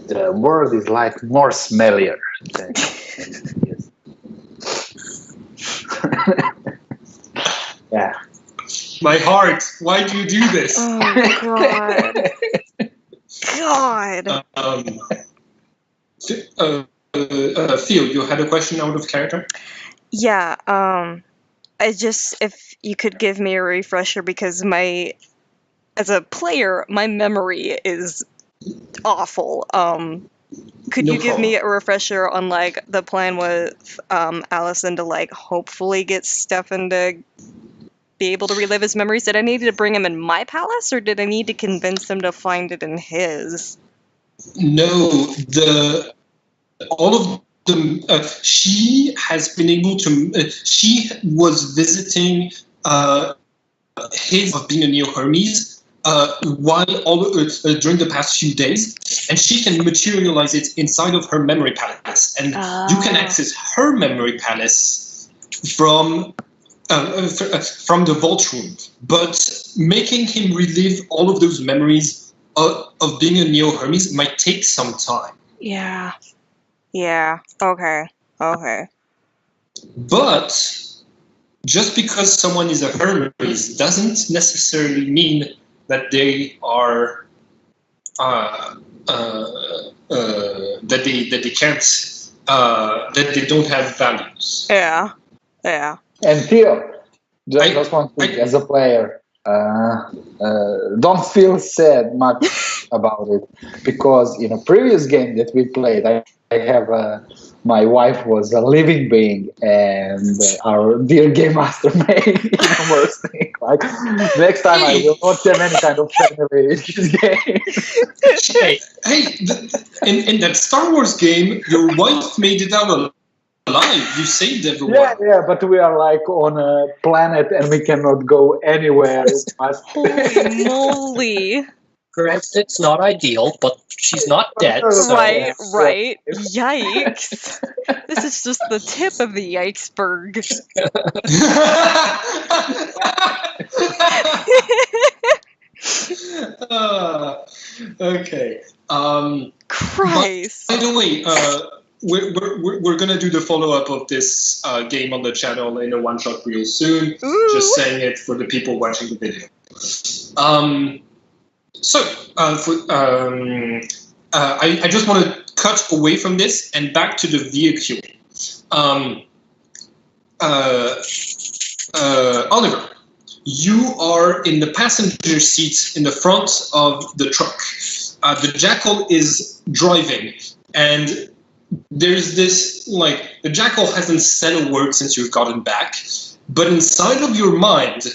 [SPEAKER 2] the world is more smellier than it is. Yeah.
[SPEAKER 1] My heart, why do you do this?
[SPEAKER 4] Oh God. God.
[SPEAKER 1] Theo, you had a question out of character?
[SPEAKER 4] Yeah. If you could give me a refresher, because as a player, my memory is awful. Could you give me a refresher on the plan with Allison to hopefully get Stefan to be able to relive his memories? Did I need to bring him in my palace, or did I need to convince him to find it in his?
[SPEAKER 1] No, all of them. She has been able to. She was visiting his of being a Neo Hermes while during the past few days, and she can materialize it inside of her memory palace, and you can access her memory palace from the vault room. But making him relive all of those memories of being a Neo Hermes might take some time.
[SPEAKER 4] Yeah. Yeah. Okay. Okay.
[SPEAKER 1] But just because someone is a Hermes doesn't necessarily mean that they are that they can't that they don't have values.
[SPEAKER 4] Yeah. Yeah.
[SPEAKER 2] And Theo, just one thing, as a player, don't feel sad much about it, because in a previous game that we played, I have my wife was a living being, and our dear game master made even worse thing. Like, next time I will not have any kind of family in this game.
[SPEAKER 1] In that Star Wars game, your wife made it out alive. You saved everyone.
[SPEAKER 2] Yeah, but we are like on a planet and we cannot go anywhere.
[SPEAKER 4] Holy moly.
[SPEAKER 3] Granted, it's not ideal, but she's not dead. So.
[SPEAKER 4] Right. Yikes. This is just the tip of the iceberg.
[SPEAKER 1] Okay.
[SPEAKER 4] Christ.
[SPEAKER 1] By the way, we're gonna do the follow-up of this game on the channel in a one-shot real soon.
[SPEAKER 4] Ooh.
[SPEAKER 1] Just saying it for the people watching the video. I just want to cut away from this and back to the vehicle. Oliver, you are in the passenger seat in the front of the truck. The Jackal is driving, and there's this, like, the Jackal hasn't said a word since you've gotten back, but inside of your mind,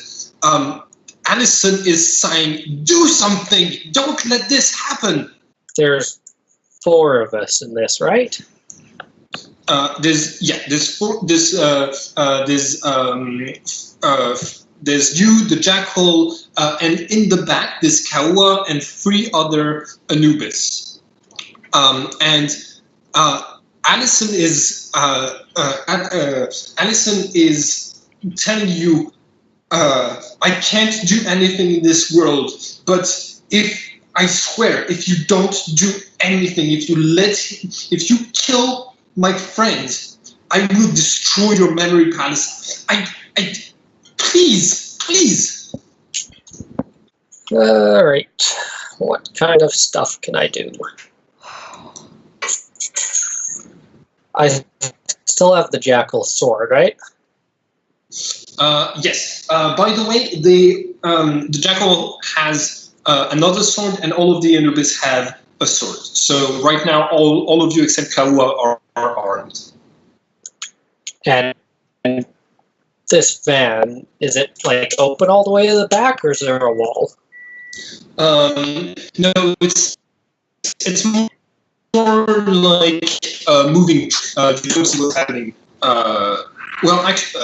[SPEAKER 1] Allison is saying, "Do something! Don't let this happen!"
[SPEAKER 3] There's 4 of us in this, right?
[SPEAKER 1] There's you, the Jackal, and in the back there's Kaua and 3 other Anubis. And Allison is telling you, "I can't do anything in this world, but I swear, if you don't do anything, if you kill my friend, I will destroy your memory palace. Please."
[SPEAKER 3] Alright. What kind of stuff can I do? I still have the Jackal sword, right?
[SPEAKER 1] Yes. By the way, the Jackal has another sword, and all of the Anubis have a sword. So right now, all of you except Kaua are armed. And
[SPEAKER 3] this van, is it like open all the way to the back, or is there a wall?
[SPEAKER 1] No, it's more like moving. You don't see what's happening. Well, actually,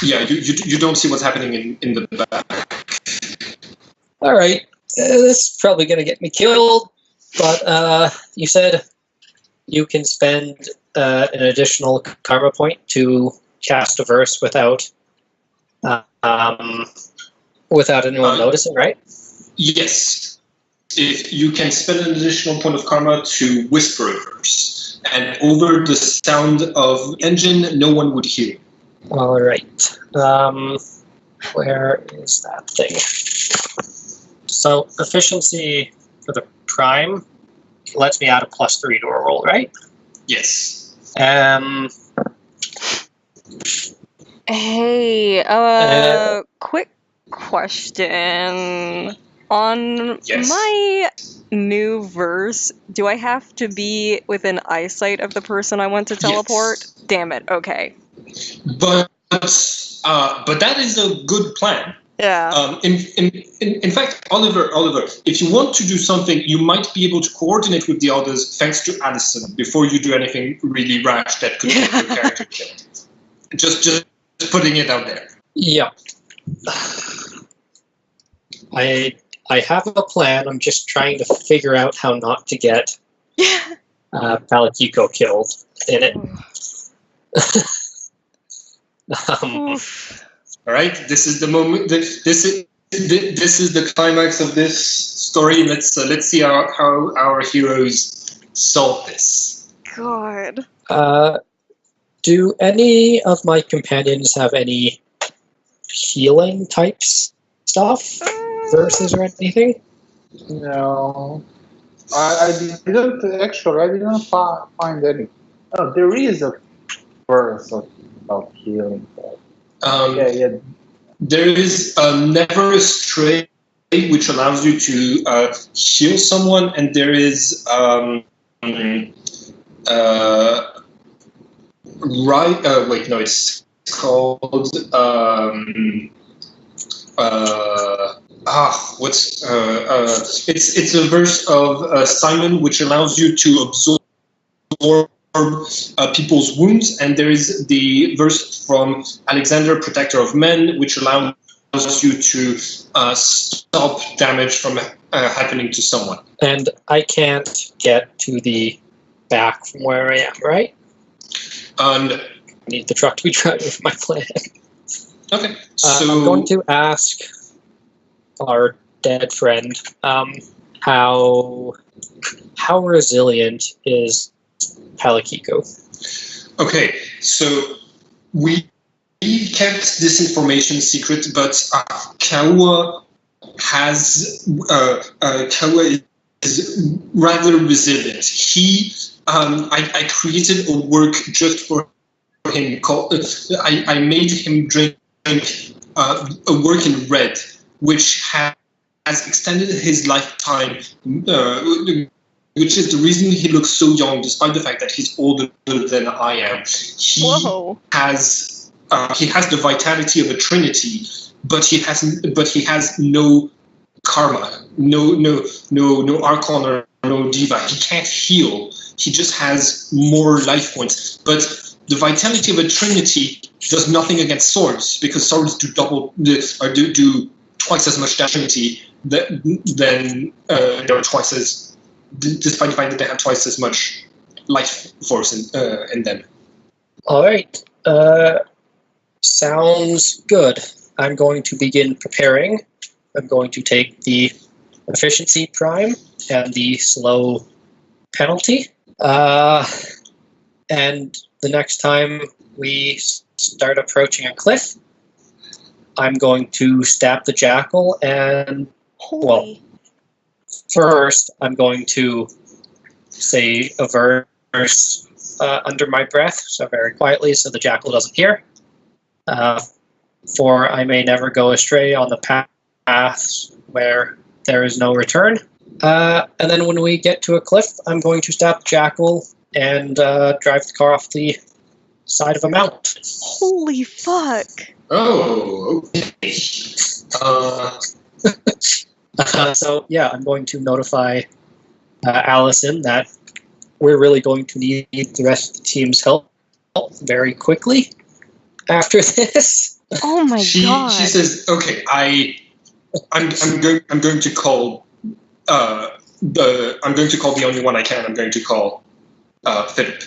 [SPEAKER 1] yeah, you don't see what's happening in the back.
[SPEAKER 3] All right, this is probably gonna get me killed, but you said you can spend an additional karma point to cast a verse without anyone noticing, right?
[SPEAKER 1] Yes. If you can spend an additional point of karma to whisper a verse, and over the sound of engine, no one would hear.
[SPEAKER 3] All right. Where is that thing? So efficiency for the prime lets me add a +3 to a roll, right?
[SPEAKER 1] Yes.
[SPEAKER 4] Hey, quick question. On my new verse, do I have to be within eyesight of the person I want to teleport?
[SPEAKER 1] Yes.
[SPEAKER 4] Damn it, okay.
[SPEAKER 1] But that is a good plan.
[SPEAKER 4] Yeah.
[SPEAKER 1] In fact, Oliver, if you want to do something, you might be able to coordinate with the others thanks to Addison before you do anything really rash that could get your character killed. Just putting it out there.
[SPEAKER 3] Yeah. I have a plan. I'm just trying to figure out how not to get Palakiko killed in it.
[SPEAKER 1] All right, this is the moment. This is the climax of this story. Let's see how our heroes solve this.
[SPEAKER 4] God.
[SPEAKER 3] Do any of my companions have any healing types stuff, verses or anything?
[SPEAKER 2] No. I didn't find any. Oh, there is a verse of healing. Yeah.
[SPEAKER 1] There is Never Astray, which allows you to heal someone, and there is it's called it's a verse of Simon, which allows you to absorb people's wounds, and there is the verse from Alexander, Protector of Men, which allows you to stop damage from happening to someone.
[SPEAKER 3] And I can't get to the back from where I am, right?
[SPEAKER 1] And
[SPEAKER 3] I need the truck to be driving for my plan.
[SPEAKER 1] Okay,
[SPEAKER 3] I'm going to ask our dead friend how resilient is Palakiko?
[SPEAKER 1] Okay, so we kept this information secret, but Kawa is rather resilient. I created a work just for him called. I made him drink a work in red, which has extended his lifetime. Which is the reason he looks so young, despite the fact that he's older than I am. He has the vitality of a trinity, but he has no karma, no archon or no diva. He can't heal. He just has more life points. But the vitality of a trinity does nothing against swords, because swords do do twice as much damage than they're twice as. Despite the fact that they have twice as much life force in them.
[SPEAKER 3] All right. Sounds good. I'm going to begin preparing. I'm going to take the efficiency prime and the slow penalty. And the next time we start approaching a cliff, I'm going to stab the jackal and... First, I'm going to say a verse under my breath, so very quietly, so the jackal doesn't hear. For I may never go astray on the paths where there is no return. And then when we get to a cliff, I'm going to stab the jackal and drive the car off the side of a mountain.
[SPEAKER 4] Holy fuck!
[SPEAKER 1] Oh, okay.
[SPEAKER 3] So yeah, I'm going to notify Allison that we're really going to need the rest of the team's help very quickly after this.
[SPEAKER 4] Oh my god!
[SPEAKER 1] She says, "Okay, I'm going to call the only one I can. I'm going to call Philip,"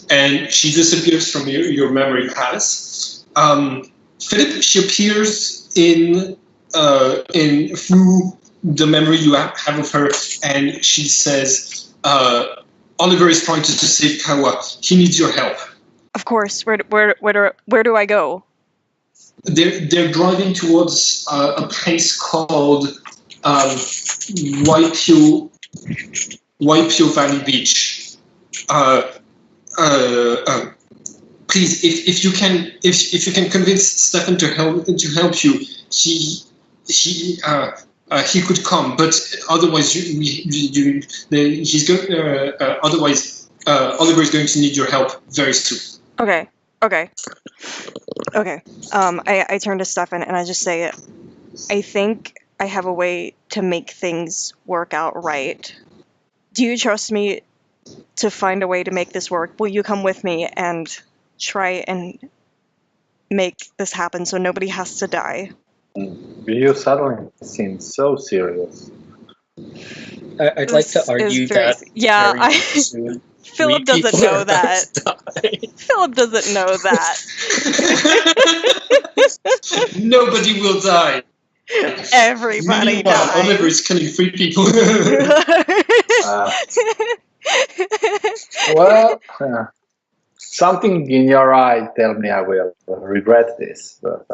[SPEAKER 1] and she disappears from your memory palace. Philip, she appears in through the memory you have of her, and she says, "Oliver is trying to save Kawa. He needs your help."
[SPEAKER 4] Of course. Where do I go?
[SPEAKER 1] They're driving towards a place called Waipio Valley Beach. Please, if you can convince Stefan to help you, he could come, but otherwise otherwise Oliver is going to need your help very soon.
[SPEAKER 4] Okay. Okay. I turn to Stefan and I just say, I think I have a way to make things work out right. Do you trust me to find a way to make this work? Will you come with me and try and make this happen so nobody has to die?
[SPEAKER 2] You suddenly seem so serious.
[SPEAKER 3] I'd like to
[SPEAKER 4] This
[SPEAKER 3] argue
[SPEAKER 4] is very
[SPEAKER 3] that
[SPEAKER 4] yeah,
[SPEAKER 3] very soon
[SPEAKER 4] Philip
[SPEAKER 3] three
[SPEAKER 4] doesn't
[SPEAKER 3] people
[SPEAKER 4] know
[SPEAKER 3] are
[SPEAKER 4] that.
[SPEAKER 3] about to die.
[SPEAKER 4] Philip doesn't know that.
[SPEAKER 1] Nobody will die.
[SPEAKER 4] Everybody
[SPEAKER 1] Meanwhile, Oliver
[SPEAKER 4] dies.
[SPEAKER 1] is killing 3 people.
[SPEAKER 2] Well, something in your eye tell me I will regret this. But,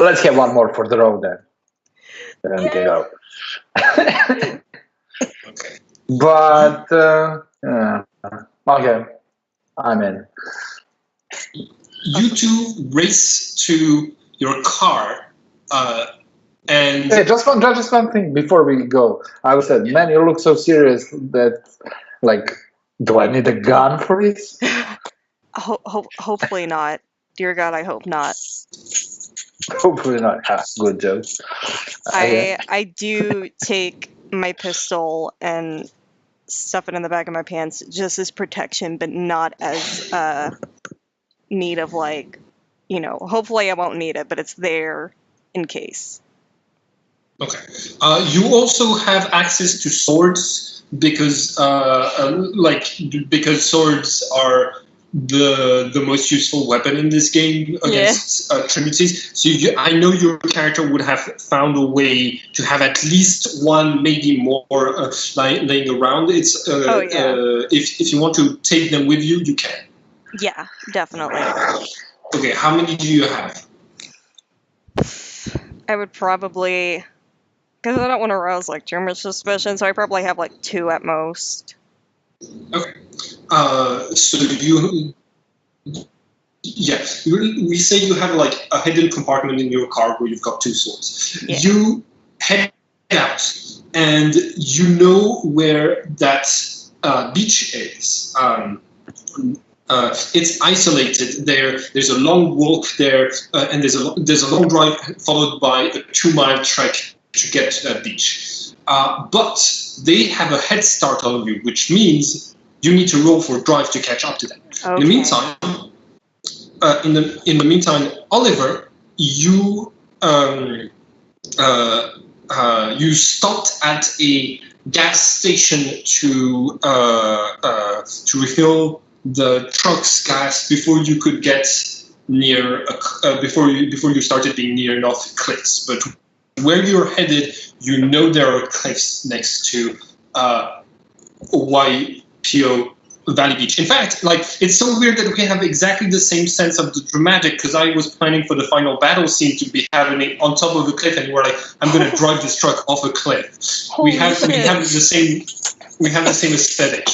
[SPEAKER 2] let's have one more for the road then. Then we can go.
[SPEAKER 1] Okay.
[SPEAKER 2] But okay, I'm in.
[SPEAKER 1] You two race to your car, and
[SPEAKER 2] Hey, just one thing before we go. I said, man, you look so serious that, like, do I need a gun for this?
[SPEAKER 4] Hopefully not. Dear God, I hope not.
[SPEAKER 2] Hopefully not. Good joke. Okay.
[SPEAKER 4] I do take my pistol and stuff it in the back of my pants just as protection, but not as need of, like, hopefully I won't need it, but it's there in case.
[SPEAKER 1] okay. You also have access to swords because swords are the most useful weapon in this game against trinities. So I know your character would have found a way to have at least one, maybe more, laying around. It's if you want to take them with you, you can.
[SPEAKER 4] Yeah, definitely.
[SPEAKER 1] Okay, how many do you have?
[SPEAKER 4] I would probably, because I don't want to arouse like too much suspicion, so I probably have like 2 at most.
[SPEAKER 1] Okay. So we say you have like a hidden compartment in your car where you've got 2 swords.
[SPEAKER 4] Yeah.
[SPEAKER 1] You head out, and you know where that beach is. It's isolated there. There's a long walk there, and there's a long drive followed by a 2-mile trek to get to that beach. But they have a head start on you, which means you need to roll for drive to catch up to them.
[SPEAKER 4] Okay.
[SPEAKER 1] In the meantime, Oliver, you you stopped at a gas station to refill the truck's gas before you could get near before you started being near enough cliffs. But where you're headed, you know there are cliffs next to YPO Valley Beach. In fact, like, it's so weird that we have exactly the same sense of the dramatic, because I was planning for the final battle scene to be happening on top of a cliff, and you were like, I'm going to drive this truck off a cliff. We have the same aesthetic.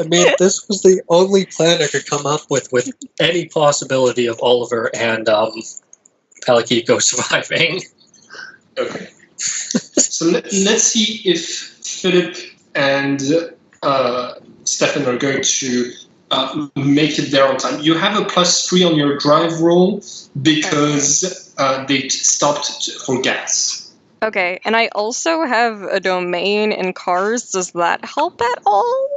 [SPEAKER 3] I mean, this was the only plan I could come up with any possibility of Oliver and Palakiko surviving.
[SPEAKER 1] Okay. So let's see if Philip and Stefan are going to make it there on time. You have a +3 on your drive roll because they stopped for gas.
[SPEAKER 4] Okay, and I also have a domain in cars. Does that help at all?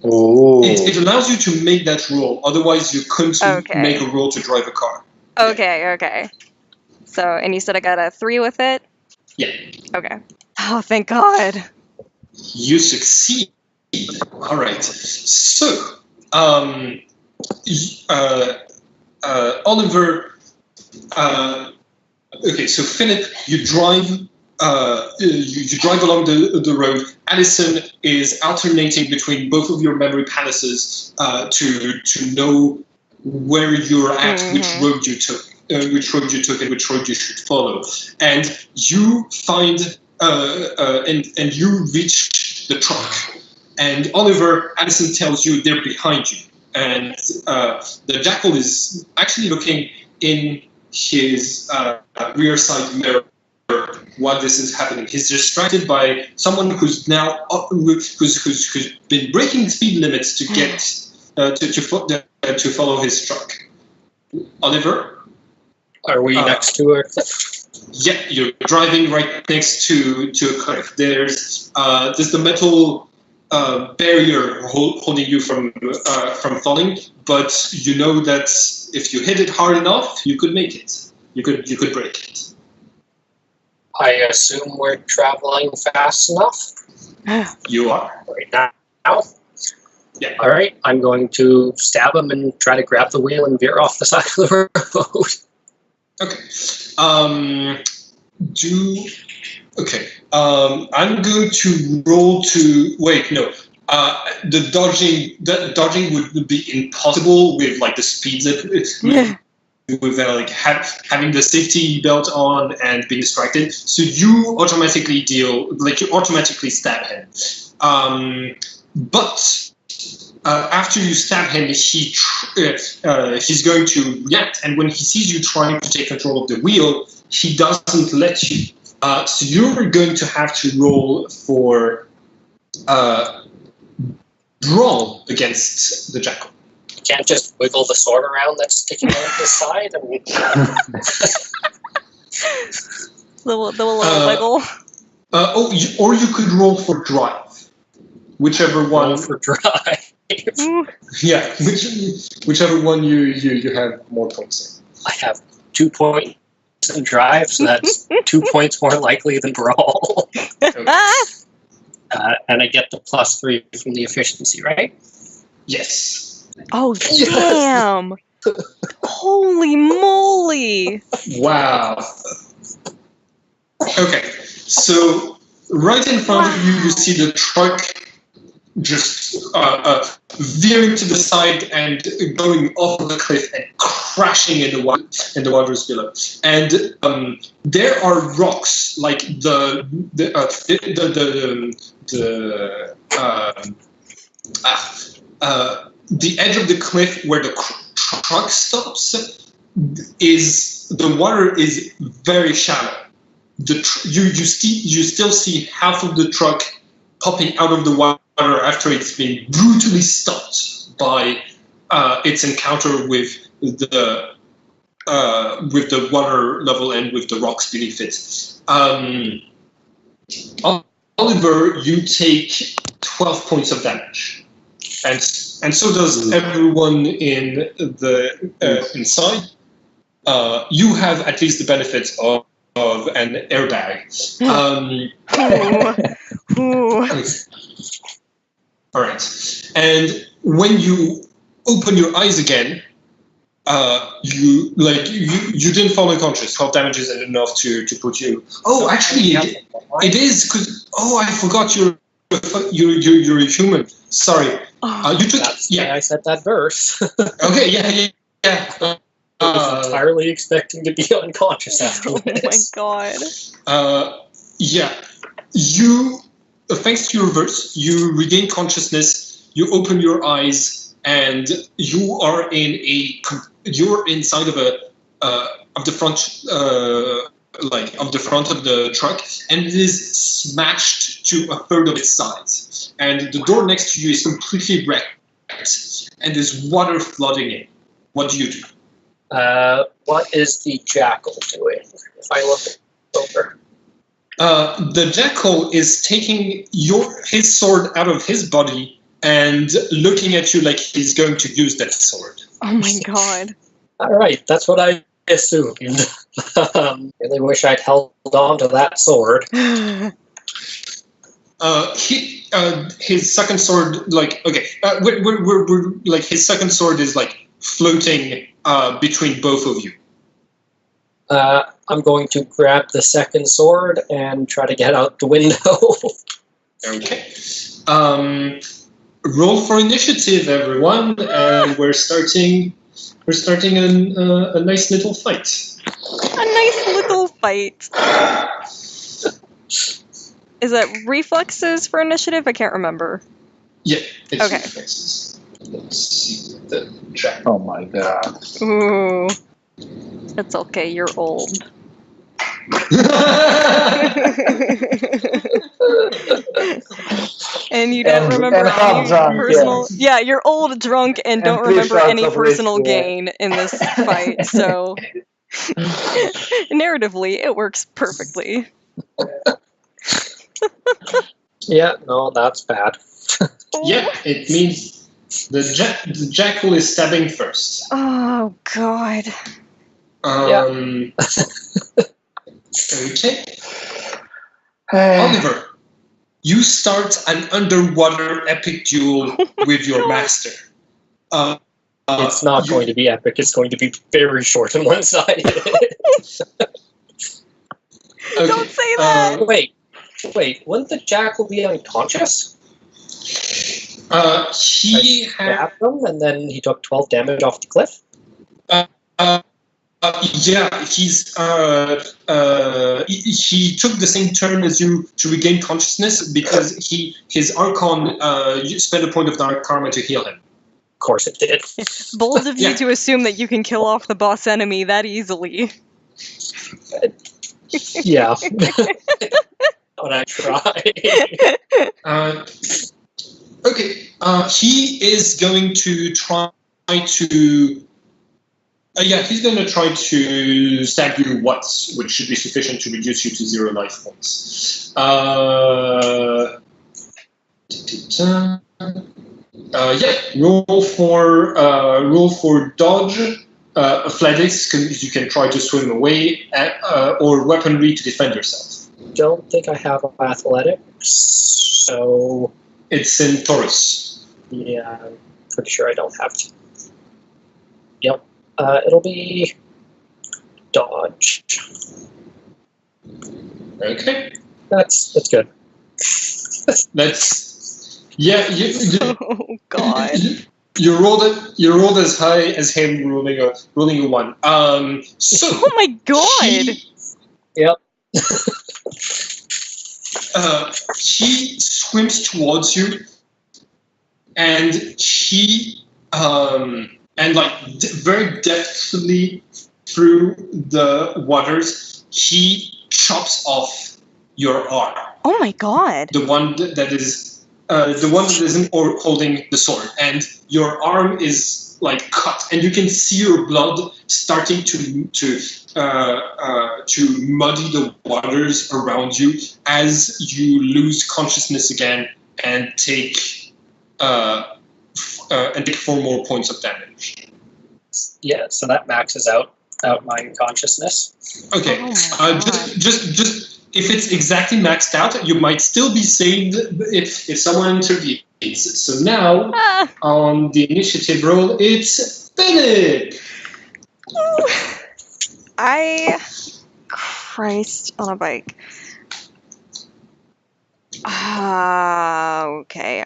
[SPEAKER 2] Oh.
[SPEAKER 1] It allows you to make that roll. Otherwise, you couldn't make a roll to drive a car.
[SPEAKER 4] Okay. So, and you said I got a 3 with it?
[SPEAKER 1] Yeah.
[SPEAKER 4] Okay. Oh, thank God.
[SPEAKER 1] You succeed. All right. So, Oliver. Okay. So, Philip, you drive. You drive along the road. Alison is alternating between both of your memory palaces to know where you're at, which road you took, and which road you should follow. And you find and you reach the truck. And Oliver, Alison tells you they're behind you, and the Jackal is actually looking in his rear side mirror. while this is happening. He's distracted by someone who's now who's been breaking speed limits to get to follow his truck. Oliver,
[SPEAKER 3] Are we next to a cliff?
[SPEAKER 1] yeah, you're driving right next to a cliff. There's the metal barrier holding you from falling, but you know that if you hit it hard enough, you could make it. You could break it.
[SPEAKER 3] I assume we're traveling fast enough
[SPEAKER 1] You are.
[SPEAKER 3] right now.
[SPEAKER 1] Yeah.
[SPEAKER 3] All right, I'm going to stab him and try to grab the wheel and veer off the side of the road.
[SPEAKER 1] Okay. I'm going to roll to. Wait, no. The dodging would be impossible with like the speeds that with having the safety belt on and being distracted. So you automatically you automatically stab him. But after you stab him, he's going to react, and when he sees you trying to take control of the wheel, he doesn't let you. So you're going to have to roll for brawl against the Jackal.
[SPEAKER 3] You can't just wiggle the sword around that's sticking out his side. I mean,
[SPEAKER 4] The little wiggle.
[SPEAKER 1] Or you could roll for drive, whichever one.
[SPEAKER 3] roll for drive.
[SPEAKER 1] Yeah, whichever one you have more points
[SPEAKER 3] I have 2 points in drive, so that's 2 points more likely than brawl.
[SPEAKER 1] in. Okay.
[SPEAKER 3] And I get the +3 from the efficiency, right?
[SPEAKER 1] Yes.
[SPEAKER 4] Oh, damn! Holy moly!
[SPEAKER 1] Wow. Okay, so right in front of you see the truck just veering to the side and going off of the cliff and crashing in the waters below. And there are rocks like the edge of the cliff where the truck stops. The water is very shallow. You still see half of the truck popping out of the water after it's been brutally stopped by its encounter with the water level and with the rocks beneath it. Oliver, you take 12 points of damage, and so does everyone in the inside. You have at least the benefit of an airbag. All right, and when you open your eyes again, you didn't fall unconscious. Health damage isn't enough to put you. Oh, actually, it is because I forgot you're a human. Sorry. You took.
[SPEAKER 3] That's
[SPEAKER 1] Yeah,
[SPEAKER 3] why I said that verse.
[SPEAKER 1] Okay. Yeah.
[SPEAKER 3] I was entirely expecting to be unconscious after
[SPEAKER 4] Oh my
[SPEAKER 3] this.
[SPEAKER 4] god.
[SPEAKER 1] Yeah. You, thanks to your verse, you regain consciousness. You open your eyes, and you are you're inside of the front of the truck, and it is smashed to a third of its size. And the door next to you is completely wrecked, and there's water flooding in. What do you do?
[SPEAKER 3] What is the Jackal doing? If I look over.
[SPEAKER 1] The Jackal is taking his sword out of his body and looking at you like he's going to use that sword.
[SPEAKER 4] Oh my god.
[SPEAKER 3] All right, that's what I assumed. Really wish I'd held on to that sword.
[SPEAKER 1] His second sword, his second sword is floating between both of you.
[SPEAKER 3] I'm going to grab the second sword and try to get out the window.
[SPEAKER 1] Okay. Roll for initiative, everyone, and we're starting a nice little fight.
[SPEAKER 4] A nice little fight. Is it reflexes for initiative? I can't remember.
[SPEAKER 1] Yeah, it's
[SPEAKER 4] Okay.
[SPEAKER 1] reflexes. Let's see the track.
[SPEAKER 2] Oh my god.
[SPEAKER 4] Ooh. It's okay, you're old. And you don't remember
[SPEAKER 2] and half
[SPEAKER 4] any
[SPEAKER 2] drunk,
[SPEAKER 4] personal. Yeah, you're old, drunk, and don't
[SPEAKER 2] 3
[SPEAKER 4] remember
[SPEAKER 2] shots
[SPEAKER 4] any
[SPEAKER 2] of
[SPEAKER 4] personal
[SPEAKER 2] whiskey.
[SPEAKER 4] gain in this fight. So, narratively, it works perfectly.
[SPEAKER 3] Yeah, no, that's bad.
[SPEAKER 1] Yeah, it means the jackal is stabbing first.
[SPEAKER 4] Oh God.
[SPEAKER 1] Okay. Oliver, you start an underwater epic duel with your master.
[SPEAKER 3] It's not going to be epic. It's going to be very short and one-sided.
[SPEAKER 4] Don't say that.
[SPEAKER 3] Wait, wouldn't the jackal be unconscious?
[SPEAKER 1] He had.
[SPEAKER 3] Stabbed him, and then he took 12 damage off the cliff.
[SPEAKER 1] Yeah, he took the same turn as you to regain consciousness because his Archon spent a point of dark karma to heal him.
[SPEAKER 3] Of course it did.
[SPEAKER 4] Bold of you
[SPEAKER 1] Yeah.
[SPEAKER 4] to assume that you can kill off the boss enemy that easily.
[SPEAKER 3] Yeah. But I try.
[SPEAKER 1] Okay, he is going to try to. He's going to try to stab you once, which should be sufficient to reduce you to 0 life points. Roll for dodge, athletics, because you can try to swim away, or weaponry to defend yourself.
[SPEAKER 3] Don't think I have athletics, so
[SPEAKER 1] It's in Taurus.
[SPEAKER 3] yeah, I'm pretty sure I don't have to. Yep. It'll be dodge.
[SPEAKER 1] Okay,
[SPEAKER 3] That's good.
[SPEAKER 1] that's you
[SPEAKER 4] Oh God.
[SPEAKER 1] you rolled as high as him rolling a 1. So
[SPEAKER 4] Oh my God.
[SPEAKER 3] Yep.
[SPEAKER 1] he swims towards you, and he very deftly through the waters, he chops off your arm.
[SPEAKER 4] Oh my God.
[SPEAKER 1] The one that isn't holding the sword, and your arm is like cut, and you can see your blood starting to muddy the waters around you as you lose consciousness again and take 4 more points of damage.
[SPEAKER 3] Yeah, so that maxes out my consciousness.
[SPEAKER 1] Okay,
[SPEAKER 4] Oh my God.
[SPEAKER 1] just if it's exactly maxed out, you might still be saved if someone intervenes. So now, on the initiative roll, it's Philip!
[SPEAKER 4] Christ on a bike. Okay.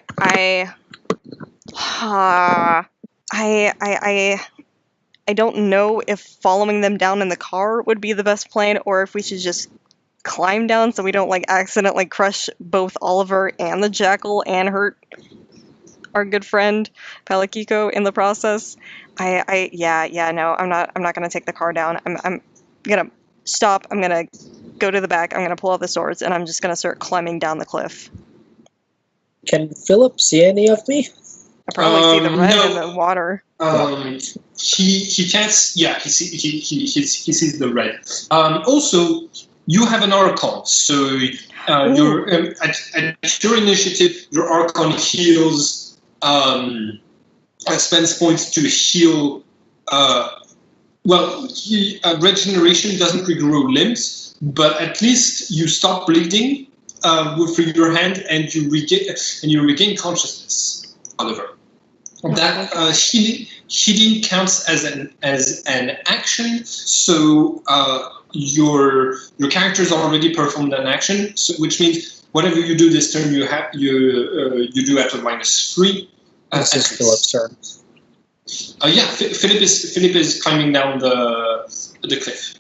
[SPEAKER 4] I don't know if following them down in the car would be the best plan, or if we should just climb down so we don't like accidentally crush both Oliver and the Jackal and hurt our good friend Palakiko in the process. No, I'm not gonna take the car down. I'm gonna stop. I'm gonna go to the back. I'm gonna pull out the swords, and I'm just gonna start climbing down the cliff.
[SPEAKER 3] Can Philip see any of me?
[SPEAKER 4] I probably see the red
[SPEAKER 1] no.
[SPEAKER 4] in the water.
[SPEAKER 1] He can't. Yeah, he sees the red. Also, you have an Archon, so your at your initiative, your Archon heals. Spends points to heal. Regeneration doesn't regrow limbs, but at least you stop bleeding through your hand, and you regain consciousness, Oliver. That healing counts as an action, so your character's already performed an action, which means whatever you do this turn, you do at a -3.
[SPEAKER 3] This is Philip's turn.
[SPEAKER 1] Philip is climbing down the cliff.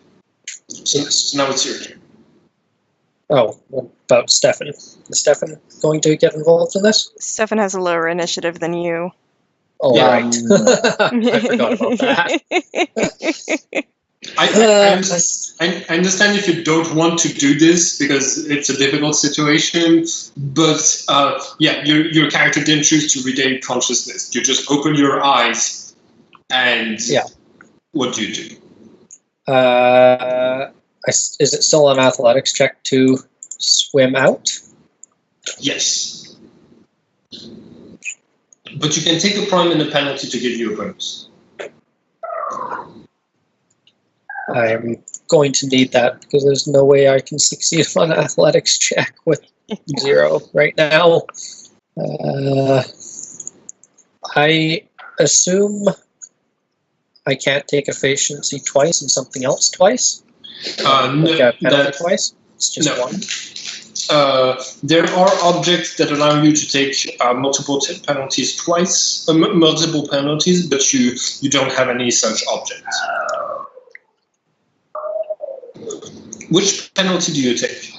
[SPEAKER 1] So now it's your turn.
[SPEAKER 3] Oh, what about Stefan? Is Stefan going to get involved in this?
[SPEAKER 4] Stefan has a lower initiative than you.
[SPEAKER 3] Oh,
[SPEAKER 1] Yeah.
[SPEAKER 3] right. I forgot about that.
[SPEAKER 1] I understand if you don't want to do this because it's a difficult situation, but your character didn't choose to regain consciousness. You just open your eyes, and what do you do?
[SPEAKER 3] Is it still an athletics check to swim out?
[SPEAKER 1] Yes. But you can take a prime and a penalty to give you a bonus.
[SPEAKER 3] I'm going to need that because there's no way I can succeed on an athletics check with 0 right now. I assume I can't take efficiency twice and something else twice? Like a penalty twice? It's just one?
[SPEAKER 1] There are objects that allow you to take multiple penalties twice, multiple penalties, but you don't have any such objects. Which penalty do you take?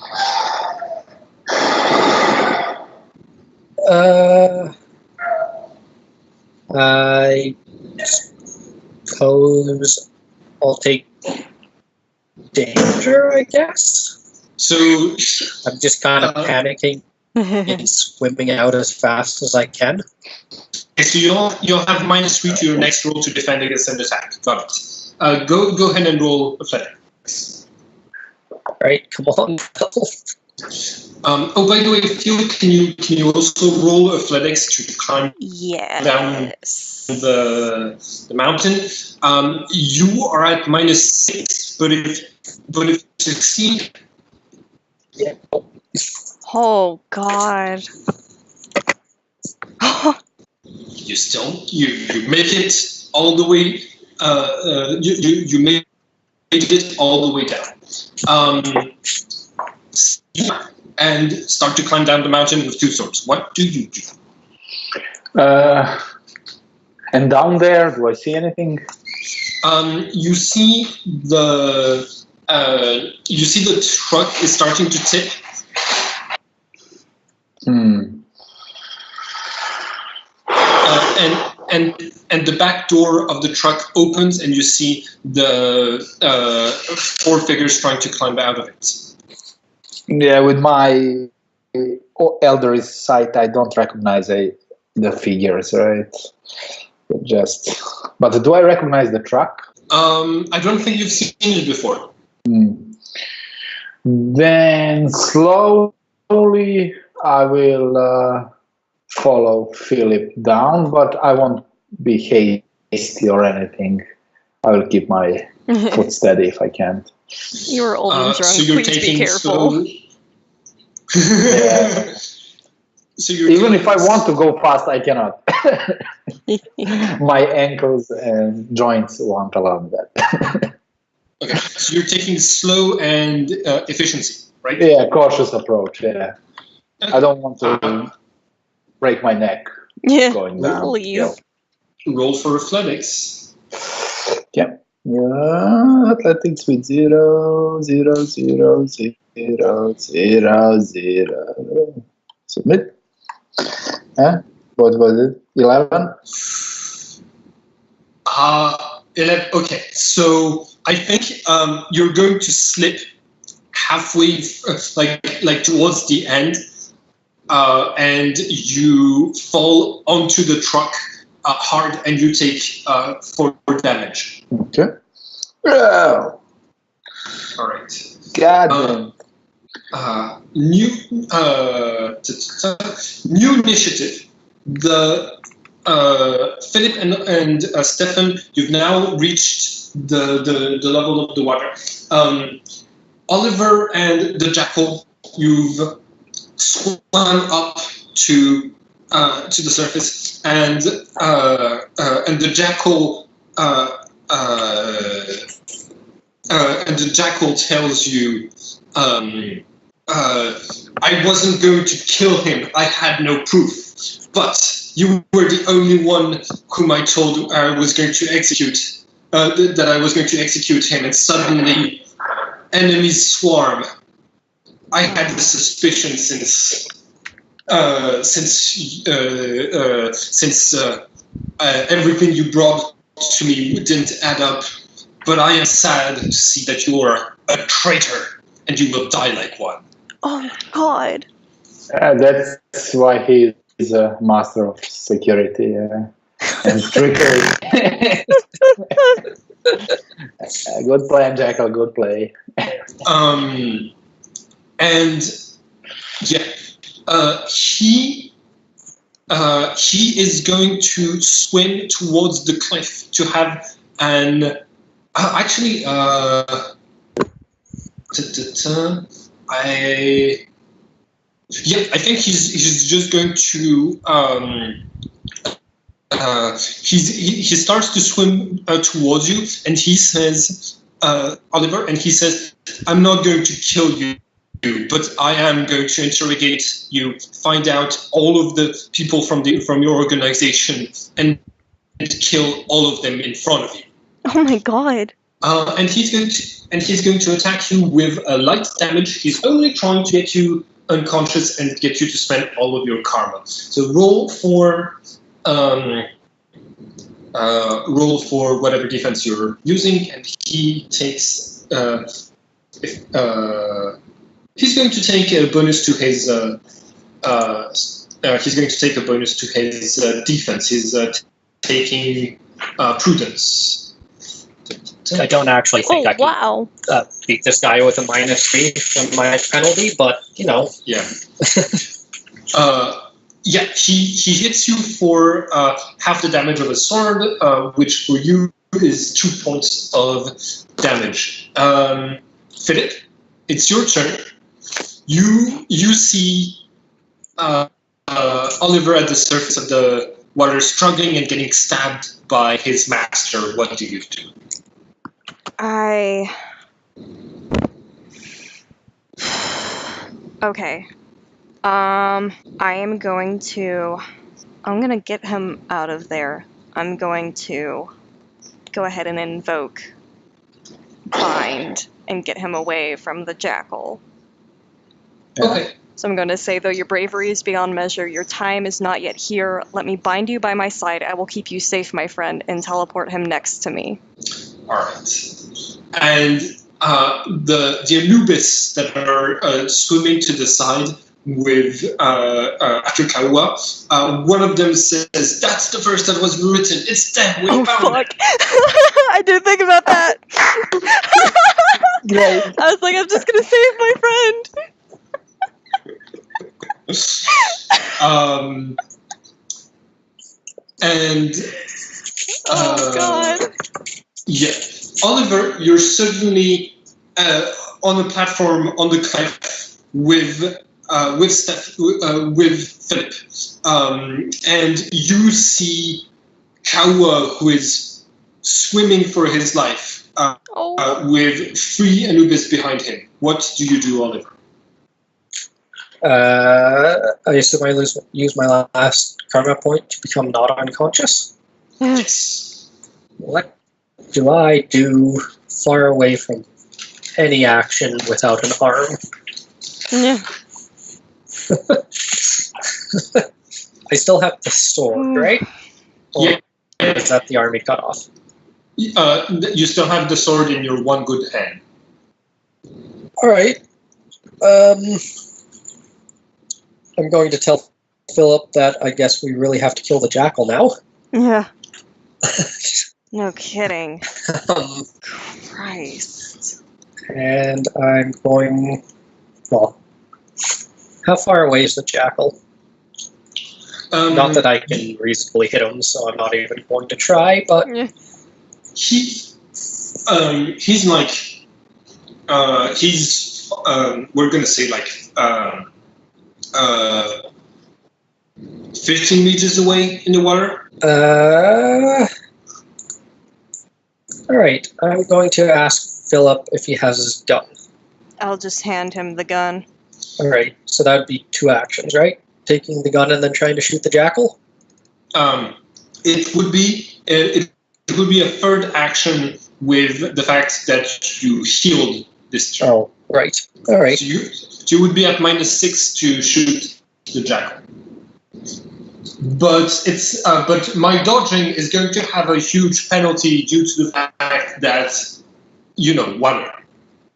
[SPEAKER 3] I suppose I'll take danger, I guess.
[SPEAKER 1] So
[SPEAKER 3] I'm just kind of panicking and swimming out as fast as I can.
[SPEAKER 1] So you'll have -3 to your next roll to defend against an attack. Got it. Go ahead and roll athletics.
[SPEAKER 3] Right, come on.
[SPEAKER 1] By the way, Phil, can you also roll athletics to climb down the mountain? You are at -6, but if you succeed.
[SPEAKER 3] Yeah.
[SPEAKER 4] Oh God.
[SPEAKER 1] You make it all the way. You made it all the way down. And start to climb down the mountain with 2 swords. What do you do?
[SPEAKER 2] And down there, do I see anything?
[SPEAKER 1] You see the truck is starting to tip. And the back door of the truck opens, and you see the 4 figures trying to climb out of it.
[SPEAKER 2] Yeah, with my elder's sight, I don't recognize the figures, right? But do I recognize the truck?
[SPEAKER 1] I don't think you've seen it before.
[SPEAKER 2] Then slowly I will follow Philip down, but I won't be hasty or anything. I will keep my foot steady if I can.
[SPEAKER 4] You are old and drunk.
[SPEAKER 1] So you're
[SPEAKER 4] Please
[SPEAKER 1] taking
[SPEAKER 4] be careful.
[SPEAKER 2] Yeah.
[SPEAKER 1] So you're
[SPEAKER 2] Even if I want to go fast, I cannot. My ankles and joints won't allow that.
[SPEAKER 1] Okay, so you're taking slow and efficiency, right?
[SPEAKER 2] Yeah, cautious approach. Yeah, I don't want to break my neck going down.
[SPEAKER 4] Please.
[SPEAKER 2] Yeah.
[SPEAKER 1] Roll for athletics.
[SPEAKER 2] Yeah. Athletics with 0, 0, 0, 0, 0, 0. Submit. What was it? 11?
[SPEAKER 1] 11. Okay, so I think you're going to slip halfway, like towards the end, and you fall onto the truck hard, and you take 4 damage.
[SPEAKER 2] Okay. Oh.
[SPEAKER 1] All right.
[SPEAKER 2] God damn.
[SPEAKER 1] New initiative. The Philip and Stefan, you've now reached the level of the water. Oliver and the Jackal, you've swum up to the surface, and the Jackal tells you, I wasn't going to kill him. I had no proof, but you were the only one whom I told I was going to execute. That I was going to execute him, and suddenly, enemies swarm. I had the suspicion since everything you brought to me didn't add up, but I am sad to see that you are a traitor, and you will die like one.
[SPEAKER 4] Oh my god.
[SPEAKER 2] That's why he is a master of security and trickery. Good plan, Jackal. Good play.
[SPEAKER 1] And yeah, he is going to swim towards the cliff to have an. I think he's just going to. He starts to swim towards you, and he says, Oliver, and he says, "I'm not going to kill you, but I am going to interrogate you, find out all of the people from your organization, and kill all of them in front of you."
[SPEAKER 4] Oh my god.
[SPEAKER 1] And he's going to attack you with a light damage. He's only trying to get you unconscious and get you to spend all of your karma. So roll for whatever defense you're using, and he takes. He's going to take a bonus to his. He's going to take a bonus to his defense. He's taking prudence.
[SPEAKER 3] I don't actually think I can beat this guy with a -3 from my penalty, but
[SPEAKER 1] Yeah. Yeah, he hits you for half the damage of a sword, which for you is 2 points of damage. Philip, it's your turn. You see Oliver at the surface of the water, struggling and getting stabbed by his master. What do you do?
[SPEAKER 4] Okay. I'm gonna get him out of there. I'm going to go ahead and invoke Bind and get him away from the Jackal.
[SPEAKER 1] Okay.
[SPEAKER 4] So I'm going to say, though your bravery is beyond measure, your time is not yet here. Let me bind you by my side. I will keep you safe, my friend, and teleport him next to me.
[SPEAKER 1] All right. And the Anubis that are swimming to the side with after Kawa, one of them says, "That's the verse that was written. It's dead. We found it."
[SPEAKER 4] I did think about that.
[SPEAKER 2] Great.
[SPEAKER 4] I was like, I'm just going to save my friend.
[SPEAKER 1] And
[SPEAKER 4] God.
[SPEAKER 1] Yeah, Oliver, you're suddenly on a platform on the cliff with Philip, and you see Kawa, who is swimming for his life, with 3 Anubis behind him. What do you do, Oliver?
[SPEAKER 3] I assume I use my last karma point to become not unconscious.
[SPEAKER 1] Yes.
[SPEAKER 3] What do I do far away from any action without an arm?
[SPEAKER 4] Yeah.
[SPEAKER 3] I still have the sword, right? Or
[SPEAKER 1] Yeah.
[SPEAKER 3] is that the army cut off?
[SPEAKER 1] You still have the sword in your one good hand.
[SPEAKER 3] All right. I'm going to tell Philip that I guess we really have to kill the Jackal now.
[SPEAKER 4] Yeah. No kidding.
[SPEAKER 3] Um,
[SPEAKER 4] Christ.
[SPEAKER 3] And I'm going... Well, how far away is the Jackal? Not that I can reasonably hit him, so I'm not even going to try, but...
[SPEAKER 4] Yeah.
[SPEAKER 1] He's like... we're gonna say like... 15 meters away in the water.
[SPEAKER 3] Alright, I'm going to ask Philip if he has his gun.
[SPEAKER 4] I'll just hand him the gun.
[SPEAKER 3] Alright, so that would be 2 actions, right? Taking the gun and then trying to shoot the Jackal?
[SPEAKER 1] It would be a third action with the fact that you healed this turn.
[SPEAKER 3] Oh, right. Alright.
[SPEAKER 1] So you would be at -6 to shoot the Jackal. but my dodging is going to have a huge penalty due to the fact that water.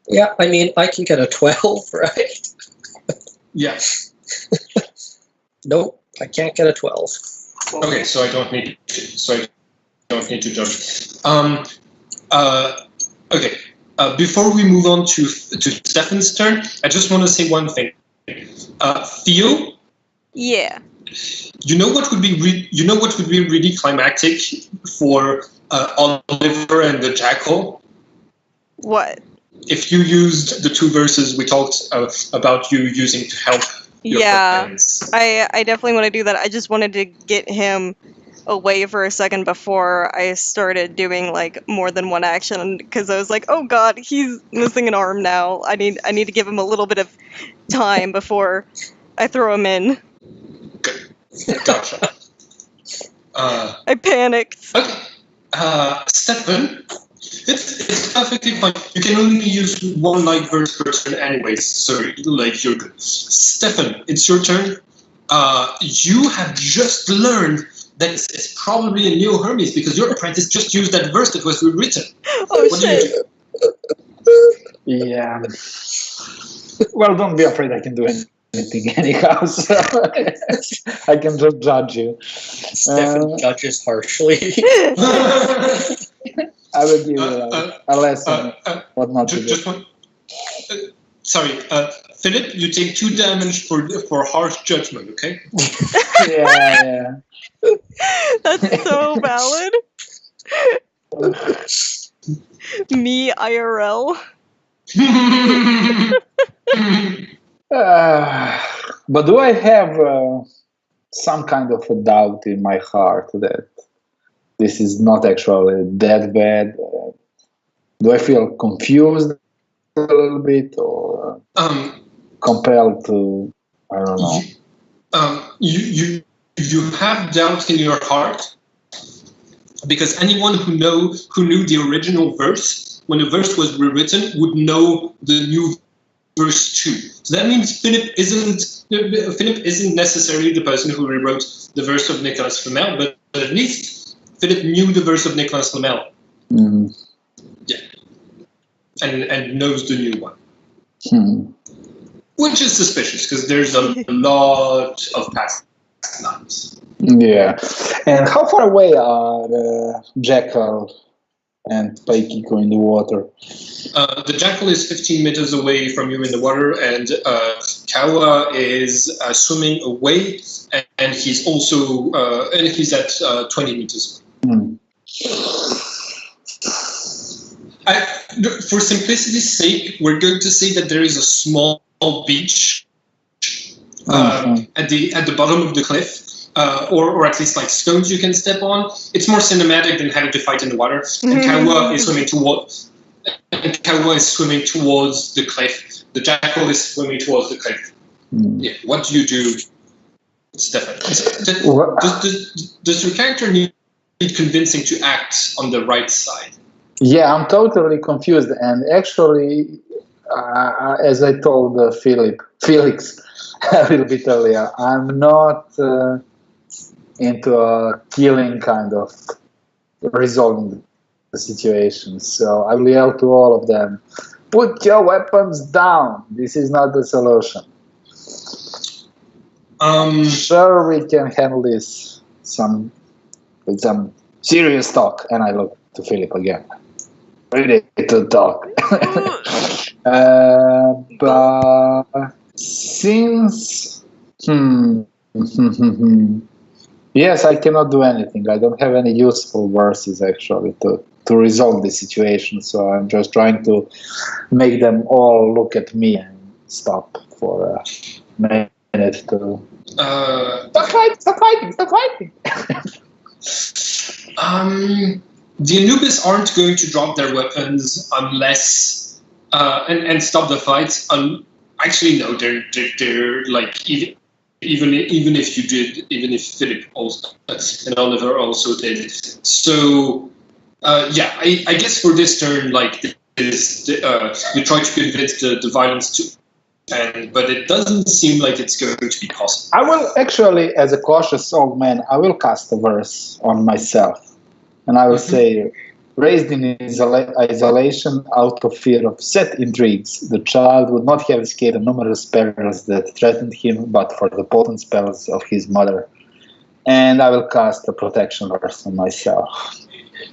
[SPEAKER 3] Yeah, I mean, I can get a 12, right?
[SPEAKER 1] Yeah.
[SPEAKER 3] Nope, I can't get a 12.
[SPEAKER 1] Okay, so I don't need to dodge. Okay. Before we move on to Stefan's turn, I just want to say one thing. Theo.
[SPEAKER 4] Yeah.
[SPEAKER 1] You know what would be really climactic for Oliver and the Jackal?
[SPEAKER 4] What?
[SPEAKER 1] If you used the 2 verses we talked about you using to help your friends.
[SPEAKER 4] I definitely want to do that. I just wanted to get him away for a second before I started doing like more than one action, because I was like, oh god, he's missing an arm now. I need to give him a little bit of time before I throw him in.
[SPEAKER 1] Gotcha.
[SPEAKER 4] I panicked.
[SPEAKER 1] Okay. Stefan, it's perfectly fine. You can only use 1 light verse per turn anyways, so you're good. Stefan, it's your turn. You have just learned that it's probably a new Hermes because your apprentice just used that verse that was rewritten.
[SPEAKER 4] Oh shit.
[SPEAKER 2] Yeah. Well, don't be afraid. I can do anything anyhow. So I can just judge you.
[SPEAKER 3] Stefan judges harshly.
[SPEAKER 2] I will give you a lesson what not to do.
[SPEAKER 1] Just one. Sorry, Philip. You take 2 damage for harsh judgment. Okay.
[SPEAKER 2] Yeah.
[SPEAKER 4] That's so valid. Me IRL.
[SPEAKER 2] But do I have some kind of a doubt in my heart that this is not actually that bad? Do I feel confused a little bit, or compelled to? I don't know.
[SPEAKER 1] You have doubt in your heart because anyone who knew the original verse when the verse was rewritten would know the new verse too. So that means Philip isn't necessarily the person who rewrote the verse of Nicolas Flamel, but at least Philip knew the verse of Nicolas Flamel.
[SPEAKER 2] Mm.
[SPEAKER 1] Yeah, and knows the new one. Which is suspicious because there's a lot of past lives.
[SPEAKER 2] Yeah. And how far away are Jackal and Paikiko in the water?
[SPEAKER 1] The Jackal is 15 meters away from you in the water, and Kawa is swimming away, and he's also he's at 20 meters away. For simplicity's sake, we're going to say that there is a small beach at the bottom of the cliff, or at least like stones you can step on. It's more cinematic than having to fight in the water. And Kawa is swimming towards the cliff. The Jackal is swimming towards the cliff. Yeah. What do you do, Stefan? Does your character need convincing to act on the right side?
[SPEAKER 2] Yeah, I'm totally confused. And actually, as I told Felix a little bit earlier, I'm not into a killing kind of resolving the situation. So I will yell to all of them, put your weapons down. This is not the solution. Sure, we can handle this with some serious talk. And I look to Philip again. Ready to talk. But since yes, I cannot do anything. I don't have any useful verses actually to resolve the situation. So I'm just trying to make them all look at me and stop for a minute to stop fighting.
[SPEAKER 1] The Anubis aren't going to drop their weapons unless and stop the fight. Actually, no, they're like even if you did, even if Philip also and Oliver also did. So yeah, I guess for this turn, like you try to convince the violence but it doesn't seem like it's going to be possible.
[SPEAKER 2] I will actually, as a cautious old man, I will cast a verse on myself. And I will say, raised in isolation out of fear of set intrigues, the child would not have escaped numerous perils that threatened him but for the potent spells of his mother. And I will cast a protection verse on myself.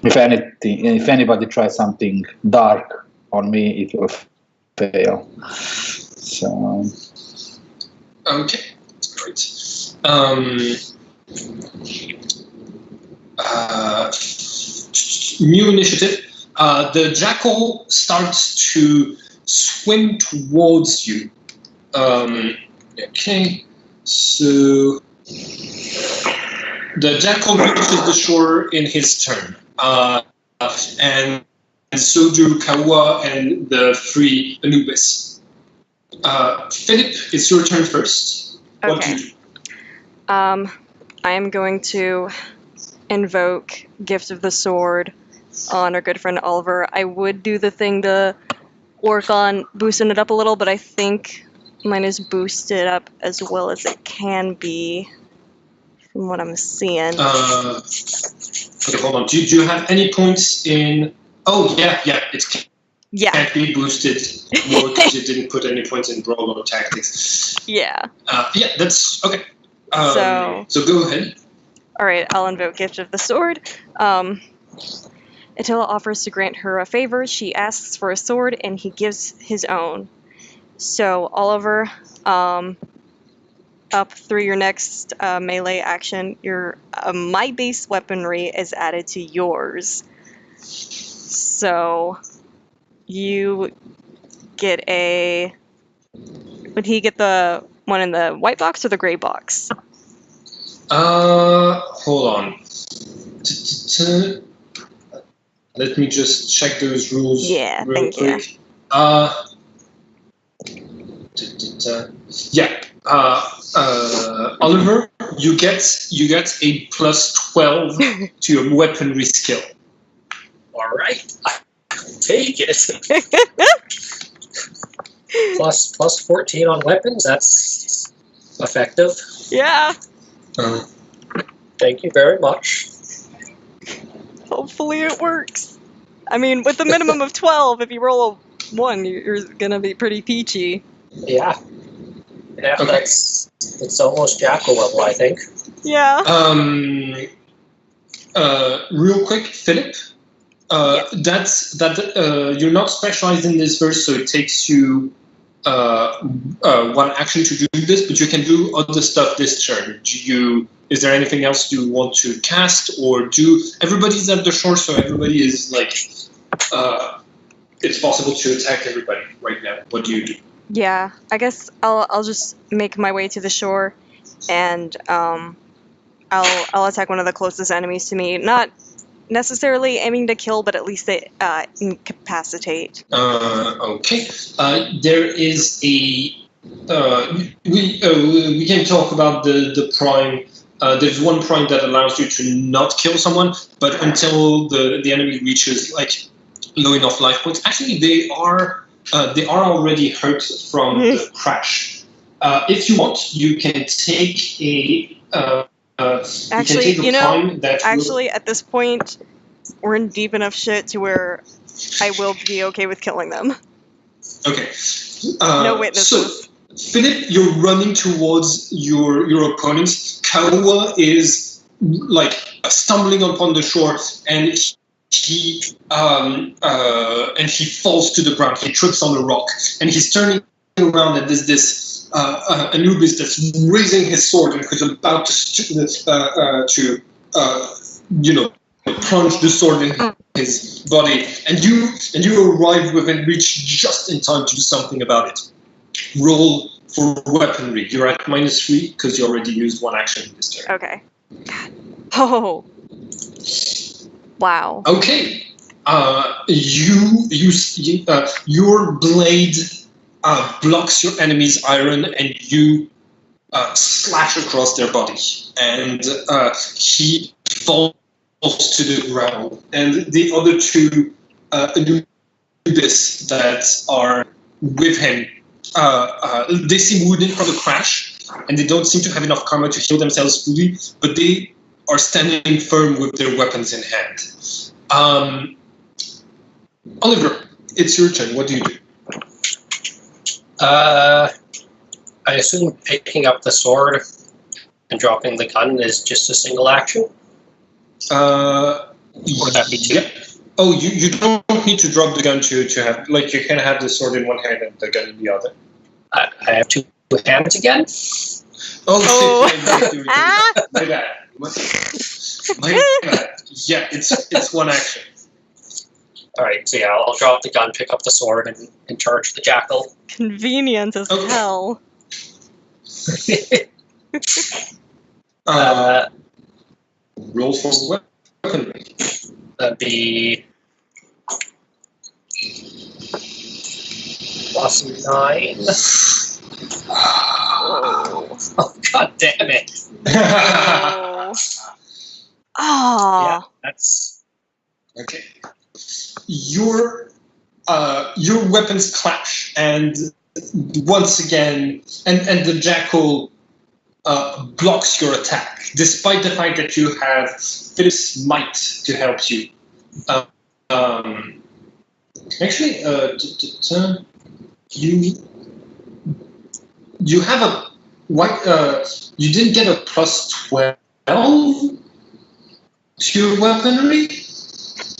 [SPEAKER 2] If anybody tries something dark on me, it will fail. So...
[SPEAKER 1] Okay, that's great. New initiative. The Jackal starts to swim towards you. Okay, so the Jackal reaches the shore in his turn, and so do Kawa and the three Anubis. Philip, it's your turn first. What do
[SPEAKER 4] Okay.
[SPEAKER 1] you do?
[SPEAKER 4] I am going to invoke Gift of the Sword on our good friend Oliver. I would do the thing to work on boosting it up a little, but I think mine is boosted up as well as it can be from what I'm seeing.
[SPEAKER 1] Okay, hold on. Do you have any points in... Oh, yeah, it
[SPEAKER 4] Yeah,
[SPEAKER 1] can't be boosted more because you didn't put any points in Brawl or Tactics.
[SPEAKER 4] yeah.
[SPEAKER 1] Yeah, that's... Okay. So go ahead.
[SPEAKER 4] Alright, I'll invoke Gift of the Sword. Attila offers to grant her a favor. She asks for a sword, and he gives his own. So, Oliver, up through your next melee action, your my base weaponry is added to yours. So, you get a... Would he get the one in the white box or the gray box?
[SPEAKER 1] Hold on. Let me just check those rules
[SPEAKER 4] Yeah,
[SPEAKER 1] real
[SPEAKER 4] thank you.
[SPEAKER 1] quick. Yeah. Oliver, you get a plus 12 to your weaponry skill.
[SPEAKER 3] All right, I'll take it. plus 14 on weapons. That's effective.
[SPEAKER 4] Yeah,
[SPEAKER 3] Thank you very much.
[SPEAKER 4] hopefully it works. I mean, with a minimum of 12, if you roll a 1, you're gonna be pretty peachy.
[SPEAKER 3] Yeah,
[SPEAKER 1] Okay.
[SPEAKER 3] that's almost Jackal level, I think.
[SPEAKER 4] Yeah.
[SPEAKER 1] Real quick, Philip. You're not specialized in this verse, so it takes you one action to do this, but you can do other stuff this turn. Is there anything else you want to cast or do? Everybody's at the shore, so everybody is like, it's possible to attack everybody right now. What do you do?
[SPEAKER 4] Yeah, I guess I'll just make my way to the shore, and I'll attack one of the closest enemies to me. Not necessarily aiming to kill, but at least they incapacitate.
[SPEAKER 1] Okay. There is a. We can talk about the prime. There's one prime that allows you to not kill someone, but until the enemy reaches like low enough life points. Actually, they are already hurt from the crash. If you want, you can take a.
[SPEAKER 4] Actually,
[SPEAKER 1] you can take a prime that
[SPEAKER 4] at this point, we're in deep enough shit to where I will be okay with killing them.
[SPEAKER 1] Okay.
[SPEAKER 4] No witnesses.
[SPEAKER 1] So, Philip, you're running towards your opponent. Kawa is like stumbling upon the shore, and he falls to the ground. He trips on a rock, and he's turning around, and there's this Anubis that's raising his sword and who's about to plunge the sword in his body, and you arrive within reach just in time to do something about it. Roll for weaponry. You're at -3 because you already used one action this turn.
[SPEAKER 4] Okay. Oh. Wow.
[SPEAKER 1] Okay. Your blade blocks your enemy's iron, and you slash across their body, and he falls to the ground. And the other two Anubis that are with him they seem wounded from the crash, and they don't seem to have enough karma to heal themselves fully, but they are standing firm with their weapons in hand. Oliver, it's your turn. What do you do?
[SPEAKER 3] I assume picking up the sword and dropping the gun is just a single action? Would that be two?
[SPEAKER 1] Yeah. Oh, you don't need to drop the gun to have, like, you can have the sword in one hand and the gun in the other.
[SPEAKER 3] I have two hands again?
[SPEAKER 1] Oh, shit. My bad. My bad. Yeah, it's one action.
[SPEAKER 3] Alright, so yeah, I'll drop the gun, pick up the sword, and charge the Jackal.
[SPEAKER 4] Convenient as
[SPEAKER 1] Okay.
[SPEAKER 4] hell.
[SPEAKER 1] Roll for weaponry.
[SPEAKER 3] That'd be +9. Oh, god damn it.
[SPEAKER 4] Oh. Ah.
[SPEAKER 3] Yeah, that's...
[SPEAKER 1] Okay. Your weapons clash, and once again, and the Jackal blocks your attack, despite the fact that you have Philip's might to help you. Actually, you have a you didn't get a +12 to your weaponry.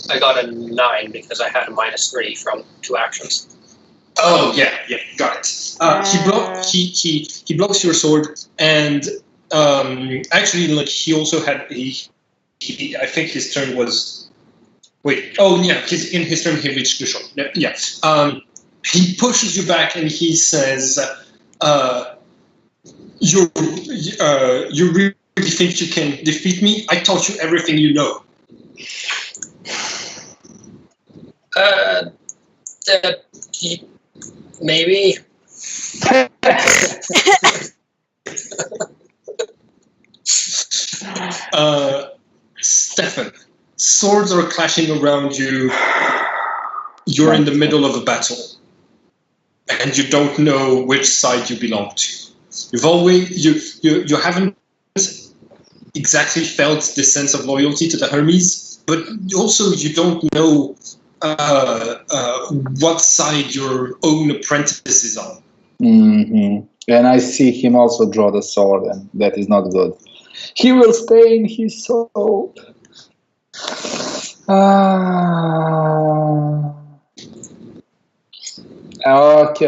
[SPEAKER 3] I got a 9 because I had a -3 from 2 actions.
[SPEAKER 1] Oh yeah, got it. He blocks your sword, and actually, like, he also had he I think his turn was. Wait. Oh yeah, in his turn he reached the shore. Yeah. He pushes you back and he says, "You really think you can defeat me? I taught you everything you know."
[SPEAKER 3] Maybe.
[SPEAKER 1] Stefan, swords are clashing around you. You're in the middle of a battle, and you don't know which side you belong to. You haven't exactly felt this sense of loyalty to the Hermes, but also you don't know what side your own apprentice is on.
[SPEAKER 2] Mm-hmm. And I see him also draw the sword, and that is not good. He will stay in his soul. Okay.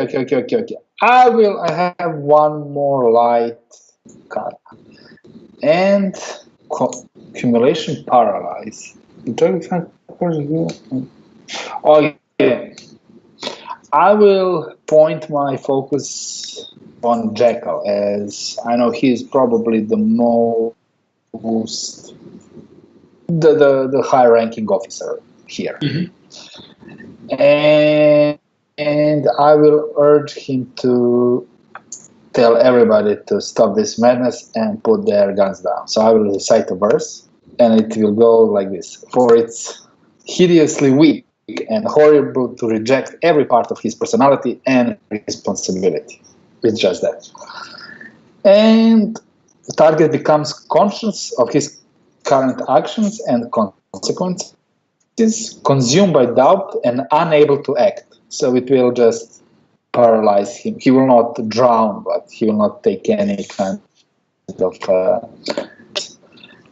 [SPEAKER 2] I have one more light card. And accumulation paralyze. Oh yeah. I will point my focus on Jackal, as I know he's probably the most the high ranking officer here.
[SPEAKER 1] Mm-hmm.
[SPEAKER 2] And I will urge him to tell everybody to stop this madness and put their guns down. So I will recite a verse, and it will go like this: for it's hideously weak and horrible to reject every part of his personality and responsibility. It's just that. And the target becomes conscious of his current actions and consequences, consumed by doubt and unable to act. So it will just paralyze him. He will not drown, but he will not take any kind of...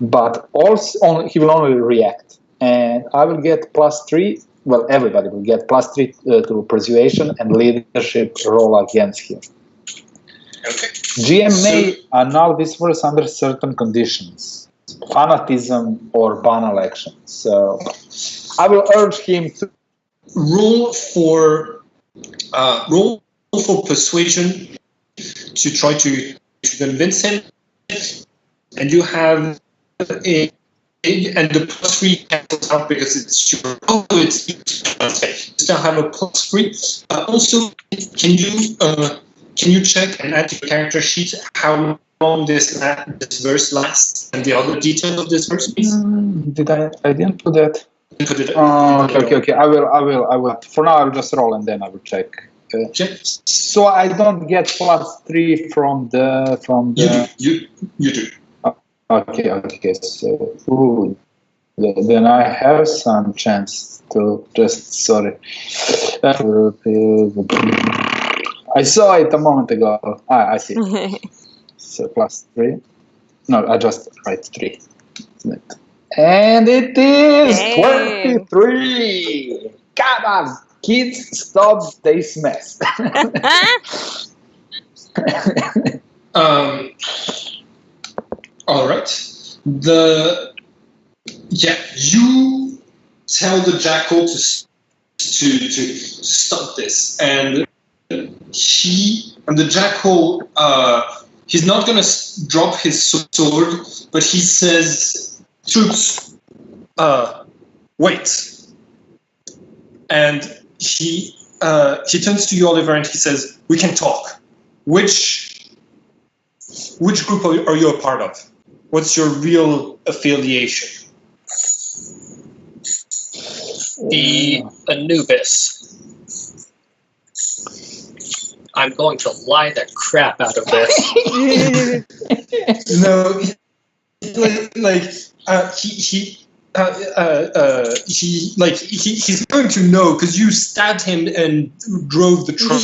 [SPEAKER 2] but also he will only react. And I will get +3. Well, everybody will get +3 to persuasion and leadership roll against him.
[SPEAKER 1] Okay.
[SPEAKER 2] GM may annul this verse under certain conditions, fanatism or banal action. So I will urge him to
[SPEAKER 1] roll for persuasion to try to convince him, and you have and the +3 cancels out because it's your it's okay. You still have a +3. Also, can you check and add to your character sheet how long this verse lasts and the other details of this verse, please?
[SPEAKER 2] I didn't put that.
[SPEAKER 1] Put it.
[SPEAKER 2] Okay. I will. For now, I will just roll and then I will check
[SPEAKER 1] Okay.
[SPEAKER 2] So I don't get +3 from the
[SPEAKER 1] You do.
[SPEAKER 2] Okay. So then I have some chance to just sorry. I saw it a moment ago. I see. So +3. No, I just write 3. Isn't it? And it is
[SPEAKER 4] Dang.
[SPEAKER 2] 23. Come on, kids, stop this mess.
[SPEAKER 1] All right. You tell the jackal to stop this, and the jackal he's not gonna drop his sword, but he says, "Troops, wait." And he turns to you, Oliver, and he says, "We can talk. Which group are you a part of? What's your real affiliation?"
[SPEAKER 3] The Anubis. I'm going to lie the crap out of this.
[SPEAKER 1] No, he's going to know because you stabbed him and drove the truck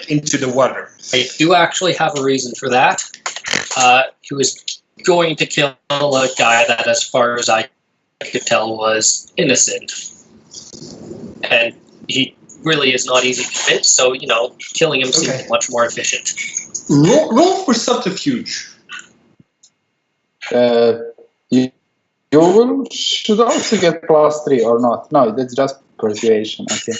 [SPEAKER 1] into the water.
[SPEAKER 3] I do actually have a reason for that. He was going to kill a guy that, as far as I could tell, was innocent. And he really is not easy to convince, so, killing him seems much more efficient.
[SPEAKER 1] Roll for subterfuge.
[SPEAKER 2] You should also get +3 or not. No, that's just persuasion. Okay.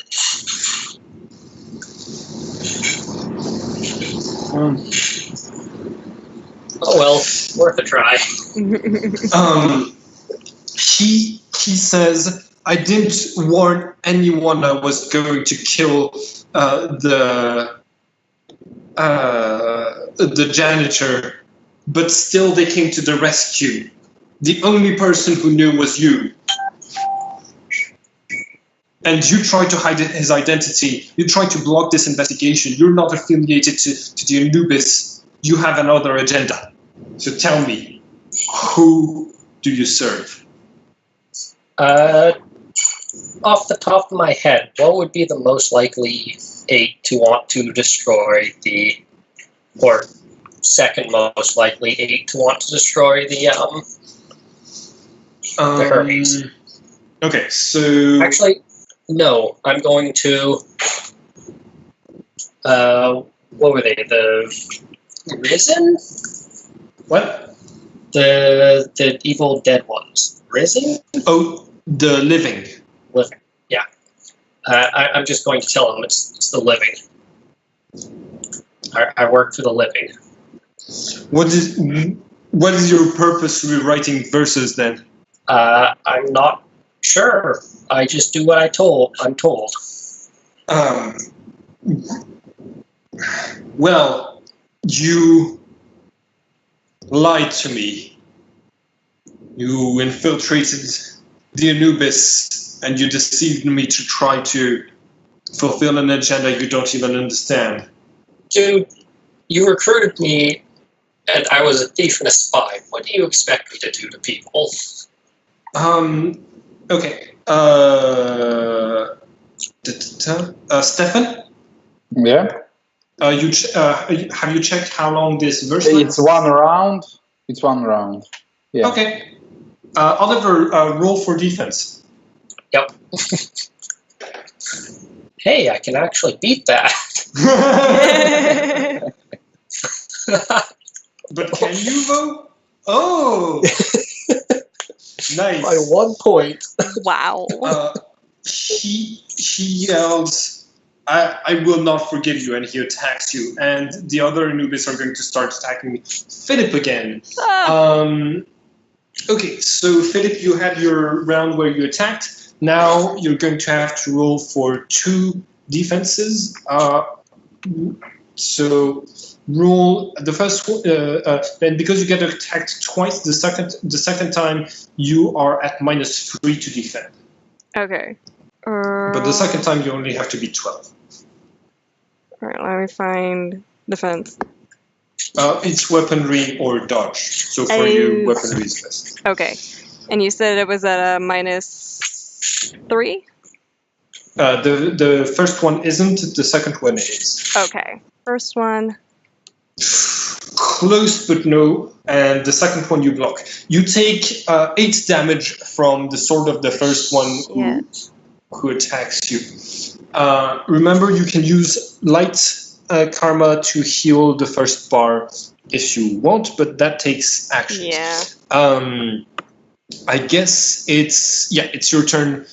[SPEAKER 3] Oh well, worth a try.
[SPEAKER 1] He says, "I didn't warn anyone I was going to kill the janitor, but still they came to the rescue. The only person who knew was you. And you tried to hide his identity. You tried to block this investigation. You're not affiliated to the Anubis. You have another agenda. So tell me, who do you serve?"
[SPEAKER 3] Off the top of my head, what would be the most likely 8 to want to destroy or second most likely 8 to want to destroy the Hermes?
[SPEAKER 1] Okay, so...
[SPEAKER 3] Actually, no, I'm going to, what were they, the Risen?
[SPEAKER 1] What?
[SPEAKER 3] The evil dead ones. Risen?
[SPEAKER 1] Oh, the living.
[SPEAKER 3] Living, yeah. I'm just going to tell them it's the living. I work for the living.
[SPEAKER 1] What is your purpose rewriting verses then?
[SPEAKER 3] I'm not sure. I just do what I'm told.
[SPEAKER 1] Well, you lied to me. You infiltrated the Anubis and you deceived me to try to fulfill an agenda you don't even understand.
[SPEAKER 3] Dude, you recruited me and I was a thief and a spy. What do you expect me to do to people?
[SPEAKER 1] Okay. Stefan?
[SPEAKER 2] Yeah.
[SPEAKER 1] Have you checked how long this verse
[SPEAKER 2] It's 1 round. It's 1 round. Yeah.
[SPEAKER 1] Okay. Oliver, roll for defense.
[SPEAKER 3] Yep. Hey, I can actually beat that.
[SPEAKER 1] But can you though? Oh, nice.
[SPEAKER 3] By 1 point.
[SPEAKER 4] Wow.
[SPEAKER 1] He yells, I will not forgive you, and he attacks you. And the other Anubis are going to start attacking Philip again. Okay, so Philip, you had your round where you attacked. Now you're going to have to roll for 2 defenses. So roll the first one, and because you get attacked twice, the second time you are at -3 to defend.
[SPEAKER 4] Okay.
[SPEAKER 1] But the second time you only have to be 12.
[SPEAKER 4] Alright, let me find defense.
[SPEAKER 5] It's weaponry or dodge. So for you, weaponry is best.
[SPEAKER 4] Okay. And you said it was at a -3?
[SPEAKER 5] The first one isn't. The second one is.
[SPEAKER 4] Okay. First one.
[SPEAKER 5] Close, but no. And the second one you block. You take 8 damage from the sword of the first one who attacks you. Remember, you can use light karma to heal the first bar if you want, but that takes action.
[SPEAKER 4] Yeah.
[SPEAKER 5] I guess it's your turn.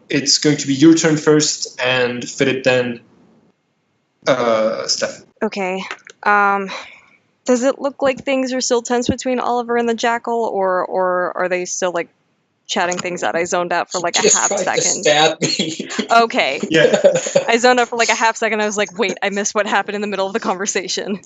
[SPEAKER 5] It's going to be your turn first, and Philip then Steph.
[SPEAKER 4] Okay. Does it look like things are still tense between Oliver and the Jackal, or are they still like chatting things out? I zoned out for like a half
[SPEAKER 3] tried to
[SPEAKER 4] second.
[SPEAKER 3] stab me.
[SPEAKER 4] Okay.
[SPEAKER 5] Yeah.
[SPEAKER 4] I zoned out for like a half second. I was like, wait, I missed what happened in the middle of the conversation.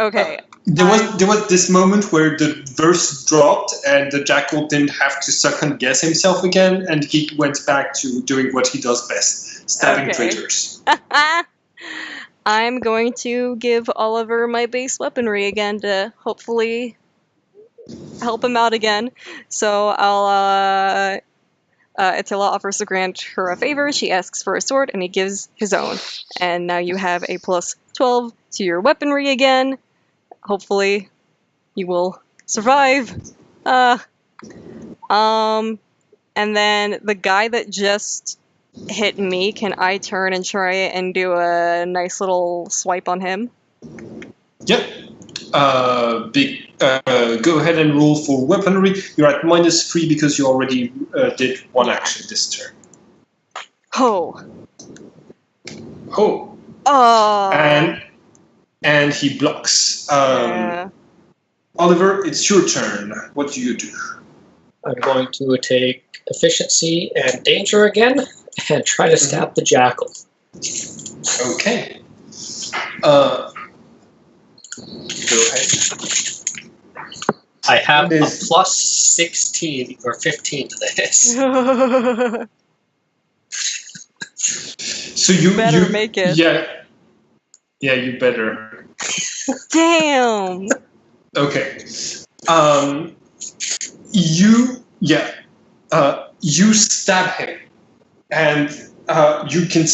[SPEAKER 4] Okay.
[SPEAKER 5] There was this moment where the verse dropped and the Jackal didn't have to second guess himself again, and he went back to doing what he does best, stabbing
[SPEAKER 4] Okay.
[SPEAKER 5] traitors.
[SPEAKER 4] I'm going to give Oliver my base weaponry again to hopefully help him out again. So I'll Attila offers to grant her a favor. She asks for a sword, and he gives his own. And now you have a +12 to your weaponry again. Hopefully, you will survive. And then the guy that just hit me, can I turn and try and do a nice little swipe on him?
[SPEAKER 5] Yep. Go ahead and roll for weaponry. You're at -3 because you already did one action this turn.
[SPEAKER 4] Oh.
[SPEAKER 5] Oh.
[SPEAKER 4] Oh.
[SPEAKER 5] And he blocks.
[SPEAKER 4] Yeah.
[SPEAKER 5] Oliver, it's your turn. What do you do?
[SPEAKER 3] I'm going to take efficiency and danger again and try to stab the Jackal.
[SPEAKER 5] Okay. Go ahead.
[SPEAKER 3] I have a
[SPEAKER 5] Is-
[SPEAKER 3] +16 or 15 to this.
[SPEAKER 5] So you
[SPEAKER 4] better make it.
[SPEAKER 5] Yeah. Yeah, you better.
[SPEAKER 4] Damn.
[SPEAKER 5] Okay. You stab him, and you can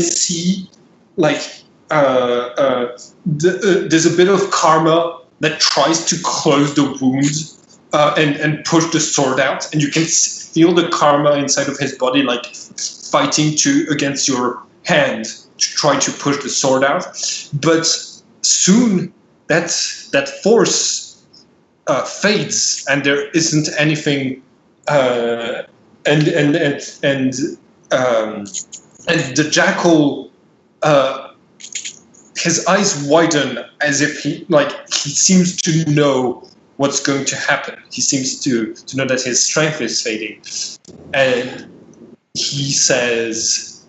[SPEAKER 5] see like there's a bit of karma that tries to close the wound and push the sword out, and you can feel the karma inside of his body like fighting against your hand to try to push the sword out, but soon that force fades, and there isn't anything. And the Jackal, his eyes widen as if he seems to know what's going to happen. He seems to know that his strength is fading, and he says,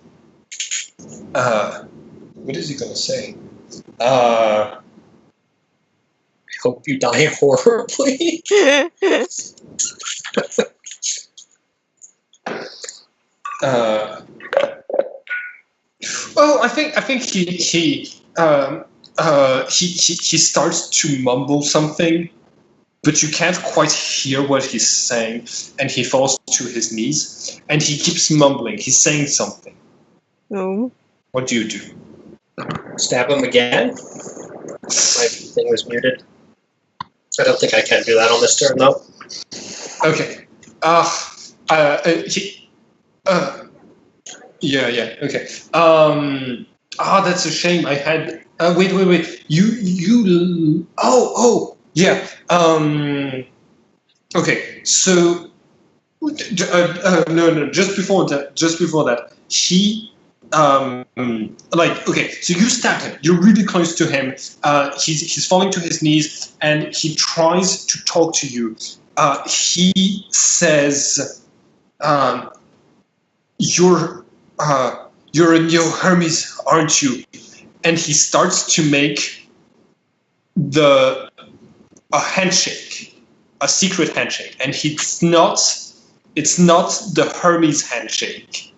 [SPEAKER 5] "What is he going to say?"
[SPEAKER 3] I hope you die horribly.
[SPEAKER 5] Well, I think he starts to mumble something, but you can't quite hear what he's saying, and he falls to his knees, and he keeps mumbling. He's saying something.
[SPEAKER 4] Oh.
[SPEAKER 5] What do you do?
[SPEAKER 3] Stab him again? My thing was muted. I don't think I can do that on this turn, though.
[SPEAKER 5] Okay. Yeah. Okay. That's a shame. I had. Wait. You. Oh. Yeah. Okay. So. No. Just before that, he. Okay. So you stabbed him. You're really close to him. He's falling to his knees, and he tries to talk to you. He says, "You're a new Hermes, aren't you?" And he starts to make a handshake, a secret handshake, and it's not the Hermes handshake.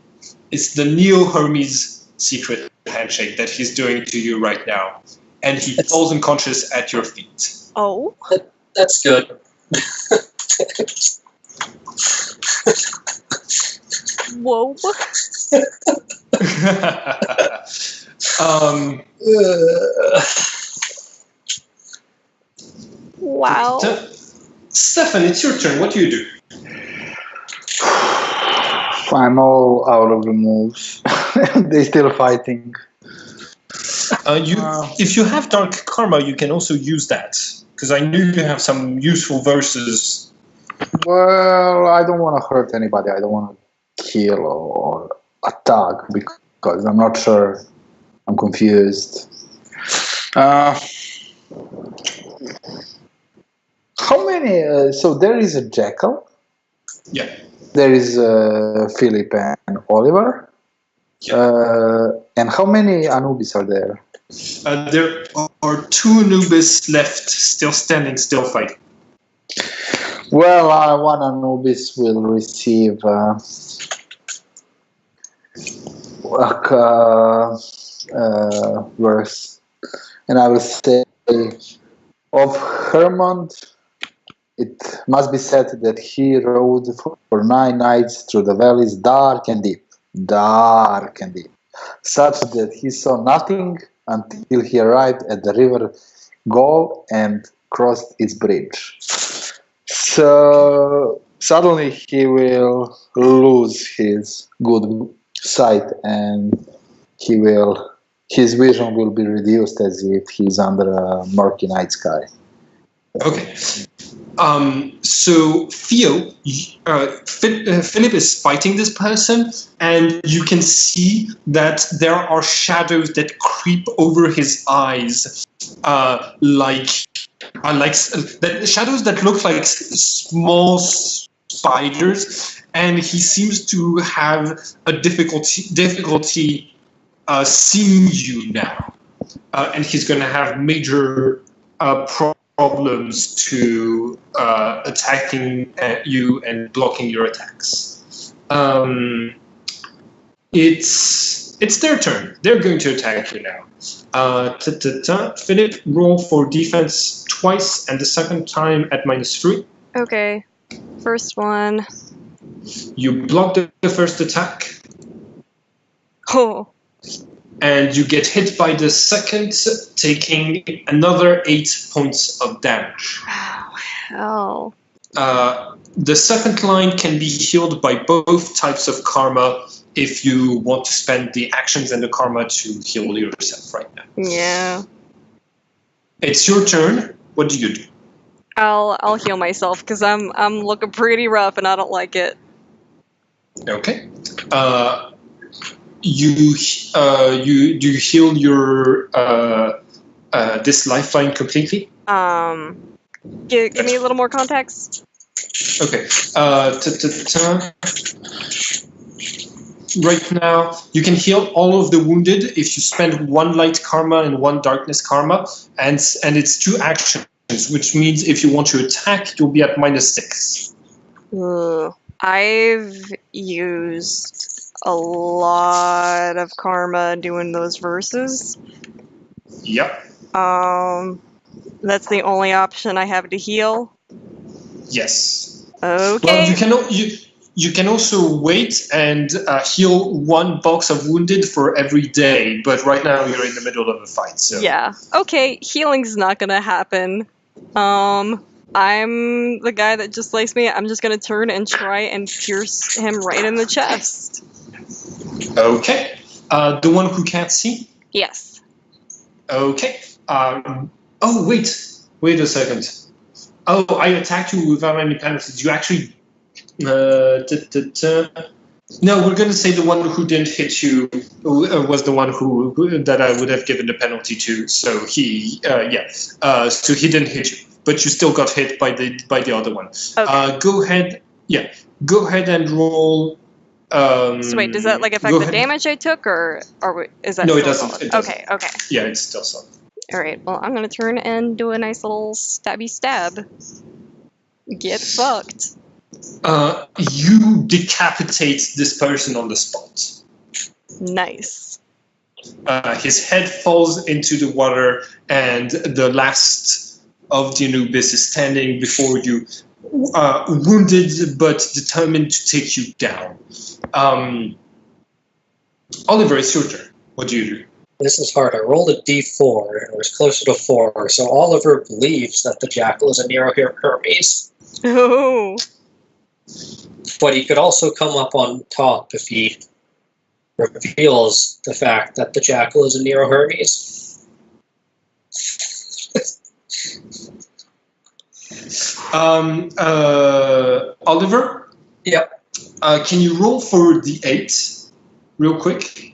[SPEAKER 1] It's the Neo Hermes secret handshake that he's doing to you right now, and he falls unconscious at your feet.
[SPEAKER 4] Oh.
[SPEAKER 3] That's good.
[SPEAKER 4] Whoa. Wow.
[SPEAKER 1] Stefan, it's your turn. What do you do?
[SPEAKER 2] I'm all out of the moves. They're still fighting.
[SPEAKER 1] If you have dark karma, you can also use that, because I knew you have some useful verses.
[SPEAKER 2] Well, I don't want to hurt anybody. I don't want to kill or attack because I'm not sure. I'm confused. How many? So there is a Jackal.
[SPEAKER 1] Yeah.
[SPEAKER 2] There is Philip and Oliver.
[SPEAKER 1] Yeah.
[SPEAKER 2] And how many Anubis are there?
[SPEAKER 1] There are 2 Anubis left, still standing, still fighting.
[SPEAKER 2] Well, one Anubis will receive verse, and I will say of Hermond. It must be said that he rode for 9 nights through the valleys, dark and deep, such that he saw nothing until he arrived at the river Gol and crossed its bridge. So suddenly he will lose his good sight, and his vision will be reduced as if he's under a murky night sky.
[SPEAKER 1] Okay. So Theo, Philip is fighting this person, and you can see that there are shadows that creep over his eyes, like shadows that look like small spiders, and he seems to have a difficulty seeing you now, and he's going to have major problems to attacking you and blocking your attacks. It's their turn. They're going to attack you now. Philip, roll for defense twice, and the second time at -3.
[SPEAKER 4] Okay. First one.
[SPEAKER 1] You block the first attack,
[SPEAKER 4] Oh.
[SPEAKER 1] and you get hit by the second, taking another 8 points of damage.
[SPEAKER 4] Oh.
[SPEAKER 1] The second line can be healed by both types of karma if you want to spend the actions and the karma to heal yourself right now.
[SPEAKER 4] Yeah.
[SPEAKER 1] It's your turn. What do you do?
[SPEAKER 4] I'll heal myself because I'm looking pretty rough and I don't like it.
[SPEAKER 1] Okay. You heal your this lifeline completely?
[SPEAKER 4] Give me a little more context.
[SPEAKER 1] Okay. Right now, you can heal all of the wounded if you spend 1 light karma and 1 darkness karma, and it's 2 actions, which means if you want to attack, you'll be at -6.
[SPEAKER 4] I've used a lot of karma doing those verses.
[SPEAKER 1] Yep.
[SPEAKER 4] That's the only option I have to heal.
[SPEAKER 1] Yes.
[SPEAKER 4] Okay.
[SPEAKER 1] Well, you can also wait and heal 1 box of wounded for every day, but right now you're in the middle of a fight, so...
[SPEAKER 4] Yeah. Okay, healing's not gonna happen. I'm the guy that just sliced me. I'm just gonna turn and try and pierce him right in the chest.
[SPEAKER 1] Okay. The one who can't see?
[SPEAKER 4] Yes.
[SPEAKER 1] Okay. Oh, wait a second. Oh, I attacked you without any penalties. You actually... No, we're going to say the one who didn't hit you was the one who that I would have given the penalty to. So he, so he didn't hit you, but you still got hit by the other one.
[SPEAKER 4] Okay.
[SPEAKER 1] Go ahead. Yeah, go ahead and roll.
[SPEAKER 4] So wait, does that affect the damage I took, or is that?
[SPEAKER 1] No,
[SPEAKER 4] still
[SPEAKER 1] it doesn't.
[SPEAKER 4] solid?
[SPEAKER 1] It doesn't.
[SPEAKER 4] Okay.
[SPEAKER 1] Yeah, it's still solid.
[SPEAKER 4] All right. Well, I'm gonna turn and do a nice little stabby stab. Get fucked.
[SPEAKER 1] You decapitate this person on the spot.
[SPEAKER 4] Nice.
[SPEAKER 1] His head falls into the water, and the last of the Anubis is standing before you, wounded but determined to take you down. Oliver, it's your turn. What do you do?
[SPEAKER 3] This is hard. I rolled a d4 and it was closer to 4, so Oliver believes that the Jackal is a Nero Hermes.
[SPEAKER 4] Oh.
[SPEAKER 3] But he could also come up on top if he reveals the fact that the Jackal is a Nero Hermes.
[SPEAKER 1] Oliver?
[SPEAKER 3] Yep.
[SPEAKER 1] Can you roll for d8 real quick?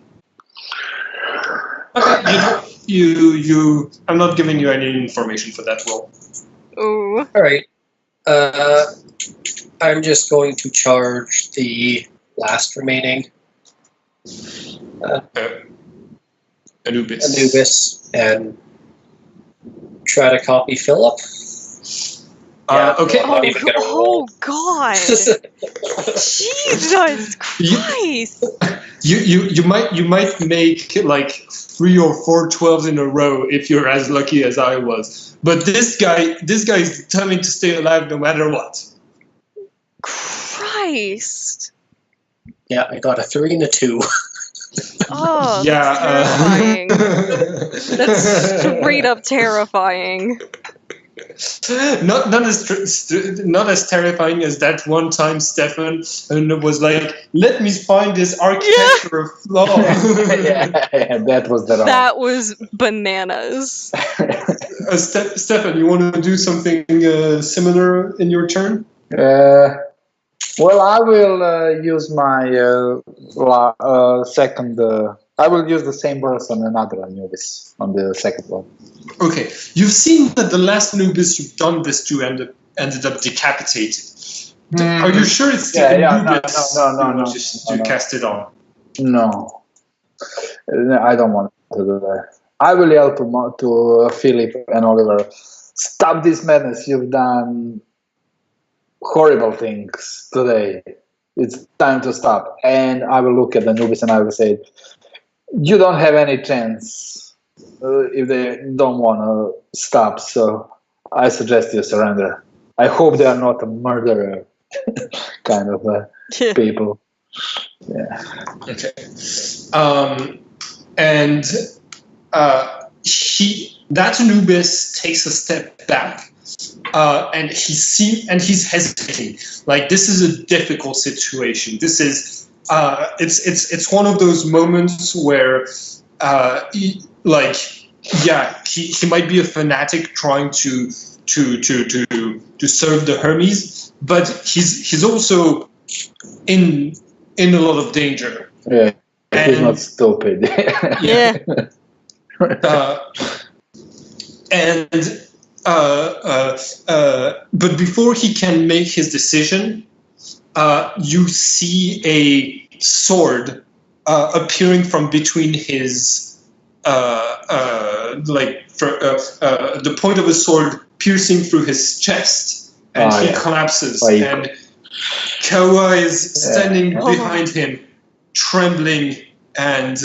[SPEAKER 1] Okay, you. I'm not giving you any information for that roll.
[SPEAKER 4] Ooh.
[SPEAKER 3] All right. I'm just going to charge the last remaining
[SPEAKER 1] Anubis.
[SPEAKER 3] and try to copy Philip.
[SPEAKER 1] Okay.
[SPEAKER 3] I'm not even gonna roll.
[SPEAKER 4] Oh God! Jesus Christ!
[SPEAKER 1] You might make like 3 or 4 12s in a row if you're as lucky as I was. But this guy is determined to stay alive no matter what.
[SPEAKER 4] Christ!
[SPEAKER 3] Yeah, I got a 3 and a 2.
[SPEAKER 4] Oh,
[SPEAKER 1] Yeah.
[SPEAKER 4] terrifying. That's straight up terrifying.
[SPEAKER 1] Not as terrifying as that one time Stefan was like, let me find this architecture flaw.
[SPEAKER 2] Yeah, that was the wrong.
[SPEAKER 4] That was bananas.
[SPEAKER 1] Stefan, you want to do something similar in your turn?
[SPEAKER 2] Well, I will use my second. I will use the same verse on another Anubis on the second one.
[SPEAKER 1] Okay, you've seen that the last Anubis you've done this to ended up decapitated. Are you sure it's the Anubis
[SPEAKER 2] no,
[SPEAKER 1] you want to cast it on?
[SPEAKER 2] No, I don't want to do that. I will yell to Philip and Oliver, stop this madness. You've done horrible things today. It's time to stop. And I will look at the Anubis and I will say, you don't have any chance if they don't want to stop. So I suggest you surrender. I hope they are not a murderer kind of people. Yeah.
[SPEAKER 1] Okay. And that Anubis takes a step back. And he's hesitating. Like, this is a difficult situation. This is it's one of those moments where he might be a fanatic trying to serve the Hermes, but he's also in a lot of danger.
[SPEAKER 2] Yeah, he's not stupid.
[SPEAKER 4] Yeah.
[SPEAKER 1] But before he can make his decision, you see a sword appearing from between his the point of a sword piercing through his chest, and he collapses. And Kawa is standing behind him, trembling, and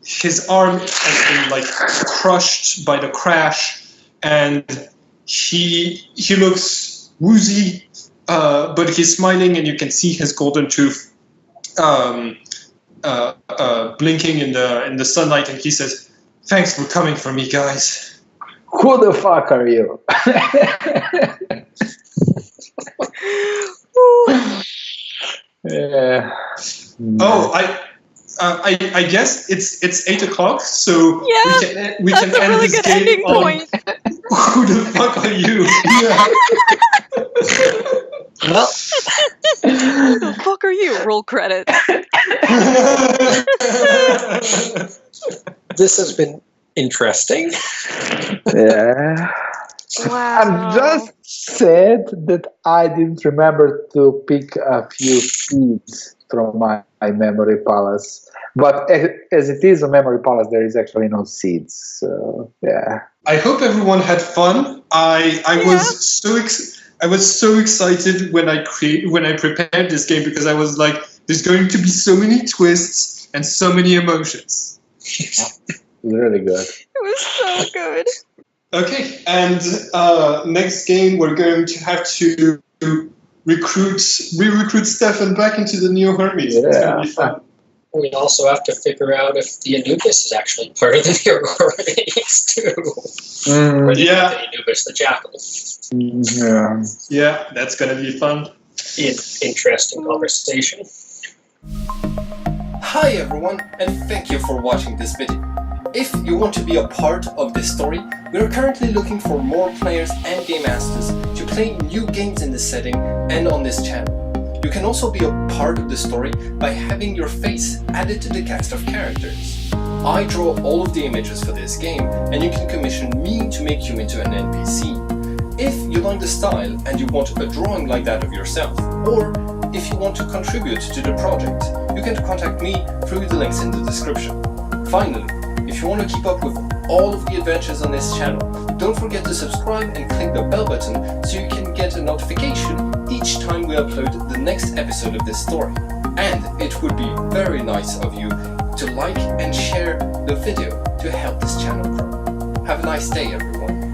[SPEAKER 1] his arm has been crushed by the crash, and he looks woozy, but he's smiling, and you can see his golden tooth blinking in the sunlight, and he says, "Thanks for coming for me, guys."
[SPEAKER 2] Who the fuck are you? Yeah.
[SPEAKER 1] Oh, I guess it's 8 o'clock, so we can end
[SPEAKER 4] really
[SPEAKER 1] this
[SPEAKER 4] good
[SPEAKER 1] game
[SPEAKER 4] ending
[SPEAKER 1] on
[SPEAKER 4] point.
[SPEAKER 1] who the fuck are you?
[SPEAKER 3] Well,
[SPEAKER 4] Who the fuck are you? Roll credit.
[SPEAKER 3] this has been interesting.
[SPEAKER 2] Yeah.
[SPEAKER 4] Wow.
[SPEAKER 2] I'm just sad that I didn't remember to pick a few seeds from my memory palace. But as it is a memory palace, there is actually no seeds. So, yeah.
[SPEAKER 1] I hope everyone had fun. I was I was so excited when I prepared this game because I was like, there's going to be so many twists and so many emotions.
[SPEAKER 2] Really good.
[SPEAKER 4] It was so good.
[SPEAKER 1] Okay, and next game we're going to have to re-recruit Stefan back into the Neo Hermes. It's going to be fun.
[SPEAKER 3] We also have to figure out if the Anubis is actually part of the Neo Hermes too. Or the Anubis, the Jackal.
[SPEAKER 1] Yeah, that's going to be fun.
[SPEAKER 3] Interesting conversation.
[SPEAKER 6] Hi everyone, and thank you for watching this video. If you want to be a part of this story, we are currently looking for more players and game masters to play new games in this setting and on this channel. You can also be a part of the story by having your face added to the cast of characters. I draw all of the images for this game, and you can commission me to make you into an NPC. If you like the style and you want a drawing like that of yourself, or if you want to contribute to the project, you can contact me through the links in the description. Finally, if you want to keep up with all of the adventures on this channel, don't forget to subscribe and click the bell button so you can get a notification each time we upload the next episode of this story. And it would be very nice of you to like and share the video to help this channel grow. Have a nice day, everyone.